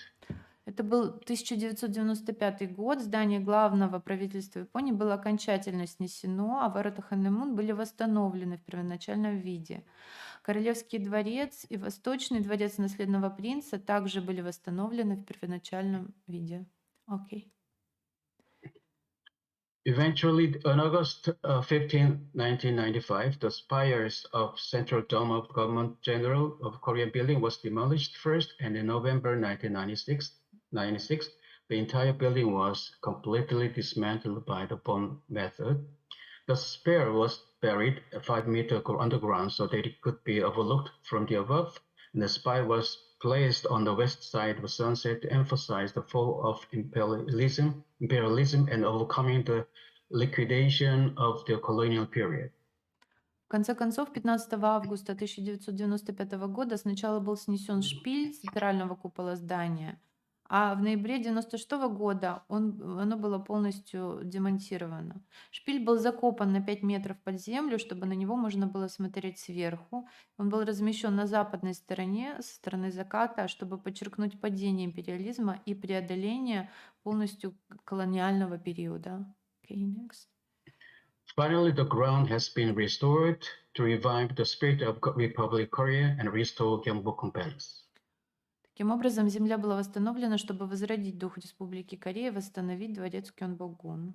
Speaker 4: Это был 1995 год. Здание главного правительства Японии было окончательно снесено, а ворота Ханьямун были восстановлены в первоначальном виде. Королевский дворец и Восточный дворец наследного принца также были восстановлены в первоначальном виде. Okay.
Speaker 3: Eventually, on August 15, 1995, the spires of Central Dome of Government General of Korean Building was demolished first, and in November 1996, the entire building was completely dismantled by the bomb method. The spire was buried 5 meters underground so that it could be overlooked from the above, and the spire was placed on the west side of sunset to emphasize the fall of imperialism and overcoming the liquidation of the colonial period.
Speaker 4: В конце концов, 15 августа 1995 года сначала был снесен шпиль центрального купола здания, а в ноябре 1996 года оно было полностью демонтировано. Шпиль был закопан на 5 метров под землю, чтобы на него можно было смотреть сверху. Он был размещен на западной стороне, со стороны заката, чтобы подчеркнуть падение империализма и преодоление полностью колониального периода. Okay, next.
Speaker 3: Finally, the ground has been restored to revive the spirit of Republic Korea and restore Gyeongbokgung Palace.
Speaker 4: Таким образом, земля была восстановлена, чтобы возродить дух Республики Корея и восстановить дворец Кёнбогун.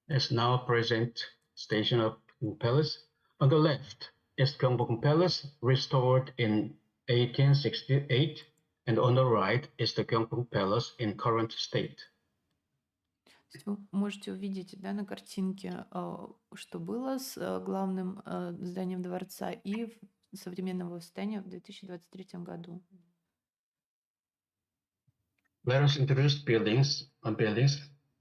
Speaker 3: As now present station of Palace. On the left is Gyeongbokgung Palace, restored in 1868, and on the right is the Gyeongbokgung Palace in current state.
Speaker 4: Вы можете увидеть, да, на картинке, что было с главным зданием дворца и современного здания в 2023 году.
Speaker 3: Let us introduce buildings.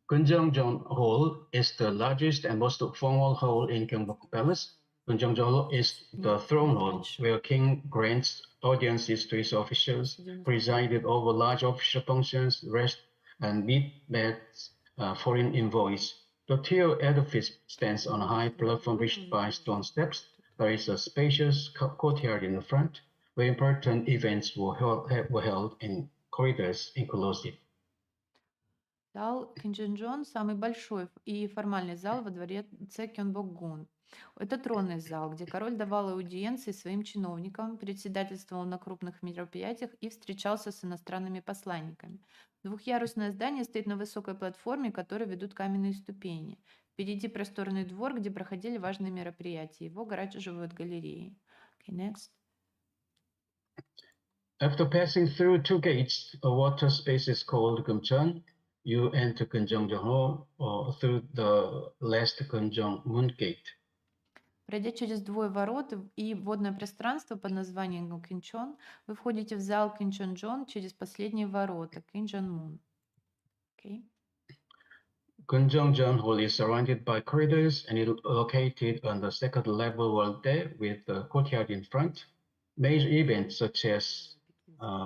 Speaker 3: Gunjeongjeon Hall is the largest and most formal hall in Gyeongbokgung Palace. Gunjeongjeon Hall is the throne hall where king grants audiences to his officials, presided over large official functions, rest and meets foreign envoys. The tall edifice stands on a high platform reached by stone steps. There is a spacious courtyard in the front where important events were held in corridors inclusive.
Speaker 4: Зал Кинчжэнджон – самый большой и формальный зал во дворце Кёнбокгун. Это тронный зал, где король давал аудиенции своим чиновникам, председательствовал на крупных мероприятиях и встречался с иностранными посланниками. Двухъярусное здание стоит на высокой платформе, к которой ведут каменные ступени. Впереди просторный двор, где проходили важные мероприятия. Его огораживают галереи. Okay, next.
Speaker 3: After passing through two gates, a water space is called Gumcheon. You enter Kunjeongjong Hall or through the last Kunjeong Moon Gate.
Speaker 4: Пройдя через двое ворот и водное пространство под названием Кинчон, вы входите в зал Кинчонджон через последние ворота Кинчонмун. Okay.
Speaker 3: Kunjeongjong Hall is surrounded by corridors and is located on the second level wall there with the courtyard in front. Major events such as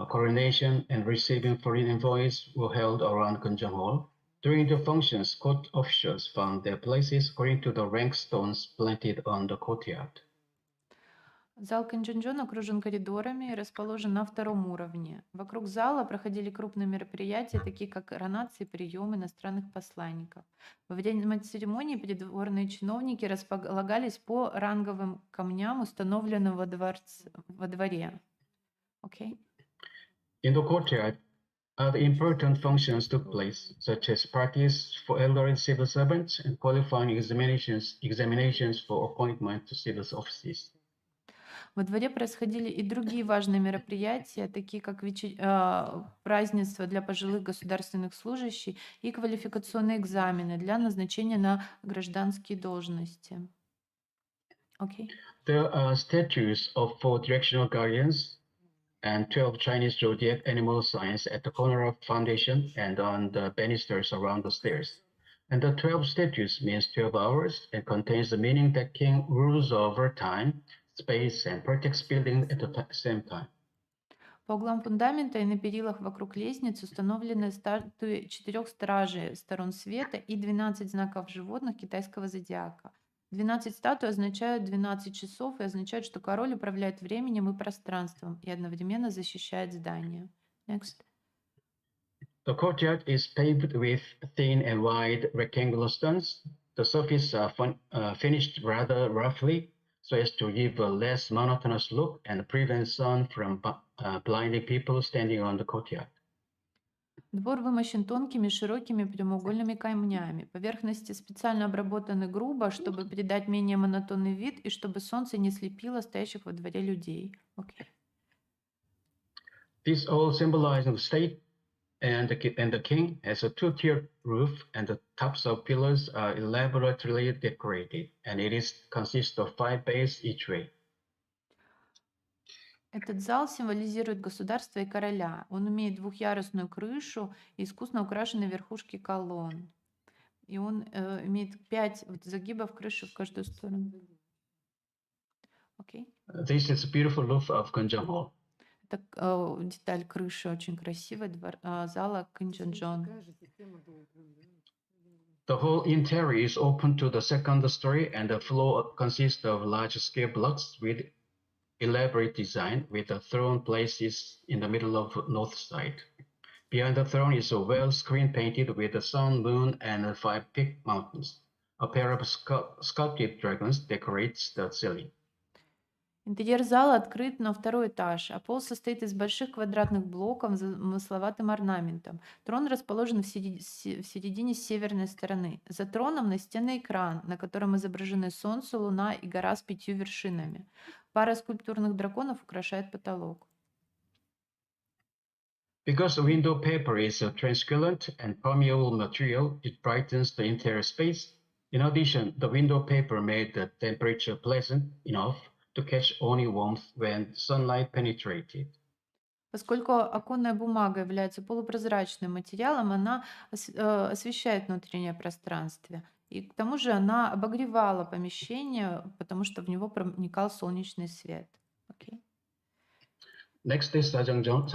Speaker 3: coronation and receiving foreign envoys were held around Kunjeong Hall. During the functions, court officials found their places according to the rank stones planted on the courtyard.
Speaker 4: Зал Кинчонджон окружен коридорами и расположен на втором уровне. Вокруг зала проходили крупные мероприятия, такие как коронации и прием иностранных посланников. Во время церемонии придворные чиновники располагались по ранговым камням, установленным во дворе. Okay.
Speaker 3: In the courtyard, other important functions took place, such as parties for elderly civil servants and qualifying examinations for appointment to civil offices.
Speaker 4: Во дворе происходили и другие важные мероприятия, такие как празднества для пожилых государственных служащих и квалификационные экзамены для назначения на гражданские должности. Okay.
Speaker 3: There are statues of 4 directional guardians and 12 Chinese zodiac animal signs at the corner of foundation and on the banisters around the stairs. And the 12 statues means 12 hours and contains the meaning that king rules over time, space, and protects building at the same time.
Speaker 4: По углам фундамента и на перилах вокруг лестниц установлены статуи 4 стражей сторон света и 12 знаков животных китайского зодиака. 12 статуй означают 12 часов и означают, что король управляет временем и пространством и одновременно защищает здание. Next.
Speaker 3: The courtyard is paved with thin and wide rectangular stones. The surfaces are finished rather roughly, so as to give a less monotonous look and prevent sun from blinding people standing on the courtyard.
Speaker 4: Двор вымощен тонкими, широкими прямоугольными камнями. Поверхности специально обработаны грубо, чтобы придать менее монотонный вид и чтобы солнце не слепило стоящих во дворе людей. Okay.
Speaker 3: This all symbolizes the state and the king has a 2-tiered roof, and the tops of pillars are elaborately decorated, and it consists of 5 bays each way.
Speaker 4: Этот зал символизирует государство и короля. Он имеет двухъярусную крышу и искусно украшенные верхушки колонн. И он имеет 5 загибов крыши в каждую сторону. Okay.
Speaker 3: This is a beautiful roof of Kunjeong Hall.
Speaker 4: Это деталь крыши очень красивая зала Кинчонджон.
Speaker 3: The whole interior is open to the second story, and the floor consists of large-scale blocks with elaborate design, with the throne places in the middle of north side. Behind the throne is a well screen painted with the sun, moon, and 5 peak mountains. A pair of sculpted dragons decorates the ceiling.
Speaker 4: Интерьер зала открыт на второй этаж, а пол состоит из больших квадратных блоков с замысловатым орнаментом. Трон расположен в середине северной стороны. За троном настенный экран, на котором изображены солнце, луна и гора с 5 вершинами. Пара скульптурных драконов украшает потолок.
Speaker 3: Because window paper is a transparent and permeable material, it brightens the interior space. In addition, the window paper made the temperature pleasant enough to catch only warmth when sunlight penetrated.
Speaker 4: Поскольку оконная бумага является полупрозрачным материалом, она освещает внутреннее пространство. И к тому же она обогревала помещение, потому что в него проникал солнечный свет. Okay.
Speaker 3: Next is Sajongjeon.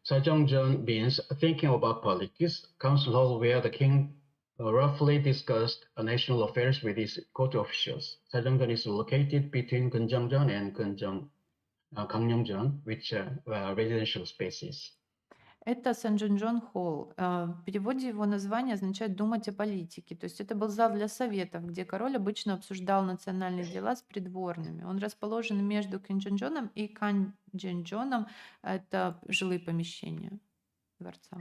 Speaker 3: Sajongjeon means thinking about politics. Council hall where the king roughly discussed national affairs with his court officials. Sajongjeon is located between Kunjeongjeon and Gangneungjeon, which are residential spaces.
Speaker 4: Это Сен-Джон Холл. В переводе его название означает «думать о политике». То есть это был зал для советов, где король обычно обсуждал национальные дела с придворными. Он расположен между Кинджонджоном и Кандженджоном. Это жилые помещения дворца.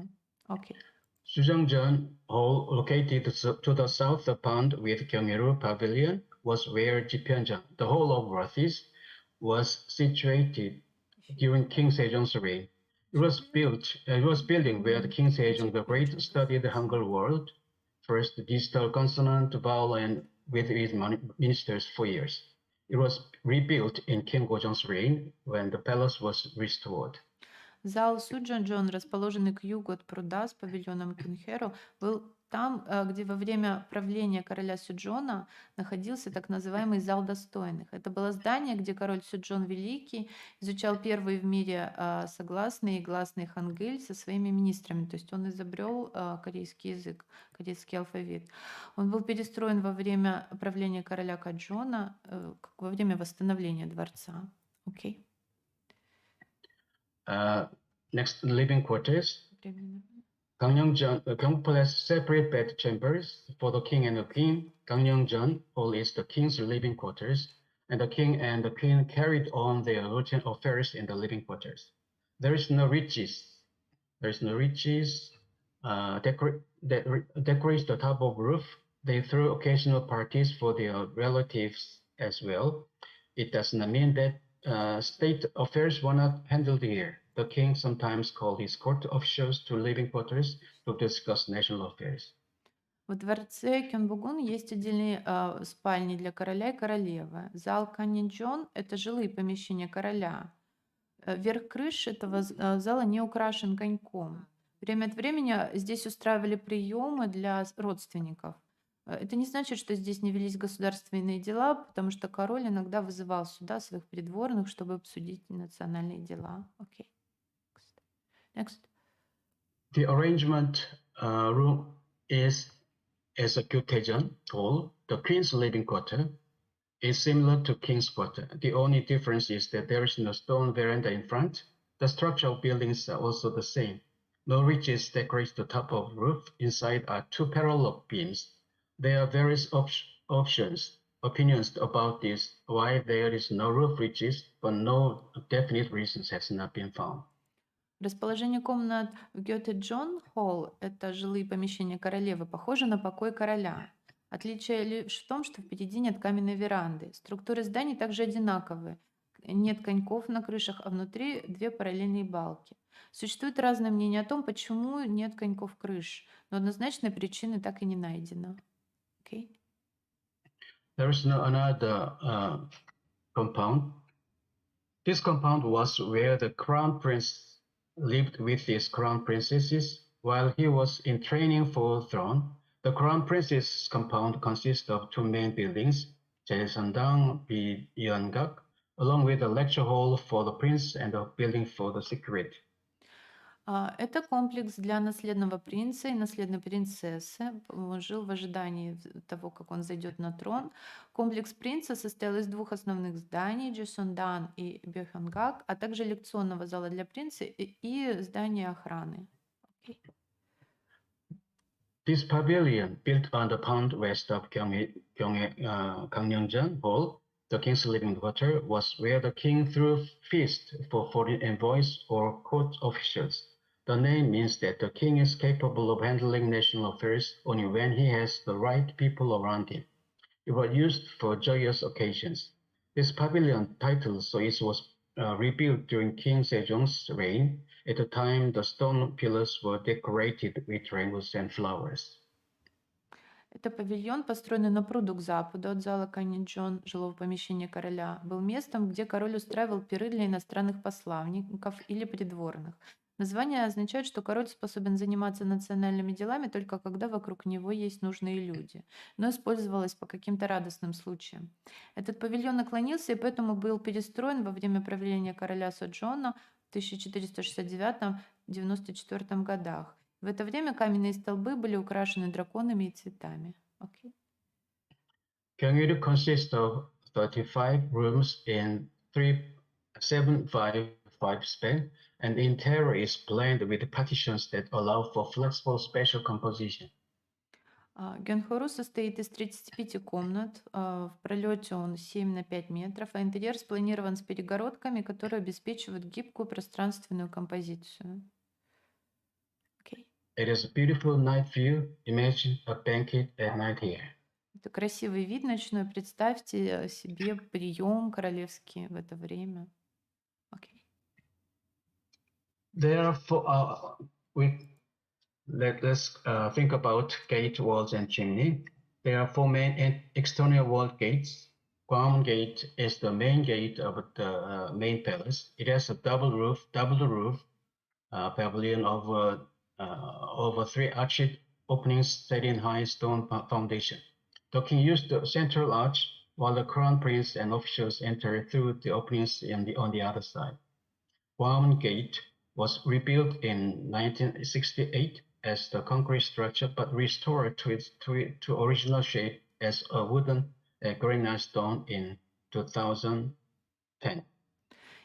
Speaker 4: Окей.
Speaker 3: Sujangjeon Hall, located to the south of Pond with Gyeonggi Pavilion, was where Jipyeonjang, the Hall of Worthies, was situated during King Sejong's reign. It was building where the King Sejong the Great studied the Hangul world, first digital consonant, vowel, and with his ministers for years. It was rebuilt in King Gojong's reign when the palace was restored.
Speaker 4: Зал Суджанджон, расположенный к югу от пруда с павильоном Кюнхеру, был там, где во время правления короля Сюджона находился так называемый зал достойных. Это было здание, где король Сюджон Великий изучал первый в мире согласный и гласный хангыль со своими министрами. То есть он изобрел корейский язык, корейский алфавит. Он был перестроен во время правления короля Каджона, во время восстановления дворца. Окей.
Speaker 3: Next, living quarters. Gyeongbokgung has separate bed chambers for the king and the queen. Gyeongjeon Hall is the king's living quarters, and the king and the queen carried on their routine affairs in the living quarters. There is no riches. Decorate the top of roof. They throw occasional parties for their relatives as well. It does not mean that state affairs were not handled here. The king sometimes called his court officials to living quarters to discuss national affairs.
Speaker 4: В дворце Кёнбогун есть отдельные спальни для короля и королевы. Зал Каннинджон — это жилые помещения короля. Верх крыши этого зала не украшен коньком. Время от времени здесь устраивали приемы для родственников. Это не значит, что здесь не велись государственные дела, потому что король иногда вызывал сюда своих придворных, чтобы обсудить национальные дела. Окей. Next.
Speaker 3: The arrangement room is as a XXIII Hall. The Queen's living quarter is similar to King's quarter. The only difference is that there is no stone veranda in front. The structural buildings are also the same. No ridges decorate the top of roof. Inside are two parallel beams. There are various opinions about this, why there is no roof ridges, but no definite reasons has not been found.
Speaker 4: Расположение комнат в Гёте-Джон Холл — это жилые помещения королевы, похоже на покой короля. Отличие лишь в том, что впереди нет каменной веранды. Структуры зданий также одинаковые. Нет коньков на крышах, а внутри две параллельные балки. Существует разное мнение о том, почему нет коньков крыш, но однозначной причины так и не найдено. Okay.
Speaker 3: There is no another compound. This compound was where the crown prince lived with his crown princesses while he was in training for the throne. The crown prince's compound consists of two main buildings, Jaesandang Byeongak, along with a lecture hall for the prince and a building for the secretary.
Speaker 4: Это комплекс для наследного принца и наследной принцессы. Он жил в ожидании того, как он зайдет на трон. Комплекс принца состоял из двух основных зданий, Джесондан и Бёхёнгак, а также лекционного зала для принца и здания охраны. Okay.
Speaker 3: This pavilion, built on the pond west of Gyeongjeon Hall, the king's living quarter, was where the king threw feasts for foreign envoys or court officials. The name means that the king is capable of handling national affairs only when he has the right people around him. It was used for joyous occasions. This pavilion title, so it was rebuilt during King Sejong's reign. At the time, the stone pillars were decorated with rainbows and flowers.
Speaker 4: Это павильон, построенный на пруду к западу от зала Каннинджон, жилого помещения короля, был местом, где король устраивал пиры для иностранных посланников или придворных. Название означает, что король способен заниматься национальными делами только когда вокруг него есть нужные люди, но использовалось по каким-то радостным случаям. Этот павильон наклонился и поэтому был перестроен во время правления короля Соджона в 1469-94 годах. В это время каменные столбы были украшены драконами и цветами. Okay.
Speaker 3: Gyeonggi consists of 35 rooms in 375 5 span, and the interior is planned with partitions that allow for flexible spatial composition.
Speaker 4: Гёнхору состоит из 35 комнат, в пролете он 7 на 5 метров, а интерьер спланирован с перегородками, которые обеспечивают гибкую пространственную композицию.
Speaker 3: It is a beautiful night view. Imagine a banquet at night here.
Speaker 4: Это красивый вид ночной. Представьте себе прием королевский в это время.
Speaker 3: Therefore, let's think about gate, walls, and chimney. There are 4 main external wall gates. Ground gate is the main gate of the main palace. It has a double roof pavilion over 3 arched openings set in high stone foundation. The king used the central arch, while the crown prince and officials enter through the openings on the other side. Ground gate was rebuilt in 1968 as the concrete structure, but restored to original shape as a wooden granite stone in 2010.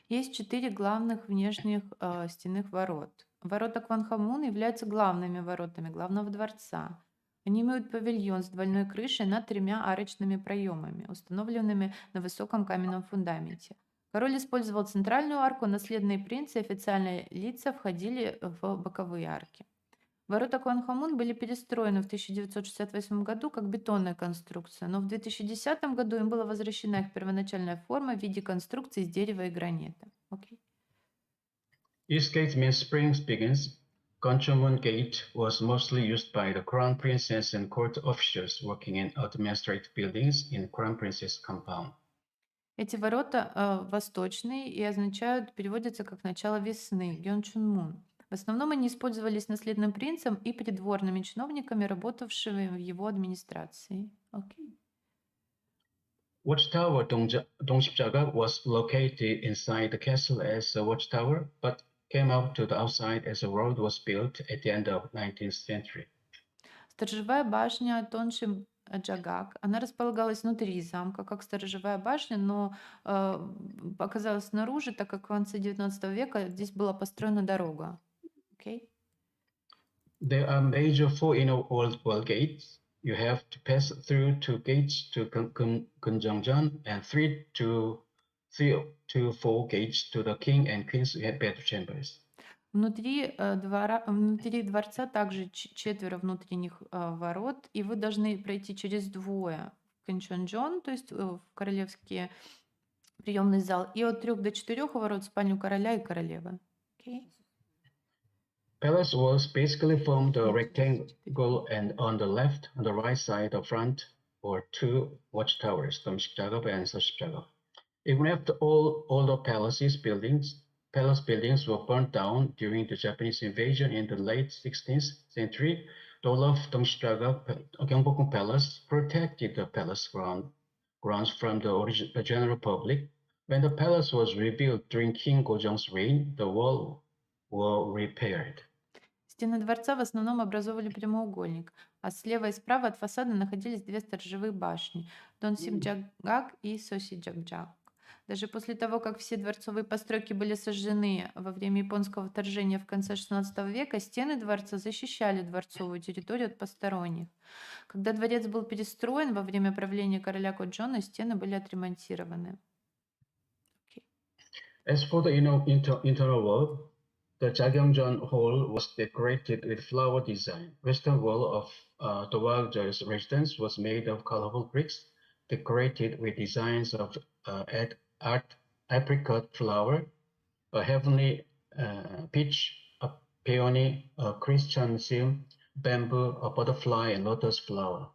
Speaker 4: Есть 4 главных внешних стенных ворот. Ворота Кванхамун являются главными воротами главного дворца. Они имеют павильон с двойной крышей над 3 арочными проемами, установленными на высоком каменном фундаменте. Король использовал центральную арку, наследные принцы и официальные лица входили в боковые арки. Ворота Кванхамун были перестроены в 1968 году как бетонная конструкция, но в 2010 году им была возвращена их первоначальная форма в виде конструкции из дерева и гранита.
Speaker 3: East gate means spring begins. Gonchamun Gate was mostly used by the crown princess and court officials working in administrative buildings in crown princess compound.
Speaker 4: Эти ворота восточные и означают, переводятся как начало весны, Гёнчунмун. В основном они использовались наследным принцем и придворными чиновниками, работавшими в его администрации.
Speaker 3: Watchtower Dongshipjaga was located inside the castle as a watchtower, but came out to the outside as a road was built at the end of 19th century.
Speaker 4: Сторожевая башня Тоншим-Джагак, она располагалась внутри замка, как сторожевая башня, но оказалась снаружи, так как в конце 19 века здесь была построена дорога.
Speaker 3: There are major 4 inner wall gates. You have to pass through 2 gates to Kunjangjan and 3 to 4 gates to the king and queen's bedchambers.
Speaker 4: Внутри дворца также 4 внутренних ворот, и вы должны пройти через 2 в Кэнчонджон, то есть в королевский приемный зал, и от 3 до 4 ворот в спальню короля и королевы.
Speaker 3: Palace walls basically formed a rectangle, and on the right side of front were 2 watchtowers, Domshipjagab and Soshipjagab. Even after all the palace buildings were burnt down during the Japanese invasion in the late 16th century, the Olaf Domshipjagab Gyeongbokgung Palace protected the palace grounds from the general public. When the palace was rebuilt during King Gojong's reign, the walls were repaired.
Speaker 4: Стены дворца в основном образовывали прямоугольник, а слева и справа от фасада находились 2 сторожевые башни – Донсимджагак и Сосиджагджак. Даже после того, как все дворцовые постройки были сожжены во время японского вторжения в конце XVI века, стены дворца защищали дворцовую территорию от посторонних. Когда дворец был перестроен во время правления короля Коджона, стены были отремонтированы.
Speaker 3: As for the internal wall, the Jagyeongjeon Hall was decorated with flower design. Western wall of the Wagja's residence was made of colorful bricks, decorated with designs of apricot flower, a heavenly peach, a peony, a chrysanthemum, bamboo, a butterfly, and lotus flower.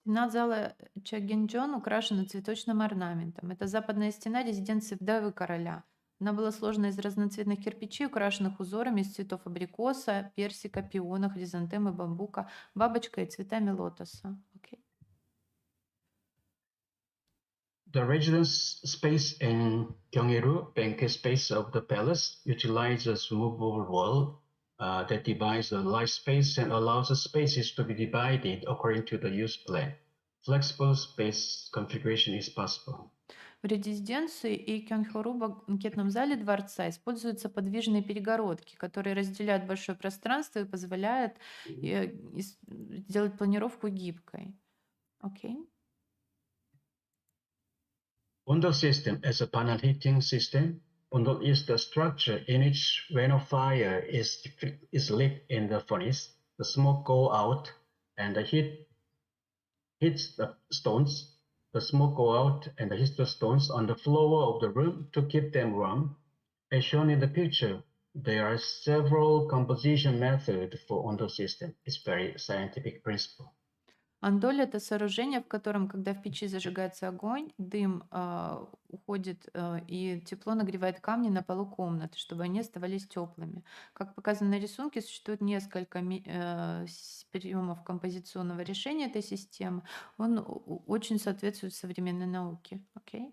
Speaker 4: Стена зала Чагенджон украшена цветочным орнаментом. Это западная стена резиденции вдовы короля. Она была сложена из разноцветных кирпичей, украшенных узорами из цветов абрикоса, персика, пиона, хризантемы, бамбука, бабочкой и цветами лотоса.
Speaker 3: The residence space in Gyeonggi-ru, banquet space of the palace, utilizes movable wall that divides the life space and allows the spaces to be divided according to the use plan. Flexible space configuration is possible.
Speaker 4: В резиденции и Кёнхору банкетном зале дворца используются подвижные перегородки, которые разделяют большое пространство и позволяют сделать планировку гибкой. Окей.
Speaker 3: Undol system as a panel heating system. Undol is the structure in which when a fire is lit in the furnace, the smoke go out and the heat hits the stones. The smoke go out and hits the stones on the floor of the room to keep them warm. As shown in the picture, there are several composition methods for Undol system. It's very scientific principle.
Speaker 4: Андоль — это сооружение, в котором, когда в печи зажигается огонь, дым уходит и тепло нагревает камни на полу комнаты, чтобы они оставались теплыми. Как показано на рисунке, существует несколько приемов композиционного решения этой системы. Он очень соответствует современной науке. Okay?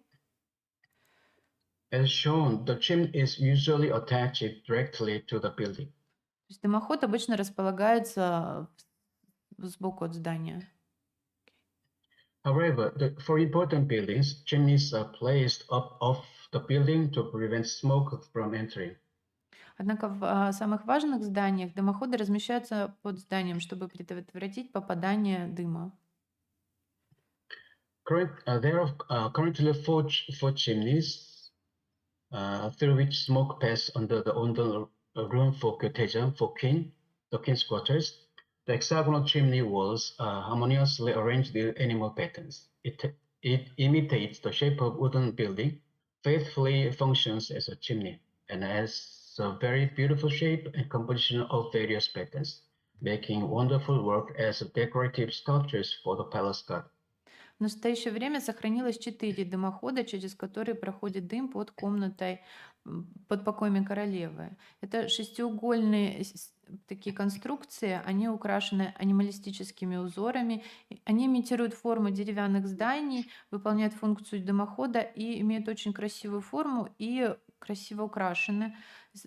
Speaker 3: As shown, the chimney is usually attached directly to the building.
Speaker 4: То есть дымоход обычно располагается сбоку от здания.
Speaker 3: However, for important buildings, chimneys are placed up off the building to prevent smoke from entering.
Speaker 4: Однако в самых важных зданиях дымоходы размещаются под зданием, чтобы предотвратить попадание дыма.
Speaker 3: There are currently four chimneys through which smoke passes under the room for the king's quarters. The hexagonal chimney walls are harmoniously arranged with animal patterns. It imitates the shape of wooden building, faithfully functions as a chimney, and has a very beautiful shape and composition of various patterns, making wonderful work as decorative sculptures for the palace garden.
Speaker 4: В настоящее время сохранилось 4 дымохода, через которые проходит дым под комнатой, под покоями королевы. Это шестиугольные такие конструкции, они украшены анималистическими узорами, они имитируют форму деревянных зданий, выполняют функцию дымохода и имеют очень красивую форму и красиво украшены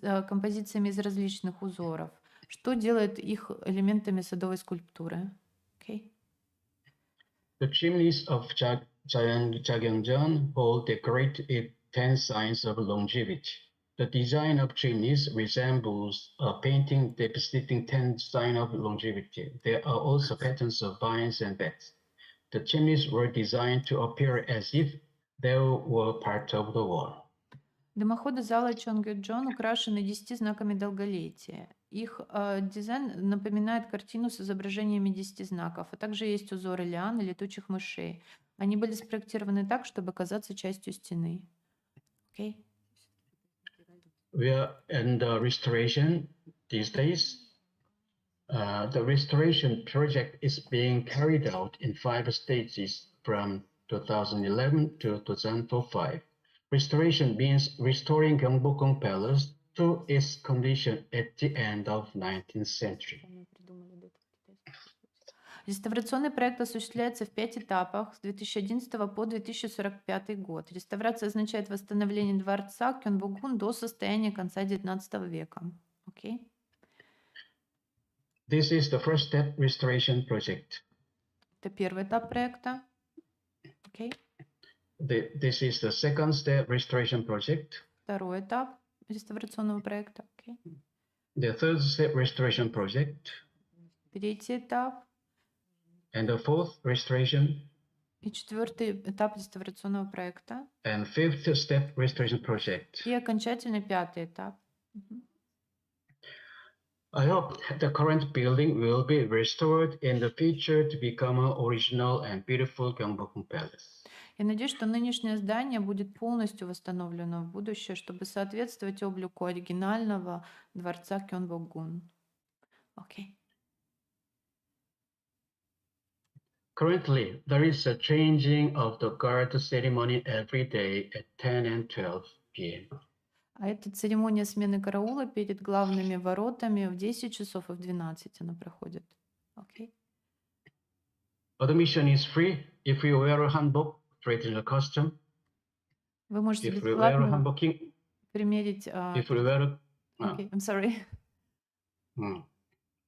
Speaker 4: композициями из различных узоров, что делает их элементами садовой скульптуры. Okay.
Speaker 3: The chimneys of Jagyeongjeon hold the great 10 signs of longevity. The design of chimneys resembles a painting depicting 10 signs of longevity. There are also patterns of vines and beds. The chimneys were designed to appear as if they were part of the wall.
Speaker 4: Дымоходы зала Чонгёджон украшены 10 знаками долголетия. Их дизайн напоминает картину с изображениями 10 знаков, а также есть узоры лиан и летучих мышей. Они были спроектированы так, чтобы казаться частью стены. Okay.
Speaker 3: We are in the restoration these days. The restoration project is being carried out in 5 stages from 2011 to 2005. Restoration means restoring Gyeongbokgung Palace to its condition at the end of 19th century.
Speaker 4: Реставрационный проект осуществляется в 5 этапах с 2011 по 2045 год. Реставрация означает восстановление дворца Кёнбокгун до состояния конца XIX века. Okay.
Speaker 3: This is the first step restoration project.
Speaker 4: Это первый этап проекта. Okay.
Speaker 3: This is the second step restoration project.
Speaker 4: Второй этап реставрационного проекта. Okay.
Speaker 3: The third step restoration project.
Speaker 4: Третий этап.
Speaker 3: And the fourth restoration.
Speaker 4: И четвертый этап реставрационного проекта.
Speaker 3: And fifth step restoration project.
Speaker 4: И окончательный пятый этап.
Speaker 3: I hope the current building will be restored in the future to become an original and beautiful Gyeongbokgung Palace.
Speaker 4: Я надеюсь, что нынешнее здание будет полностью восстановлено в будущее, чтобы соответствовать облику оригинального дворца Кёнбокгун. Okay.
Speaker 3: Currently, there is a changing of the guard ceremony every day at 10 and 12 p.m.
Speaker 4: А это церемония смены караула перед главными воротами в 10 часов и в 12 она проходит. Okay.
Speaker 3: Admission is free if you wear a hanbok, traditional costume.
Speaker 4: Вы можете
Speaker 3: If you wear a
Speaker 4: бесплатно
Speaker 3: hanbok,
Speaker 4: примерить...
Speaker 3: if you wear
Speaker 4: Okay, I'm sorry.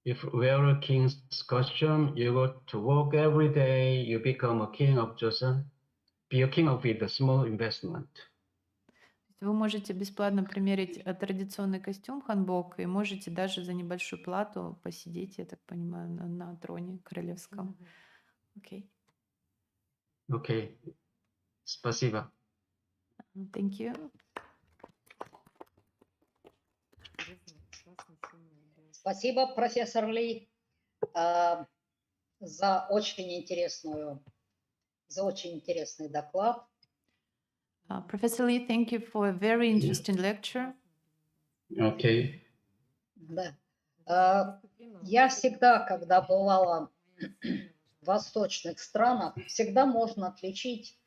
Speaker 3: If you wear a king's costume, you go to work every day, you become a king of Joseon. working with a small investment.
Speaker 4: Вы можете бесплатно примерить традиционный костюм ханбок и можете даже за небольшую плату посидеть, я так понимаю, на троне королевском. Окей.
Speaker 3: Okay. Спасибо.
Speaker 4: Thank you.
Speaker 15: Спасибо, профессор Ли, за очень интересный доклад.
Speaker 4: Professor Lee, thank you for a very interesting lecture.
Speaker 3: Okay.
Speaker 15: Да. Я всегда, когда бывала в восточных странах, всегда можно отличить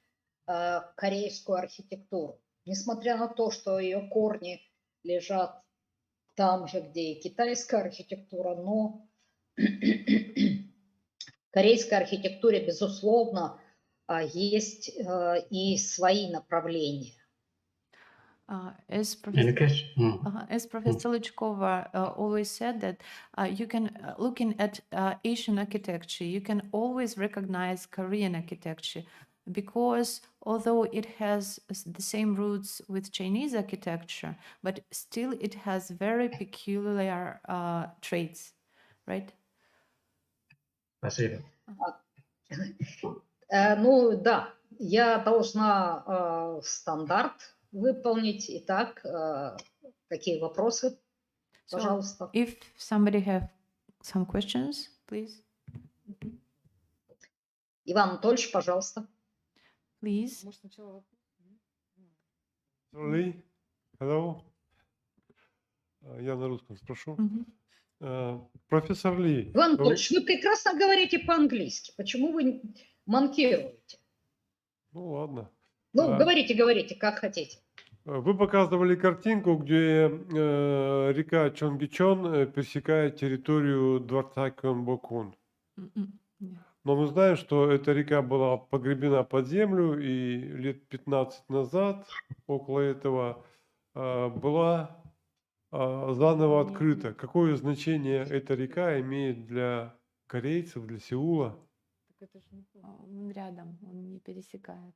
Speaker 15: корейскую архитектуру. Несмотря на то, что ее корни лежат там же, где и китайская архитектура, но в корейской архитектуре, безусловно, есть и свои направления.
Speaker 4: As Professor Luchkova always said that you can, looking at Asian architecture, you can always recognize Korean architecture because although it has the same roots with Chinese architecture, but still it has very peculiar traits, right?
Speaker 3: Спасибо.
Speaker 15: Ну да, я должна стандарт выполнить. Итак, какие вопросы? Пожалуйста.
Speaker 4: So if somebody have some questions, please.
Speaker 15: Иван Анатольевич, пожалуйста.
Speaker 4: Please.
Speaker 16: Ли, hello. Я на русском спрошу. Профессор Ли.
Speaker 15: Иван Анатольевич, вы прекрасно говорите по-английски. Почему вы манкируете?
Speaker 16: Ну ладно.
Speaker 15: Ну, говорите, как хотите.
Speaker 16: Вы показывали картинку, где река Чонгичон пересекает территорию дворца Кёнбокун. Но мы знаем, что эта река была погребена под землю, и лет 15 назад около этого была заново открыта. Какое значение эта река имеет для корейцев, для Сеула?
Speaker 4: Он рядом, он не пересекает.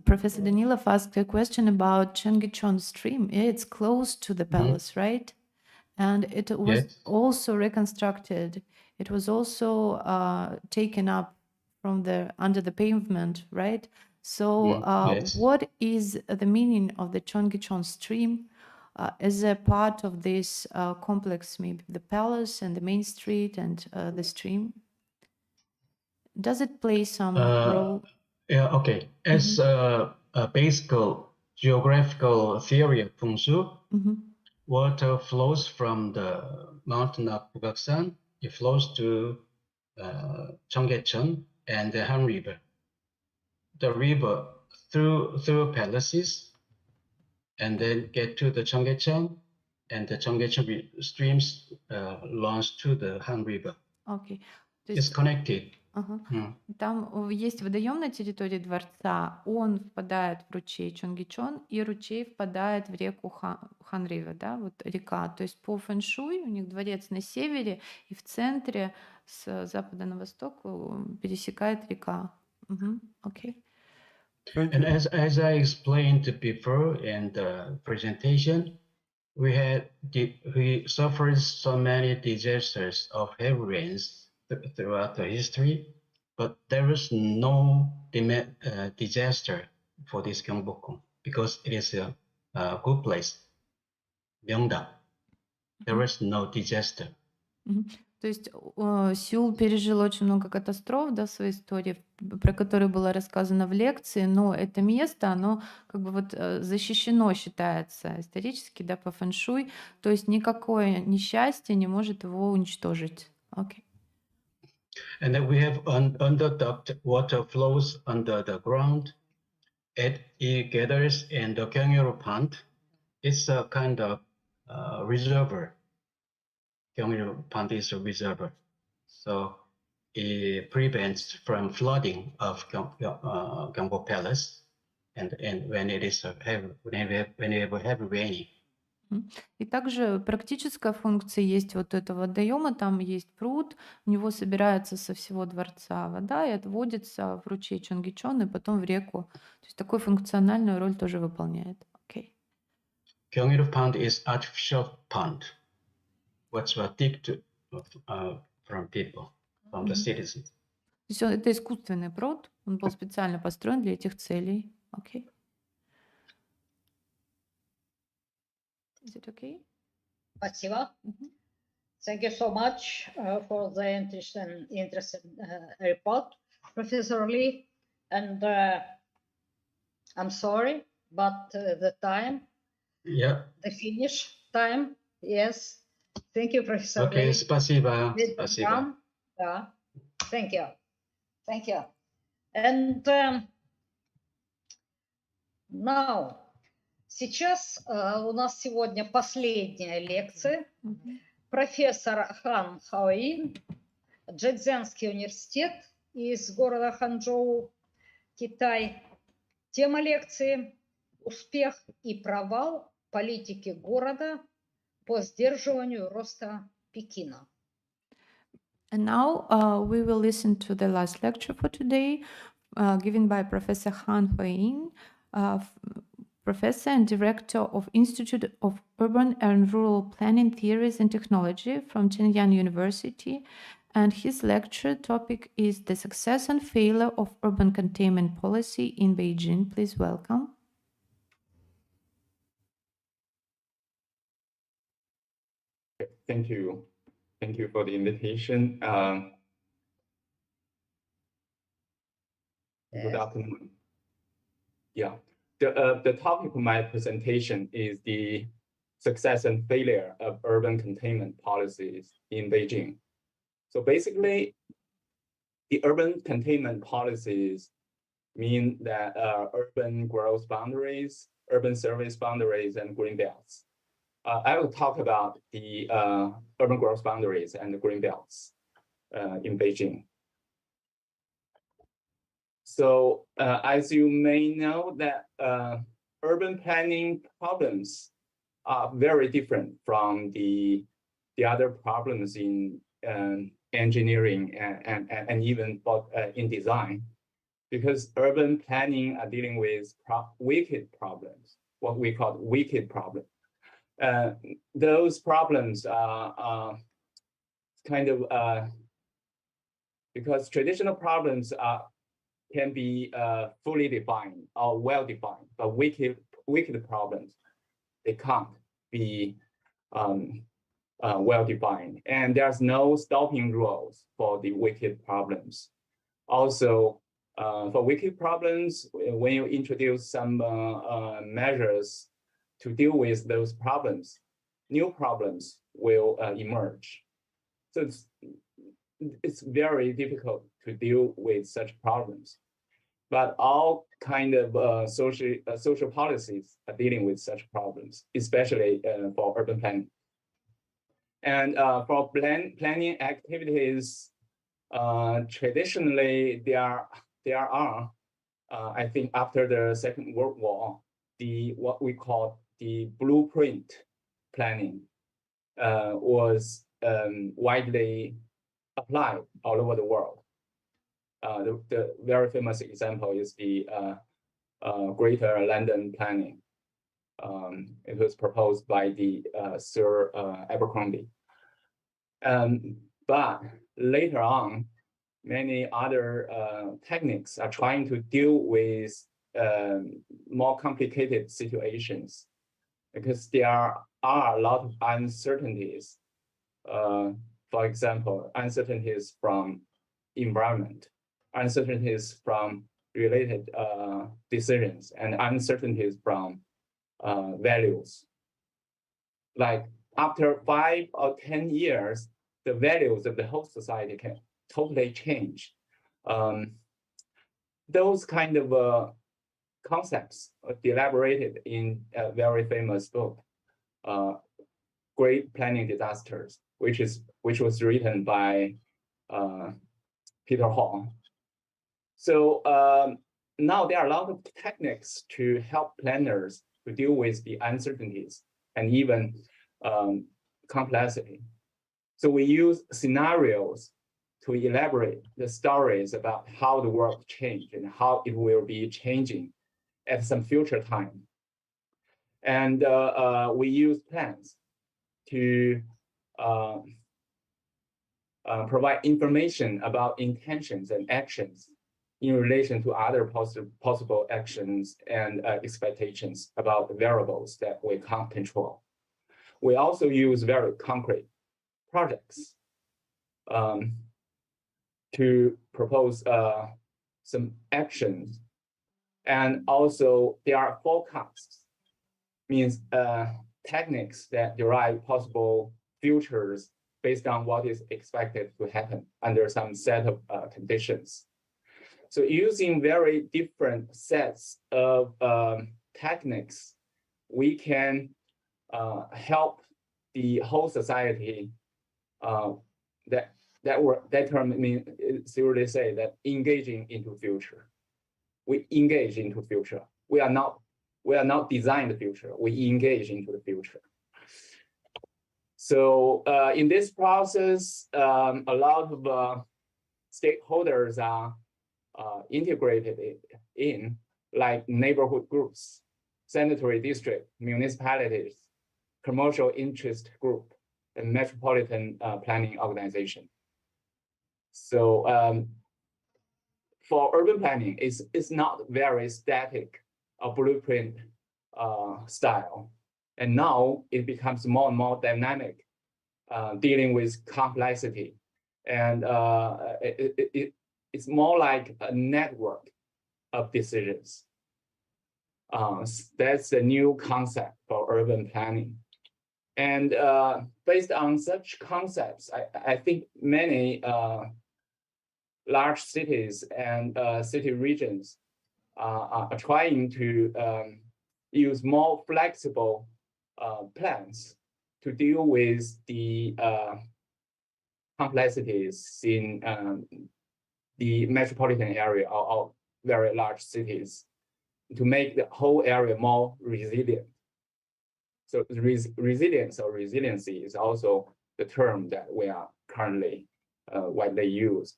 Speaker 4: Professor Danilov asked a question about Cheonggyecheon stream. It's close to the palace, right? And it was also reconstructed. It was also taken up from under the pavement, right? So what is the meaning of the Cheonggyecheon stream as a part of this complex, maybe the palace and the main street and the stream? Does it play some role?
Speaker 3: Yeah, okay. As a basic geographical theory of Feng Shui, water flows from the mountain of Bugaksan. It flows to Cheonggyecheon and the Han River. The river through palaces, and then get to the Cheonggyecheon, and the Cheonggyecheon streams launch to the Han River.
Speaker 4: Okay.
Speaker 3: It's connected.
Speaker 4: Там есть водоем на территории дворца, он впадает в ручей Чонгичон, и ручей впадает в реку Хан-Ривер, да, вот река. То есть по фэн-шуй у них дворец на севере, и в центре с запада на восток пересекает река. Okay.
Speaker 3: And as I explained before in the presentation, we suffered so many disasters of heavy rains throughout the history, but there is no disaster for this Gyeongbokgung because it is a good place. Myeongdang. There is no disaster.
Speaker 4: То есть Сеул пережил очень много катастроф, да, в своей истории, про которые было рассказано в лекции, но это место, оно как бы вот защищено считается исторически, да, по фэн-шуй, то есть никакое несчастье не может его уничтожить. Okay.
Speaker 3: And then we have underduct water flows under the ground. It gathers in the Gyeongyeol Pond. It's a kind of reservoir. Gyeongyeol Pond is a reservoir, so it prevents from flooding of Gyeongbok Palace, and when it is heavy, when we have heavy rain,
Speaker 4: И также практическая функция есть вот этого водоема, там есть пруд, в него собирается со всего дворца вода и отводится в ручей Чонгичон и потом в реку. То есть такую функциональную роль тоже выполняет. Окей.
Speaker 3: Gyeonggi Pond is artificial pond, which were digged from people, from the citizens.
Speaker 4: То есть это искусственный пруд, он был специально построен для этих целей. Окей. Is it okay?
Speaker 15: Спасибо. Thank you so much for the interesting report, Professor Lee. And I'm sorry, but the time, the finish time, yes. Thank you, Professor
Speaker 3: Okay,
Speaker 15: Lee.
Speaker 3: спасибо. Спасибо.
Speaker 15: Yeah. Thank you. Thank you. And now, сейчас у нас сегодня последняя лекция. Профессор Хан Хаоин, Джэцзянский университет из города Ханчжоу, Китай. Тема лекции «Успех и провал политики города по сдерживанию роста Пекина».
Speaker 4: And now we will listen to the last lecture for today, given by Professor Han Huiyin, Professor and Director of Institute of Urban and Rural Planning Theories and Technology from Chenyang University. And his lecture topic is The Success and Failure of Urban Containment Policy in Beijing. Please welcome.
Speaker 10: Thank you. Thank you for the invitation. Good afternoon. Yeah, the topic of my presentation is the success and failure of urban containment policies in Beijing. So basically, the urban containment policies mean that urban growth boundaries, urban service boundaries, and green belts. I will talk about the urban growth boundaries and the green belts in Beijing. So as you may know that urban planning problems are very different from the other problems in engineering and even in design, because urban planning are dealing with wicked problems, what we call wicked problems. Those problems are kind of because traditional problems can be fully defined or well defined, but wicked problems, they can't be well defined, and there's no stopping rules for the wicked problems. Also, for wicked problems, when you introduce some measures to deal with those problems, new problems will emerge. So it's very difficult to deal with such problems. But all kind of social policies are dealing with such problems, especially for urban planning. And for planning activities, traditionally there are, I think after the Second World War, what we call the blueprint planning was widely applied all over the world. The very famous example is the Greater London Planning. It was proposed by the Sir Abercrombie. But later on, many other techniques are trying to deal with more complicated situations, because there are a lot of uncertainties. For example, uncertainties from environment, uncertainties from related decisions, and uncertainties from values. Like after 5 or 10 years, the values of the whole society can totally change. Those kind of concepts are elaborated in a very famous book, Great Planning Disasters, which was written by Peter Hall. So now there are a lot of techniques to help planners to deal with the uncertainties and even complexity. So we use scenarios to elaborate the stories about how the world changed and how it will be changing at some future time. And we use plans to provide information about intentions and actions in relation to other possible actions and expectations about the variables that we can't control. We also use very concrete projects to propose some actions. And also there are forecasts, means techniques that derive possible futures based on what is expected to happen under some set of conditions. So using very different sets of techniques, we can help the whole society. That term means really say that engaging into future. We engage into future. We are not design the future. We engage into the future. So in this process, a lot of stakeholders are integrated in, like neighborhood groups, sanitary district, municipalities, commercial interest group, and metropolitan planning organization. So for urban planning, it's not very static blueprint style. And now it becomes more and more dynamic, dealing with complexity. And it's more like a network of decisions. That's the new concept for urban planning. And based on such concepts, I think many large cities and city regions are trying to use more flexible plans to deal with the complexities in the metropolitan area or very large cities to make the whole area more resilient. So resilience or resiliency is also the term that we are currently widely used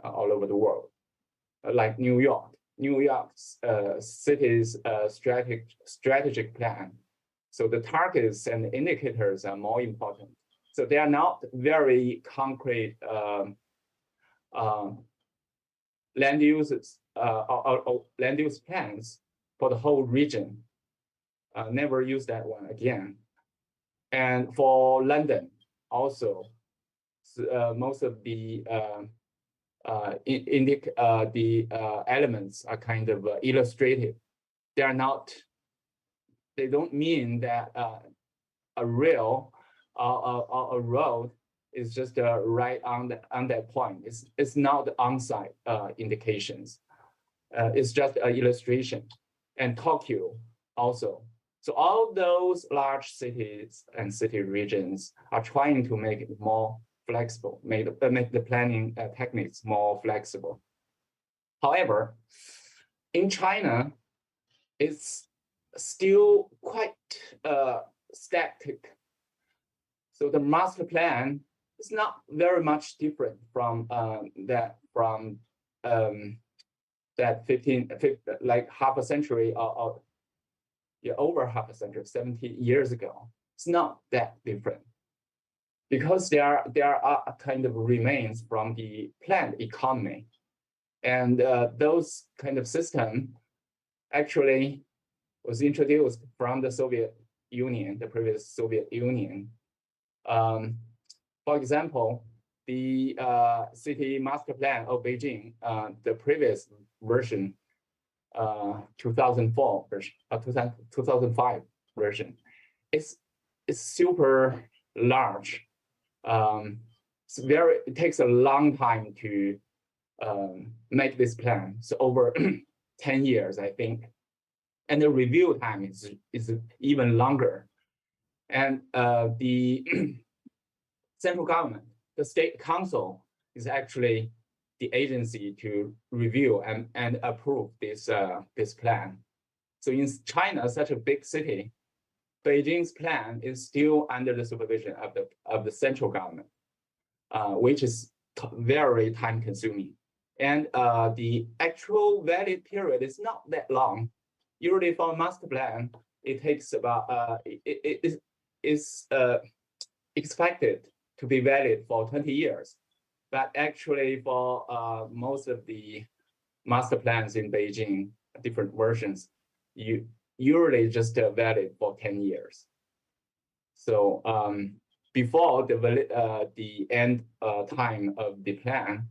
Speaker 10: all over the world. Like New York's city's strategic plan. So the targets and the indicators are more important. So they are not very concrete land uses or land use plans for the whole region. Never use that one again. And for London also, most of the elements are kind of illustrative. They don't mean that a rail or a road is just right on that point. It's not on-site indications. It's just an illustration. And Tokyo also. So all those large cities and city regions are trying to make it more flexible, make the planning techniques more flexible. However, in China, it's still quite static. So the master plan is not very much different from that like half a century or over half a century, 70 years ago. It's not that different because there are kind of remains from the planned economy, and those kind of system actually was introduced from the Soviet Union, the previous Soviet Union. For example, the city master plan of Beijing, the previous version, 2004 version, 2005 version, it's super large. It takes a long time to make this plan. So over 10 years, I think. And the review time is even longer. And the central government, the state council, is actually the agency to review and approve this plan. So in China, such a big city, Beijing's plan is still under the supervision of the central government, which is very time consuming. And the actual valid period is not that long. Usually for a master plan, it takes about, it is expected to be valid for 20 years. But actually for most of the master plans in Beijing, different versions, you usually just valid for 10 years. So before the end time of the plan,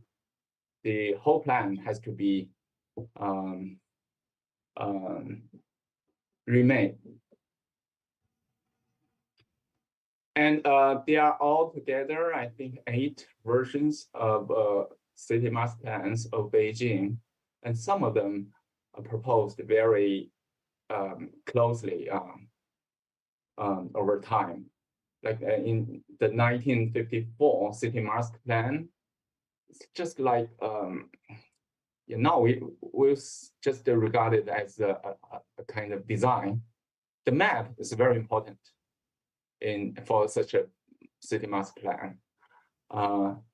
Speaker 10: the whole plan has to be remade. And there are altogether, I think, 8 versions of city master plans of Beijing, and some of them are proposed very closely over time. Like in the 1954 city master plan, it's just like, we just regard it as a kind of design. The map is very important for such a city master plan,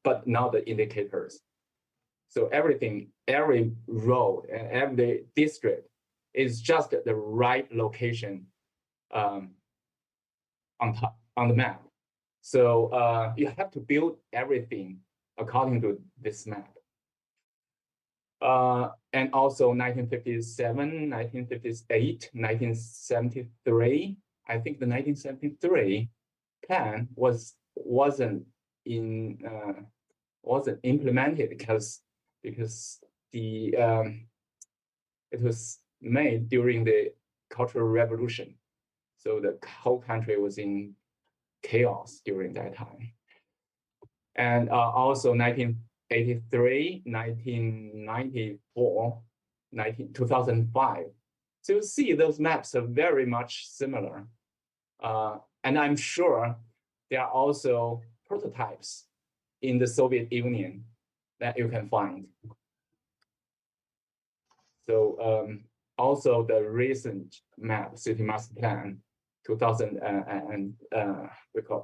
Speaker 10: but not the indicators. So everything, every road and every district is just the right location on the map. So you have to build everything according to this map. And also 1957, 1958, 1973. I think the 1973 plan wasn't implemented because the it was made during the Cultural Revolution, so the whole country was in chaos during that time. And also 1983, 1994, 2005. So you see those maps are very much similar. And I'm sure there are also prototypes in the Soviet Union that you can find. So also the recent map, city master plan, we call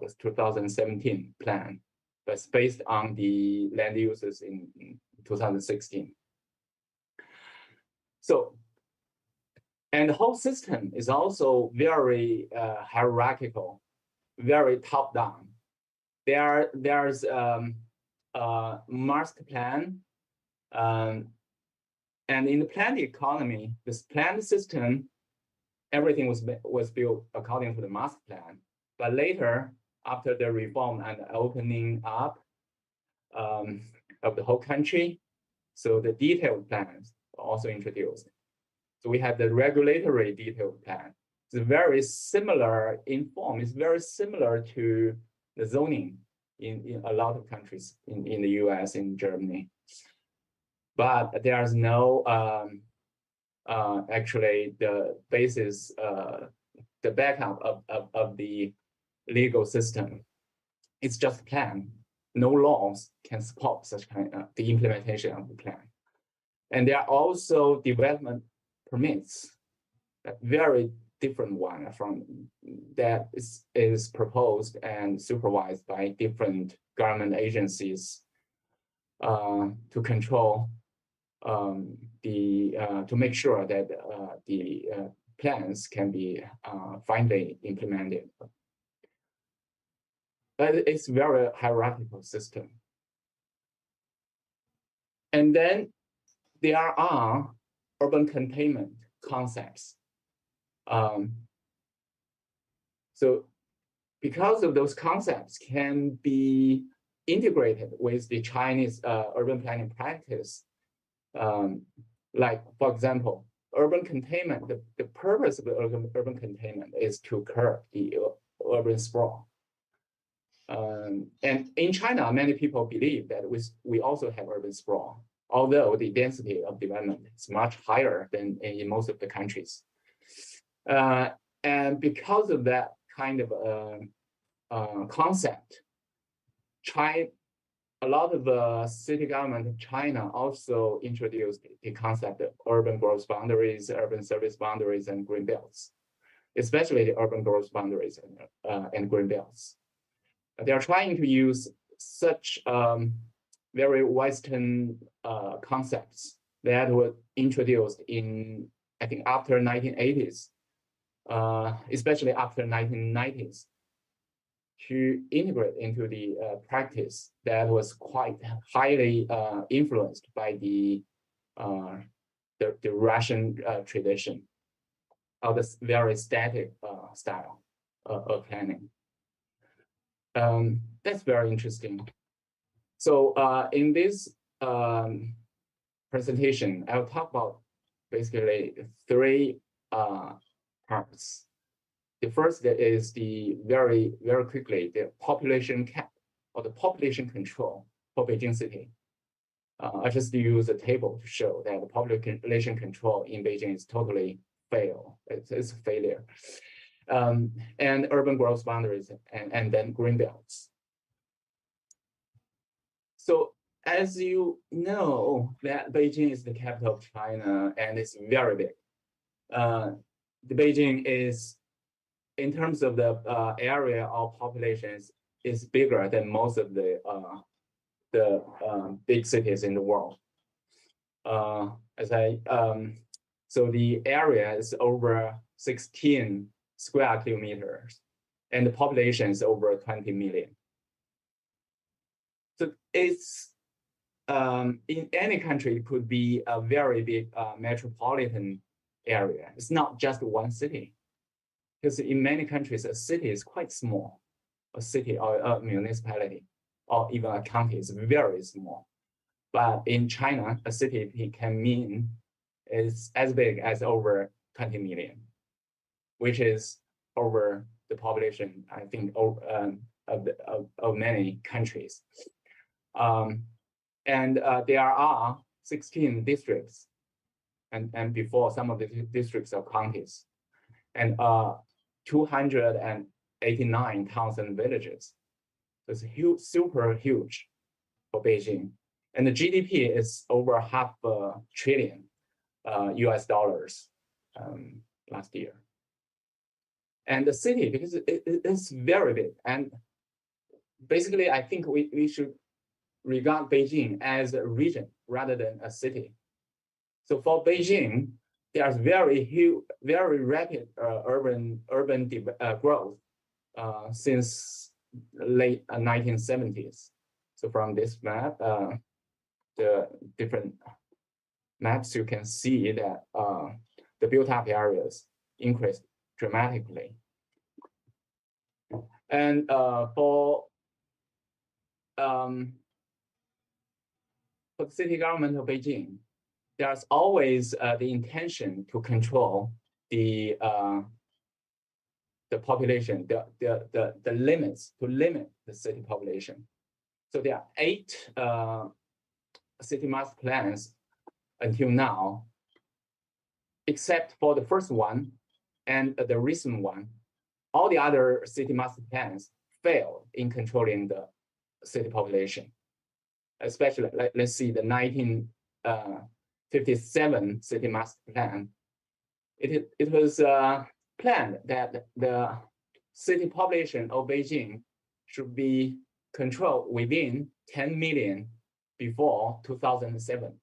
Speaker 10: this 2017 plan, that's based on the land uses in 2016. So, and the whole system is also very hierarchical, very top-down. There's a master plan, and in the planned economy, this planned system, everything was built according to the master plan. But later, after the reform and opening up of the whole country, so the detailed plans were also introduced. So we have the regulatory detailed plan. It's very similar in form. It's very similar to the zoning in a lot of countries in the US, in Germany. But there's no, actually the basis, the backup of the legal system. It's just a plan. No laws can support such kind of the implementation of the plan. And there are also development permits, a very different one from that is proposed and supervised by different government agencies to control to make sure that the plans can be finally implemented. But it's very hierarchical system. And then there are urban containment concepts. So because of those concepts can be integrated with the Chinese urban planning practice, like, for example, urban containment, the purpose of the urban containment is to curb the urban sprawl. And in China, many people believe that we also have urban sprawl, although the density of development is much higher than in most of the countries. And because of that kind of concept, a lot of the city government of China also introduced the concept of urban growth boundaries, urban service boundaries, and green belts. especially the urban growth boundaries and green belts. They are trying to use such very Western concepts that were introduced in, I think, after 1980s, especially after 1990s, to integrate into the practice that was quite highly influenced by the Russian tradition of this very static style of planning. That's very interesting. So in this presentation, I'll talk about basically 3 parts. The first is the very quickly, the population cap or the population control for Beijing City. I just use a table to show that the population control in Beijing is totally fail. It's a failure. And urban growth boundaries and then green belts. So as you know, that Beijing is the capital of China and it's very big. The Beijing is, in terms of the area of populations, is bigger than most of the big cities in the world. So the area is over 16 square kilometers, and the population is over 20 million. So it's in any country, it could be a very big metropolitan area. It's not just one city. Because in many countries, a city is quite small. A city or a municipality or even a county is very small. But in China, a city can mean is as big as over 20 million, which is over the population, I think, of many countries. And there are 16 districts, and before some of the districts are counties, and 289 towns and villages. So it's huge, super huge for Beijing. And the GDP is over $500 billion US dollars last year. And the city, because it's very big. And basically, I think we should regard Beijing as a region rather than a city. So for Beijing, there's very rapid urban growth since late 1970s. So from this map, the different maps, you can see that the built-up areas increased dramatically. And for the city government of Beijing, there's always the intention to control the population, the limits, to limit the city population. So there are 8 city master plans until now, except for the first one and the recent one. All the other city master plans failed in controlling the city population. Especially, let's see, the 1957 city master plan. It was planned that the city population of Beijing should be controlled within 10 million before 2007.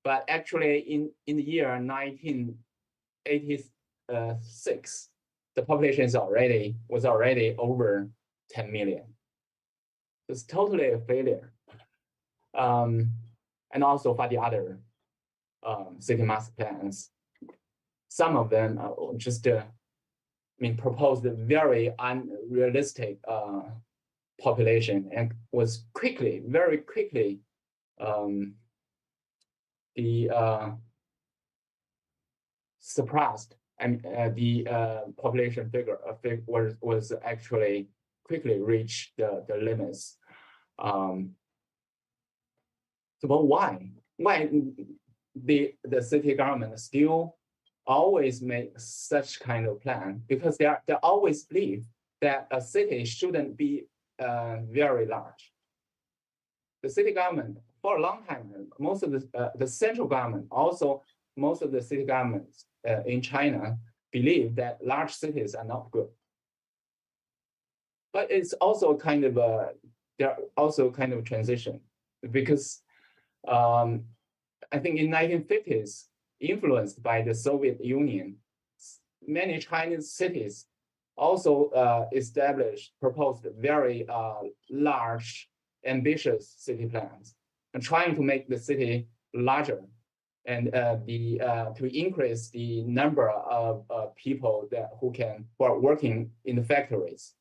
Speaker 10: But actually, in the year 1986, the population was already over 10 million. It's totally a failure. And also for the other city master plans, some of them just proposed a very unrealistic population and was very quickly suppressed, and the population figure was actually quickly reached the limits. So, but why? Why the city government still always make such kind of plan? Because they always believe that a city shouldn't be very large. The city government, for a long time, most of the central government, also most of the city governments in China believe that large cities are not good. But it's also kind of they're also kind of transition, because I think in 1950s, influenced by the Soviet Union, many Chinese cities also proposed very large, ambitious city plans, and trying to make the city larger and to increase the number of people who are working in the factories.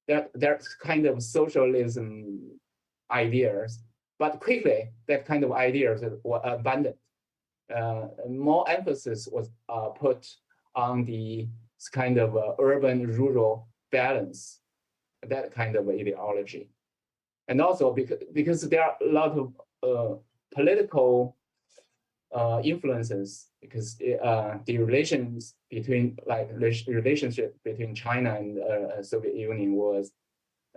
Speaker 10: That's kind of socialism ideas, but quickly that kind of ideas were abandoned. More emphasis was put on the kind of urban-rural balance, that kind of ideology. And also because there are a lot of political influences, because the relationship between China and Soviet Union was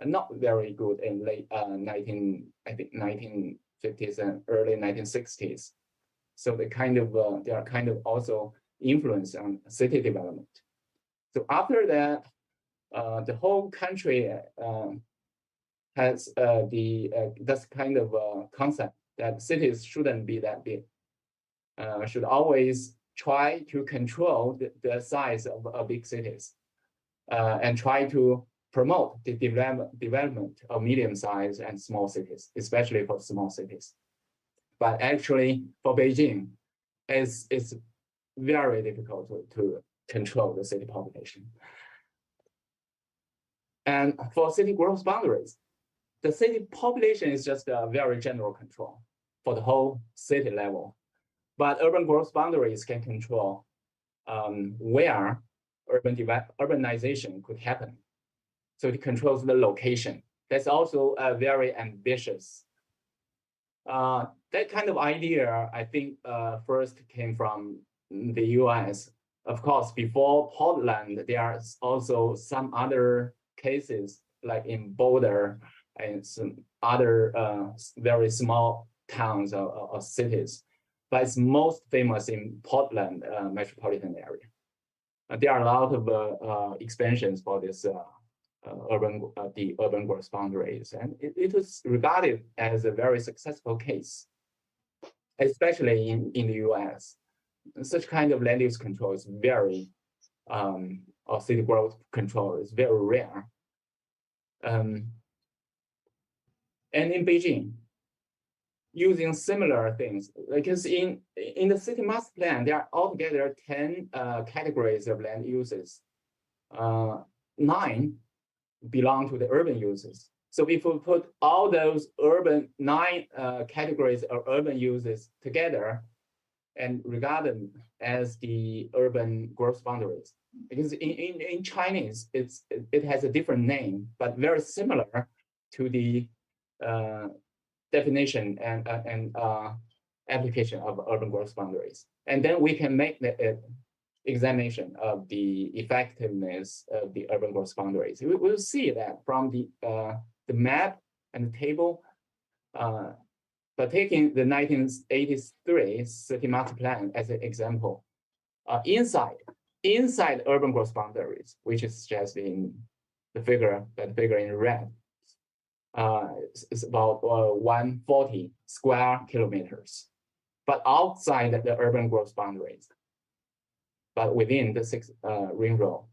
Speaker 10: not very good in late 1950s and early 1960s. So they are kind of also influence on city development. So after that, the whole country has this kind of concept that cities shouldn't be that big. Should always try to control the size of big cities and try to promote the development of medium-sized and small cities, especially for small cities. But actually, for Beijing, it's very difficult to control the city population. And for city growth boundaries, the city population is just a very general control for the whole city level. But urban growth boundaries can control where urbanization could happen. So it controls the location. That's also very ambitious. That kind of idea, I think, first came from the US. Of course, before Portland, there are also some other cases, like in Boulder and some other very small towns or cities. But it's most famous in Portland metropolitan area. There are a lot of expansions for this the urban growth boundaries, and it was regarded as a very successful case, especially in the US. Such kind of land use control is very, or city growth control is very rare. And in Beijing, using similar things, because in the city master plan, there are altogether 10 categories of land uses. 9 belong to the urban uses. So if we put all those 9 categories of urban uses together and regard them as the urban growth boundaries, because in Chinese, it has a different name, but very similar to the definition and application of urban growth boundaries. And then we can make the examination of the effectiveness of the urban growth boundaries. We'll see that from the map and the table. But taking the 1983 City Master Plan as an example, inside urban growth boundaries, which is suggested in the figure in red, is about 140 square kilometers. But outside the urban growth boundaries, but within the 6 ring road,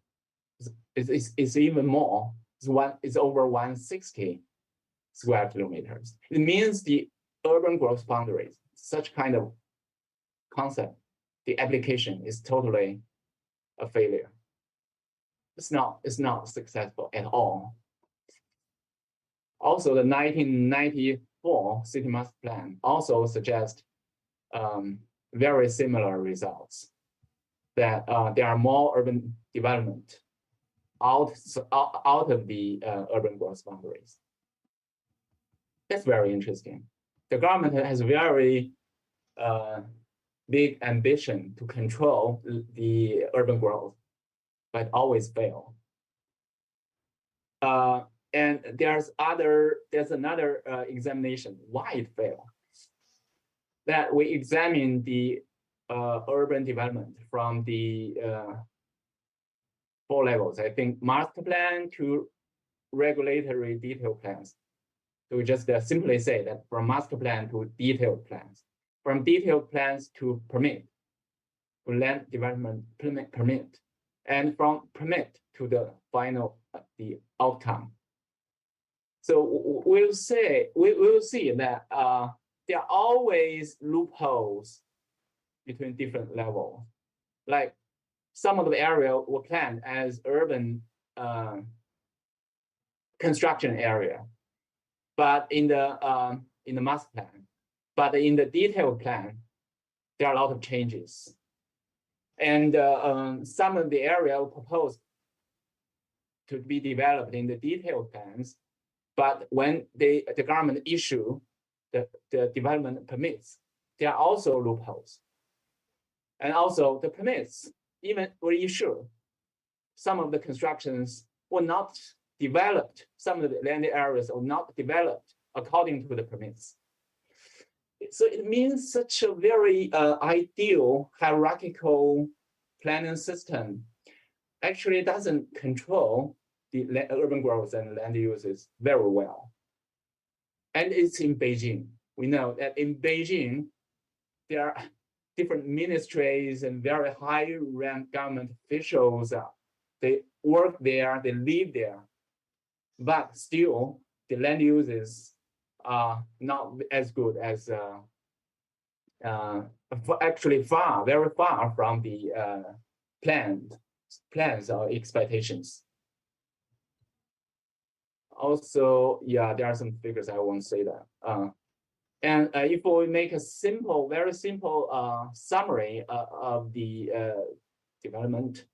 Speaker 10: it's even more. It's over 160 square kilometers. It means the urban growth boundaries, such kind of concept, the application is totally a failure. It's not successful at all. Also, the 1994 City Master Plan also suggests very similar results, that there are more urban development out of the urban growth boundaries. That's very interesting. The government has very big ambition to control the urban growth, but always fail. And there's another examination why it failed. That we examine the urban development from the 4 levels. I think master plan to regulatory detailed plans. So we just simply say that from master plan to detailed plans, from detailed plans to permit, to land development permit, and from permit to the final the outcome. So we'll see that there are always loopholes between different levels. Like some of the area were planned as urban construction area, but in the master plan, but in the detailed plan, there are a lot of changes. And some of the area proposed to be developed in the detailed plans, but when the government issue the development permits, there are also loopholes. And also the permits, even were issued, some of the constructions were not developed, some of the land areas are not developed according to the permits. So it means such a very ideal hierarchical planning system actually doesn't control the urban growth and land uses very well. And it's in Beijing. We know that in Beijing, there are different ministries and very high-ranked government officials. They work there, they live there, but still the land uses are not as good as actually very far from the plans or expectations. Also, yeah, there are some figures I won't say that. And if we make a simple, very simple summary of the development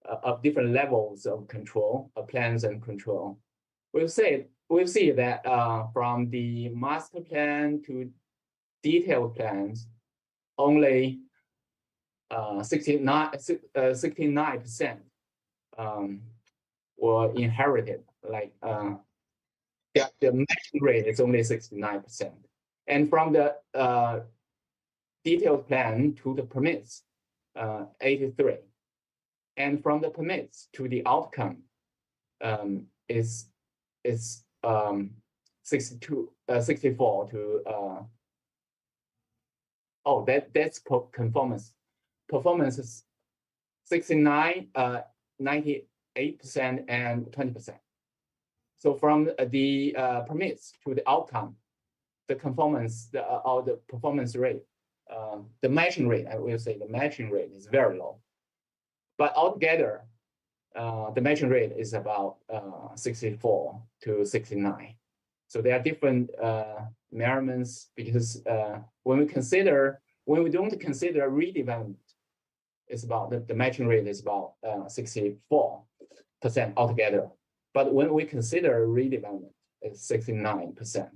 Speaker 10: of different levels of control, plans and control, we'll see that from the master plan to detailed plans, only 69% were inherited. Like the matching rate is only 69%. And from the detailed plan to the permits, 83. And from the permits to the outcome is 64 to that's conformance. Performance is 69, 98% and 20%. So from the permits to the outcome, the conformance or the performance rate, the matching rate, I will say the matching rate is very low. But altogether, the matching rate is about 64 to 69. So there are different measurements because when we don't consider redevelopment, it's about the matching rate is about 64% altogether. But when we consider redevelopment, it's 69%.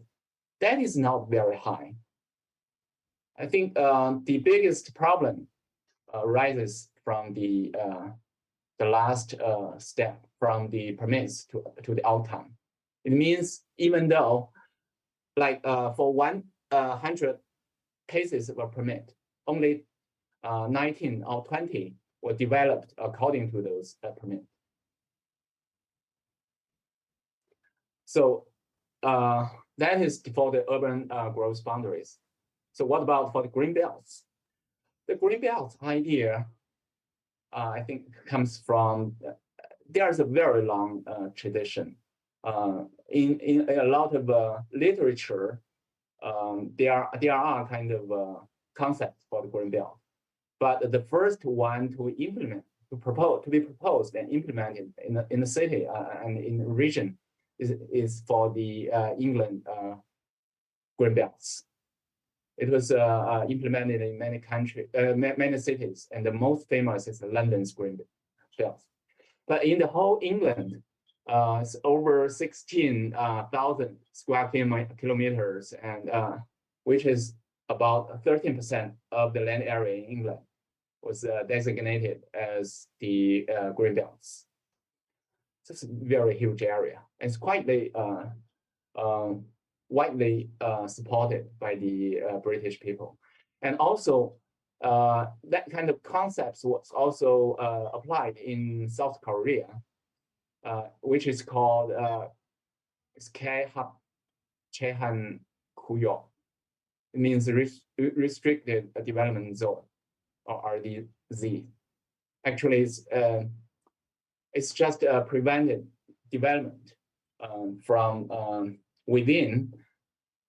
Speaker 10: That is not very high. I think the biggest problem arises from the last step, from the permits to the outcome. It means even though, like for 100 cases of a permit, only 19 or 20 were developed according to those permits. So that is for the urban growth boundaries. So what about for the green belts? The green belt idea, I think, comes from, there's a very long tradition. In a lot of literature, there are kind of concepts for the green belt. But the first one to implement, to be proposed and implemented in the city and in the region is for the England green belts. It was implemented in many countries, many cities, and the most famous is London's green belt. But in the whole England, it's over 16,000 square kilometers, and which is about 13% of the land area in England was designated as the green belts. So it's a very huge area. It's quite widely supported by the British people. And also that kind of concepts was also applied in South Korea, which is called Chehan Kuyo. It means restricted development zone, or RDZ. Actually, it's just a prevented development from within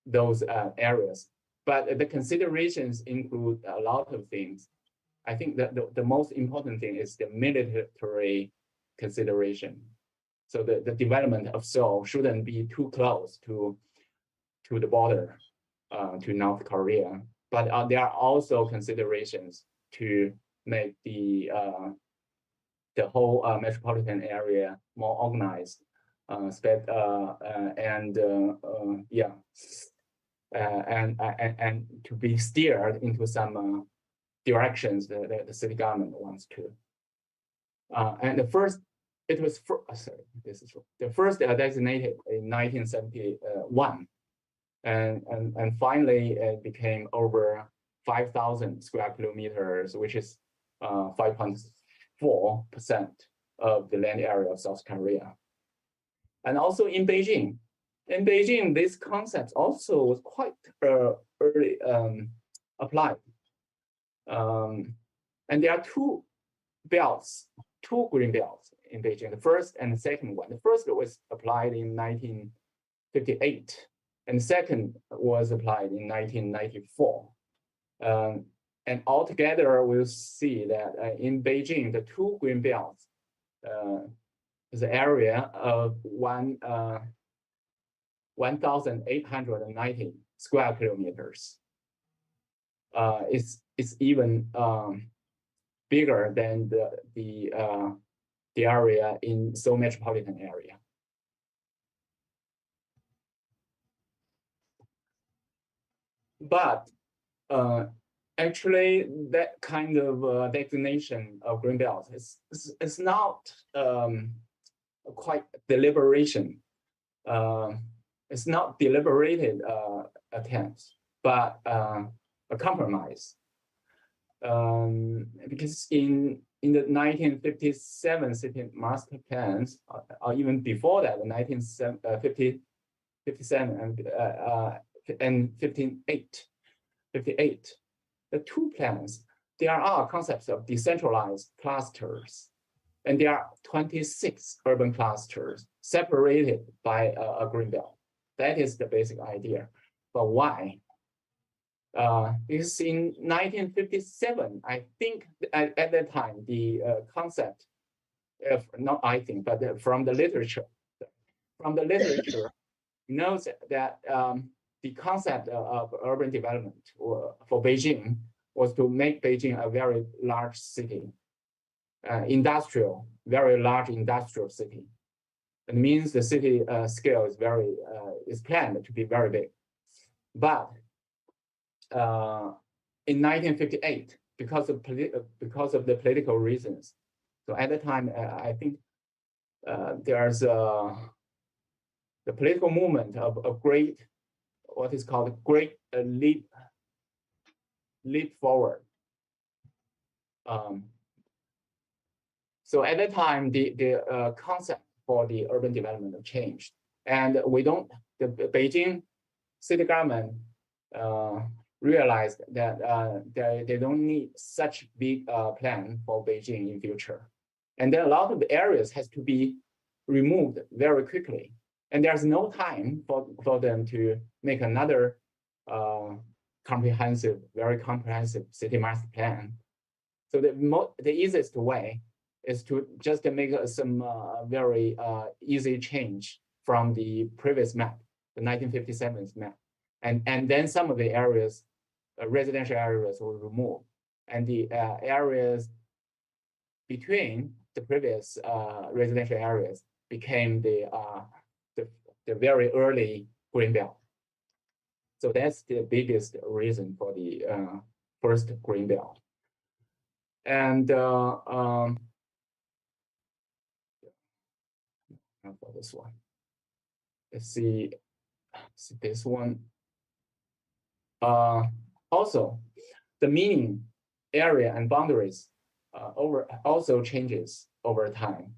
Speaker 10: those areas. But the considerations include a lot of things. I think that the most important thing is the military consideration. So the development of Seoul shouldn't be too close to the border, to North Korea. But there are also considerations to make the whole metropolitan area more organized, and to be steered into some directions that the city government wants to. And the first, the first designated in 1971, and finally it became over 5,000 square kilometers, which is 5.4% of the land area of South Korea. And also in Beijing. In Beijing, this concept also was quite early applied. And there are two belts, two green belts in Beijing, the first and the second one. The first was applied in 1958, and the second was applied in 1994. And altogether, we'll see that in Beijing, the two green belts, the area of 1,890 square kilometers is even bigger than the area in Seoul metropolitan area. But actually, that kind of designation of green belts is not quite deliberation. It's not deliberated attempts, but a compromise. Because in the 1957 city master plans, or even before that, the 1957 and 58, the two plans, there are concepts of decentralized clusters, and there are 26 urban clusters separated by a green belt. That is the basic idea. But why? Because in 1957, I think at that time, the concept of, not I think, but from the literature knows that the concept of urban development for Beijing was to make Beijing a very large city, very large industrial city. It means the city scale is planned to be very big. But in 1958, because of the political reasons, so at the time, I think there's the political movement of what is called a great leap forward. So at that time, the concept for the urban development changed, and the Beijing city government realized that they don't need such big plan for Beijing in future, and then a lot of the areas has to be removed very quickly, and there's no time for them to make another very comprehensive city master plan. So the easiest way is to just make some very easy change from the previous map, the 1957 map. And then some of the areas, residential areas, were removed. And the areas between the previous residential areas became the very early green belt. So that's the biggest reason for the first green belt. And for this one, let's see this one. Also, the meaning area and boundaries also changes over time.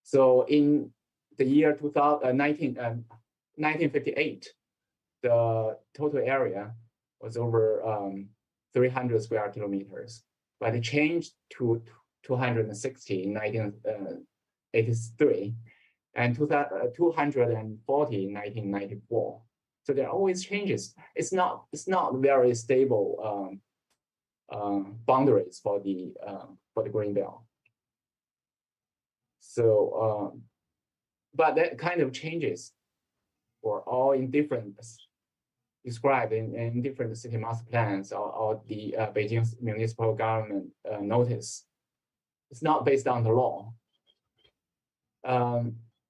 Speaker 10: So in the year 1958, the total area was over 300 square kilometers, but it changed to 260 in 1983 and 240 in 1994. So there are always changes. It's not very stable boundaries for the green belt. So, but that kind of changes were all in different, described in different city master plans or the Beijing municipal government notice. It's not based on the law.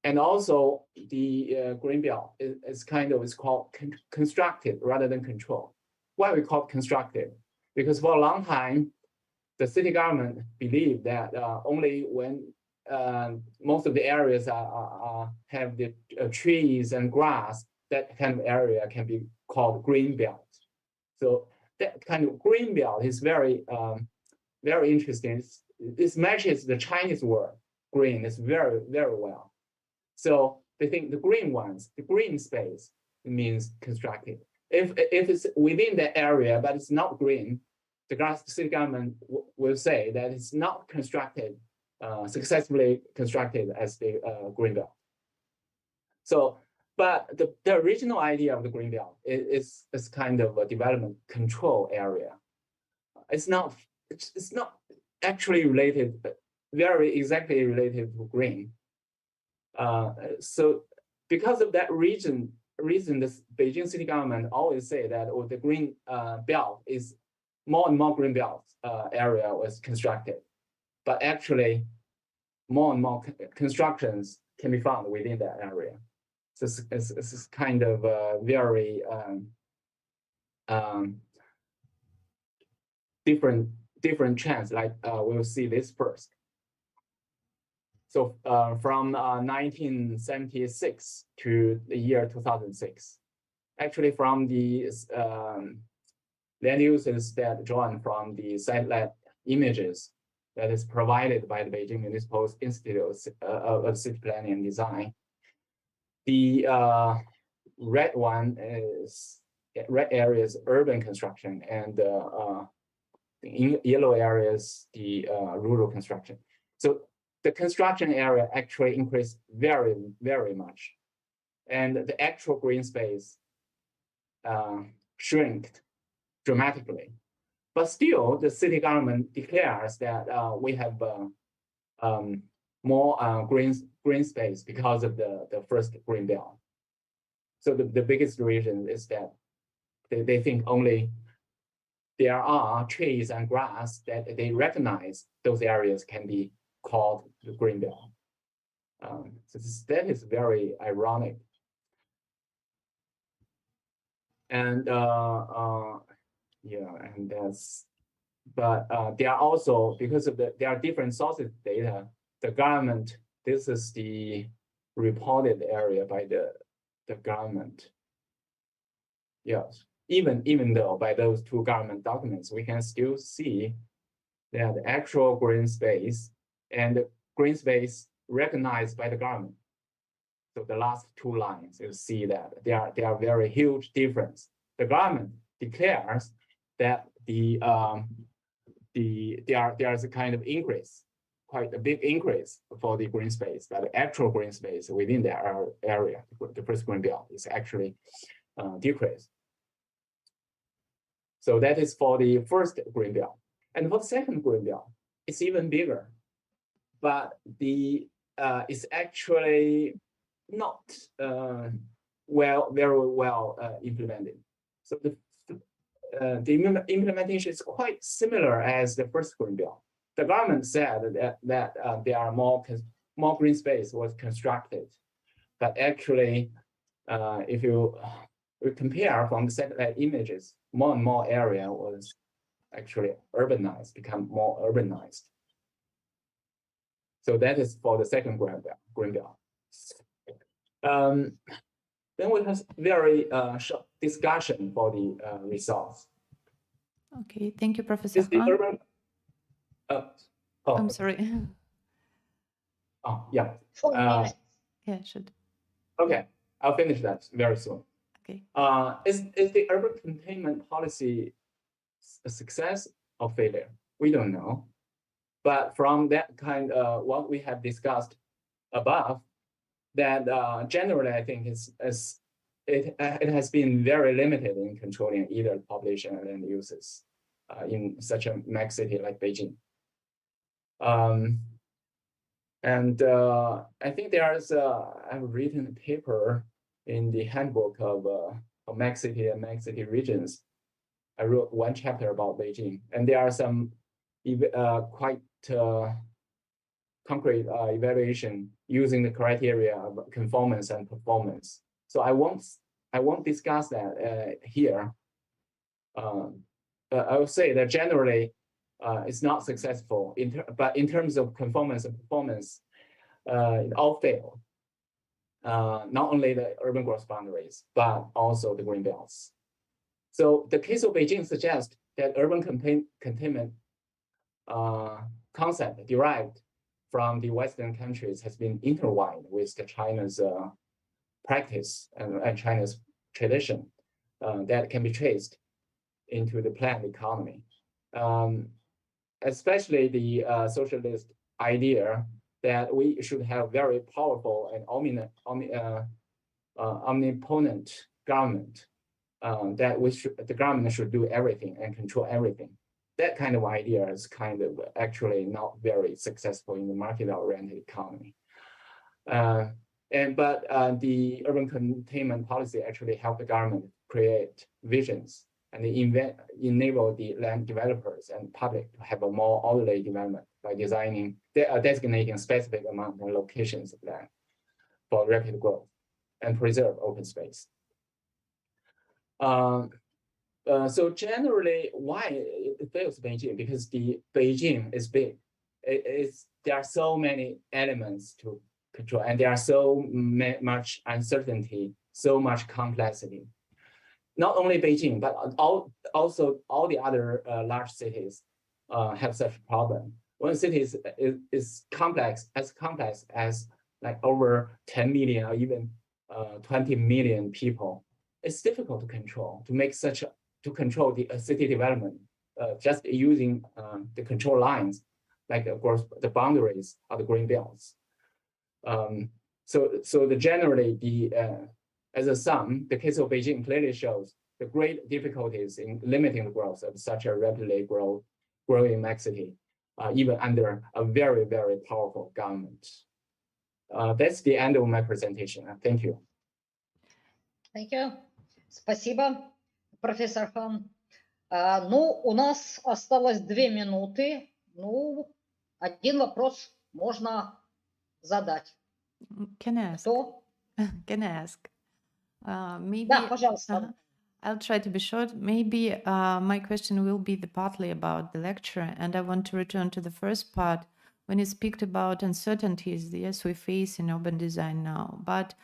Speaker 10: And also the green belt is called constructed rather than controlled. Why we call it constructed? Because for a long time, the city government believed that only when most of the areas have the trees and grass, that kind of area can be called green belt. So that kind of green belt is very, very interesting. This matches the Chinese word green is very, very well. So they think the green ones, the green space means constructed. If it's within that area, but it's not green, the city government will say that it's not constructed, successfully constructed as the green belt. So, but the original idea of the green belt is kind of a development control area. It's not actually related, very exactly related to green. So because of that reason, the Beijing city government always say that the green belt is more and more green belt area was constructed, but actually more and more constructions can be found within that area. So it's kind of very different trends. Like we'll see this first. So from 1976 to the year 2006, actually from the land uses that drawn from the satellite images that is provided by the Beijing Municipal Institute of City Planning and Design. The red area is urban construction, and in yellow areas the rural construction. So the construction area actually increased very, very much, and the actual green space shrinked dramatically. But still, the city government declares that we have more green space because of the first green belt. So the biggest reason is that they think only there are trees and grass that they recognize those areas can be called the green belt. So that is very ironic. And yeah, and that's, but there are also, because of there are different sources of data, the government, this is the reported area by the government. Yes, even though by those two government documents, we can still see that the actual green space and the green space recognized by the government. So the last two lines, you see that there are very huge difference. The government declares that there's a kind of increase, quite a big increase for the green space, but the actual green space within the area, the first green belt, is actually decreased. So that is for the first green belt. And for the second green belt, it's even bigger, but it's actually not very well implemented. So the implementation is quite similar as the first green belt. The government said that there are more green space was constructed, but actually, if you compare from the satellite images, more and more area was actually urbanized, become more urbanized. So that is for the second green belt. Then we have very short discussion for the results.
Speaker 4: Okay, thank you, Professor Han. I'm sorry.
Speaker 10: Oh, yeah.
Speaker 15: 4 minutes.
Speaker 4: Yeah, should.
Speaker 10: Okay, I'll finish that very soon.
Speaker 4: Okay.
Speaker 10: Is the urban containment policy a success or failure? We don't know. But from that kind of what we have discussed above, that generally I think it has been very limited in controlling either population or land uses in such a mega city like Beijing. I think I've written a paper in the handbook of mega city and mega city regions. I wrote one chapter about Beijing, and there are some quite concrete evaluation using the criteria of conformance and performance. So I won't discuss that here. I will say that generally it's not successful, but in terms of conformance and performance, it all failed. Not only the urban growth boundaries, but also the green belts. So the case of Beijing suggests that urban containment concept derived from the Western countries has been intertwined with China's practice and China's tradition that can be traced into the planned economy. Especially the socialist idea that we should have very powerful and omnipotent government, that the government should do everything and control everything. That kind of idea is kind of actually not very successful in the market-oriented economy. But the urban containment policy actually helped the government create visions and enable the land developers and public to have a more orderly development by designating specific amount and locations of land for rapid growth and preserve open space. So generally, why it fails Beijing? Because Beijing is big. There are so many elements to control, and there are so much uncertainty, so much complexity. Not only Beijing, but also all the other large cities have such a problem. One city is complex as like over 10 million or even 20 million people. It's difficult to control, to control the city development just using the control lines, like of course the boundaries of the green belts. Generally as a sum, the case of Beijing clearly shows the great difficulties in limiting the growth of such a rapidly growing mega city, even under a very, very powerful government. That's the end of my presentation. Thank you.
Speaker 15: Thank you. Спасибо, профессор Хан. Ну, у нас осталось 2 минуты. Ну, один вопрос можно задать.
Speaker 4: Can I ask?
Speaker 15: Кто?
Speaker 4: Can I ask? Maybe.
Speaker 15: Да, пожалуйста.
Speaker 4: I'll try to be short. Maybe my question will be partly about the lecture, and I want to return to the first part when you speak about uncertainties. Yes, we face in urban design now, but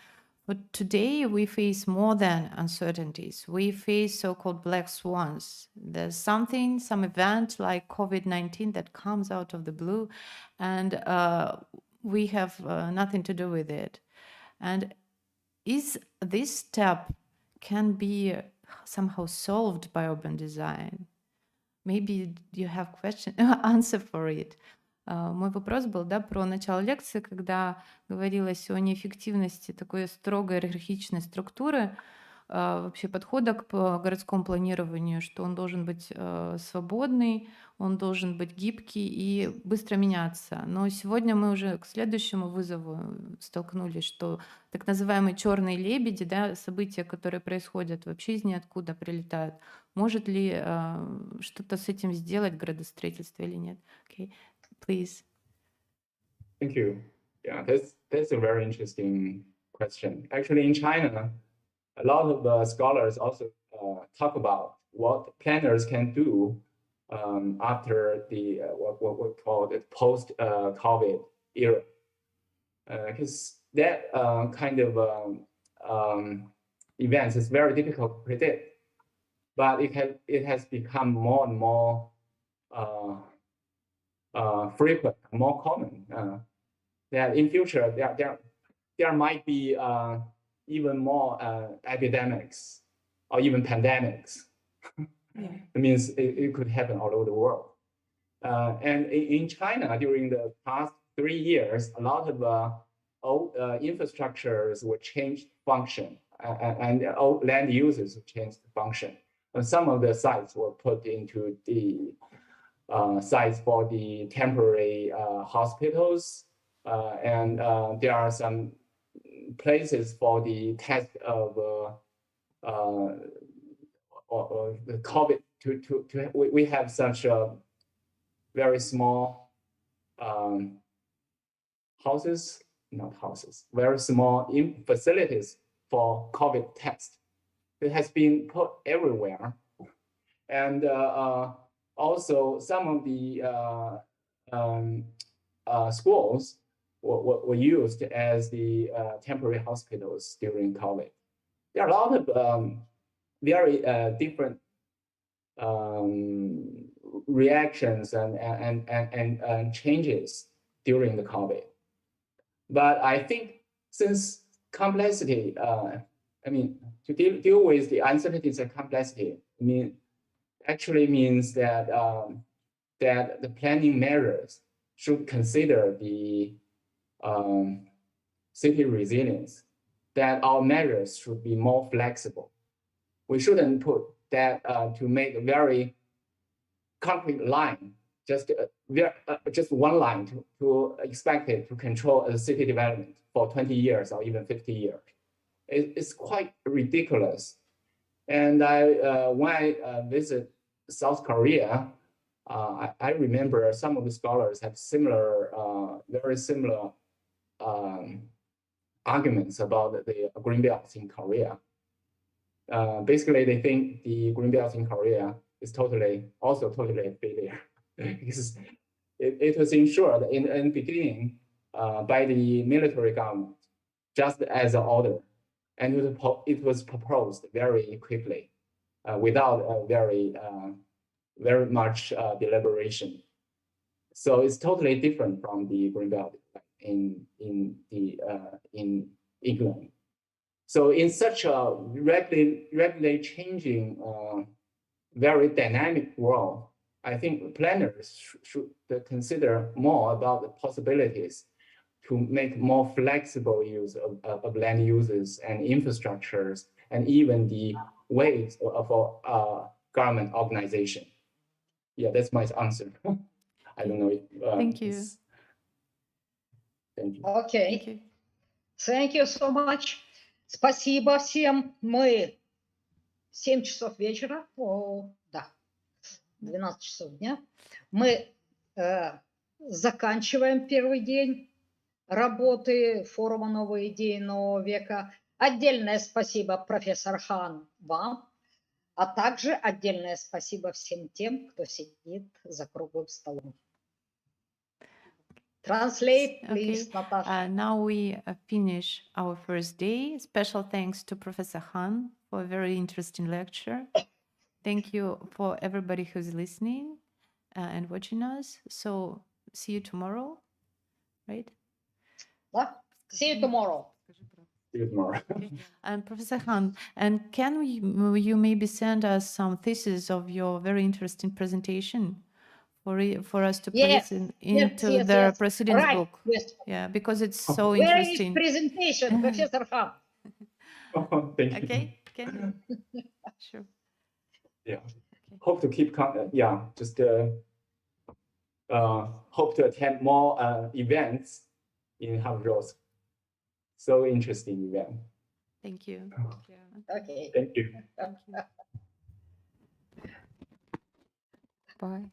Speaker 4: today we face more than uncertainties. We face so-called black swans. There's some event like COVID-19 that comes out of the blue, and we have nothing to do with it. And is this step can be somehow solved by urban design? Maybe you have answer for it. Мой вопрос был, про начало лекции, когда говорилось о неэффективности такой строгой иерархичной структуры, вообще подхода к городскому планированию, что он должен быть свободный, он должен быть гибкий и быстро меняться. Но сегодня мы уже к следующему вызову столкнулись, что так называемые черные лебеди, события, которые происходят вообще из ниоткуда прилетают, может ли что-то с этим сделать градостроительство или нет? Okay. Please.
Speaker 10: Thank you. Yeah, that's a very interesting question. Actually, in China, a lot of scholars also talk about what planners can do after the what we call the post-COVID era, because that kind of events is very difficult to predict, but it has become more and more frequent, more common. That in future there might be even more epidemics or even pandemics. It means it could happen all over the world. And in China, during the past 3 years, a lot of old infrastructures were changed function, and old land uses changed function. And some of the sites were put into the sites for the temporary hospitals, and there are some places for the test of the COVID. We have such a very small very small facilities for COVID test. It has been put everywhere. And also some of the schools were used as the temporary hospitals during COVID. There are a lot of very different reactions and changes during the COVID. But I think since complexity, I mean, to deal with the uncertainties and complexity, actually means that that the planning measures should consider the city resilience, that our measures should be more flexible. We shouldn't put that to make a very concrete line, just one line to expect it to control a city development for 20 years or even 50 years. It's quite ridiculous. And when I visit South Korea, I remember some of the scholars have similar, very similar arguments about the green belts in Korea. Basically, they think the green belts in Korea is also totally a failure because it was ensured in the beginning by the military government, just as an order, and it was proposed very quickly without a very much deliberation. So it's totally different from the green belt in England. So in such a rapidly changing, very dynamic world, I think planners should consider more about the possibilities to make more flexible use of land uses and infrastructures, and even the ways of government organization. Yeah, that's my answer. I don't know if
Speaker 4: Thank you.
Speaker 10: Thank you.
Speaker 15: Okay. Thank you so much. Спасибо всем. Мы 7 часов вечера, 12 часов дня. Мы заканчиваем первый день работы форума «Новые идеи нового века». Отдельное спасибо, профессор Хан, вам, а также отдельное спасибо всем тем, кто сидит за круглым столом. Translate, please, Natasha.
Speaker 4: Now we finish our first day. Special thanks to Professor Han for a very interesting lecture. Thank you for everybody who's listening and watching us. So see you tomorrow, right?
Speaker 15: What? See you tomorrow.
Speaker 10: See you tomorrow.
Speaker 4: Okay. And Professor Han, and can you maybe send us some thesis of your very interesting presentation for us to place into the President's book?
Speaker 15: Yes.
Speaker 4: Yeah, because it's so
Speaker 15: Where
Speaker 4: interesting.
Speaker 15: is presentation, Professor Han?
Speaker 10: Thank you.
Speaker 4: Okay, can you? Sure.
Speaker 10: Yeah. Okay. Hope to keep just hope to attend more events in Hangzhou. So interesting event.
Speaker 4: Thank you.
Speaker 15: Okay.
Speaker 10: Thank you.
Speaker 4: Thank you. Bye.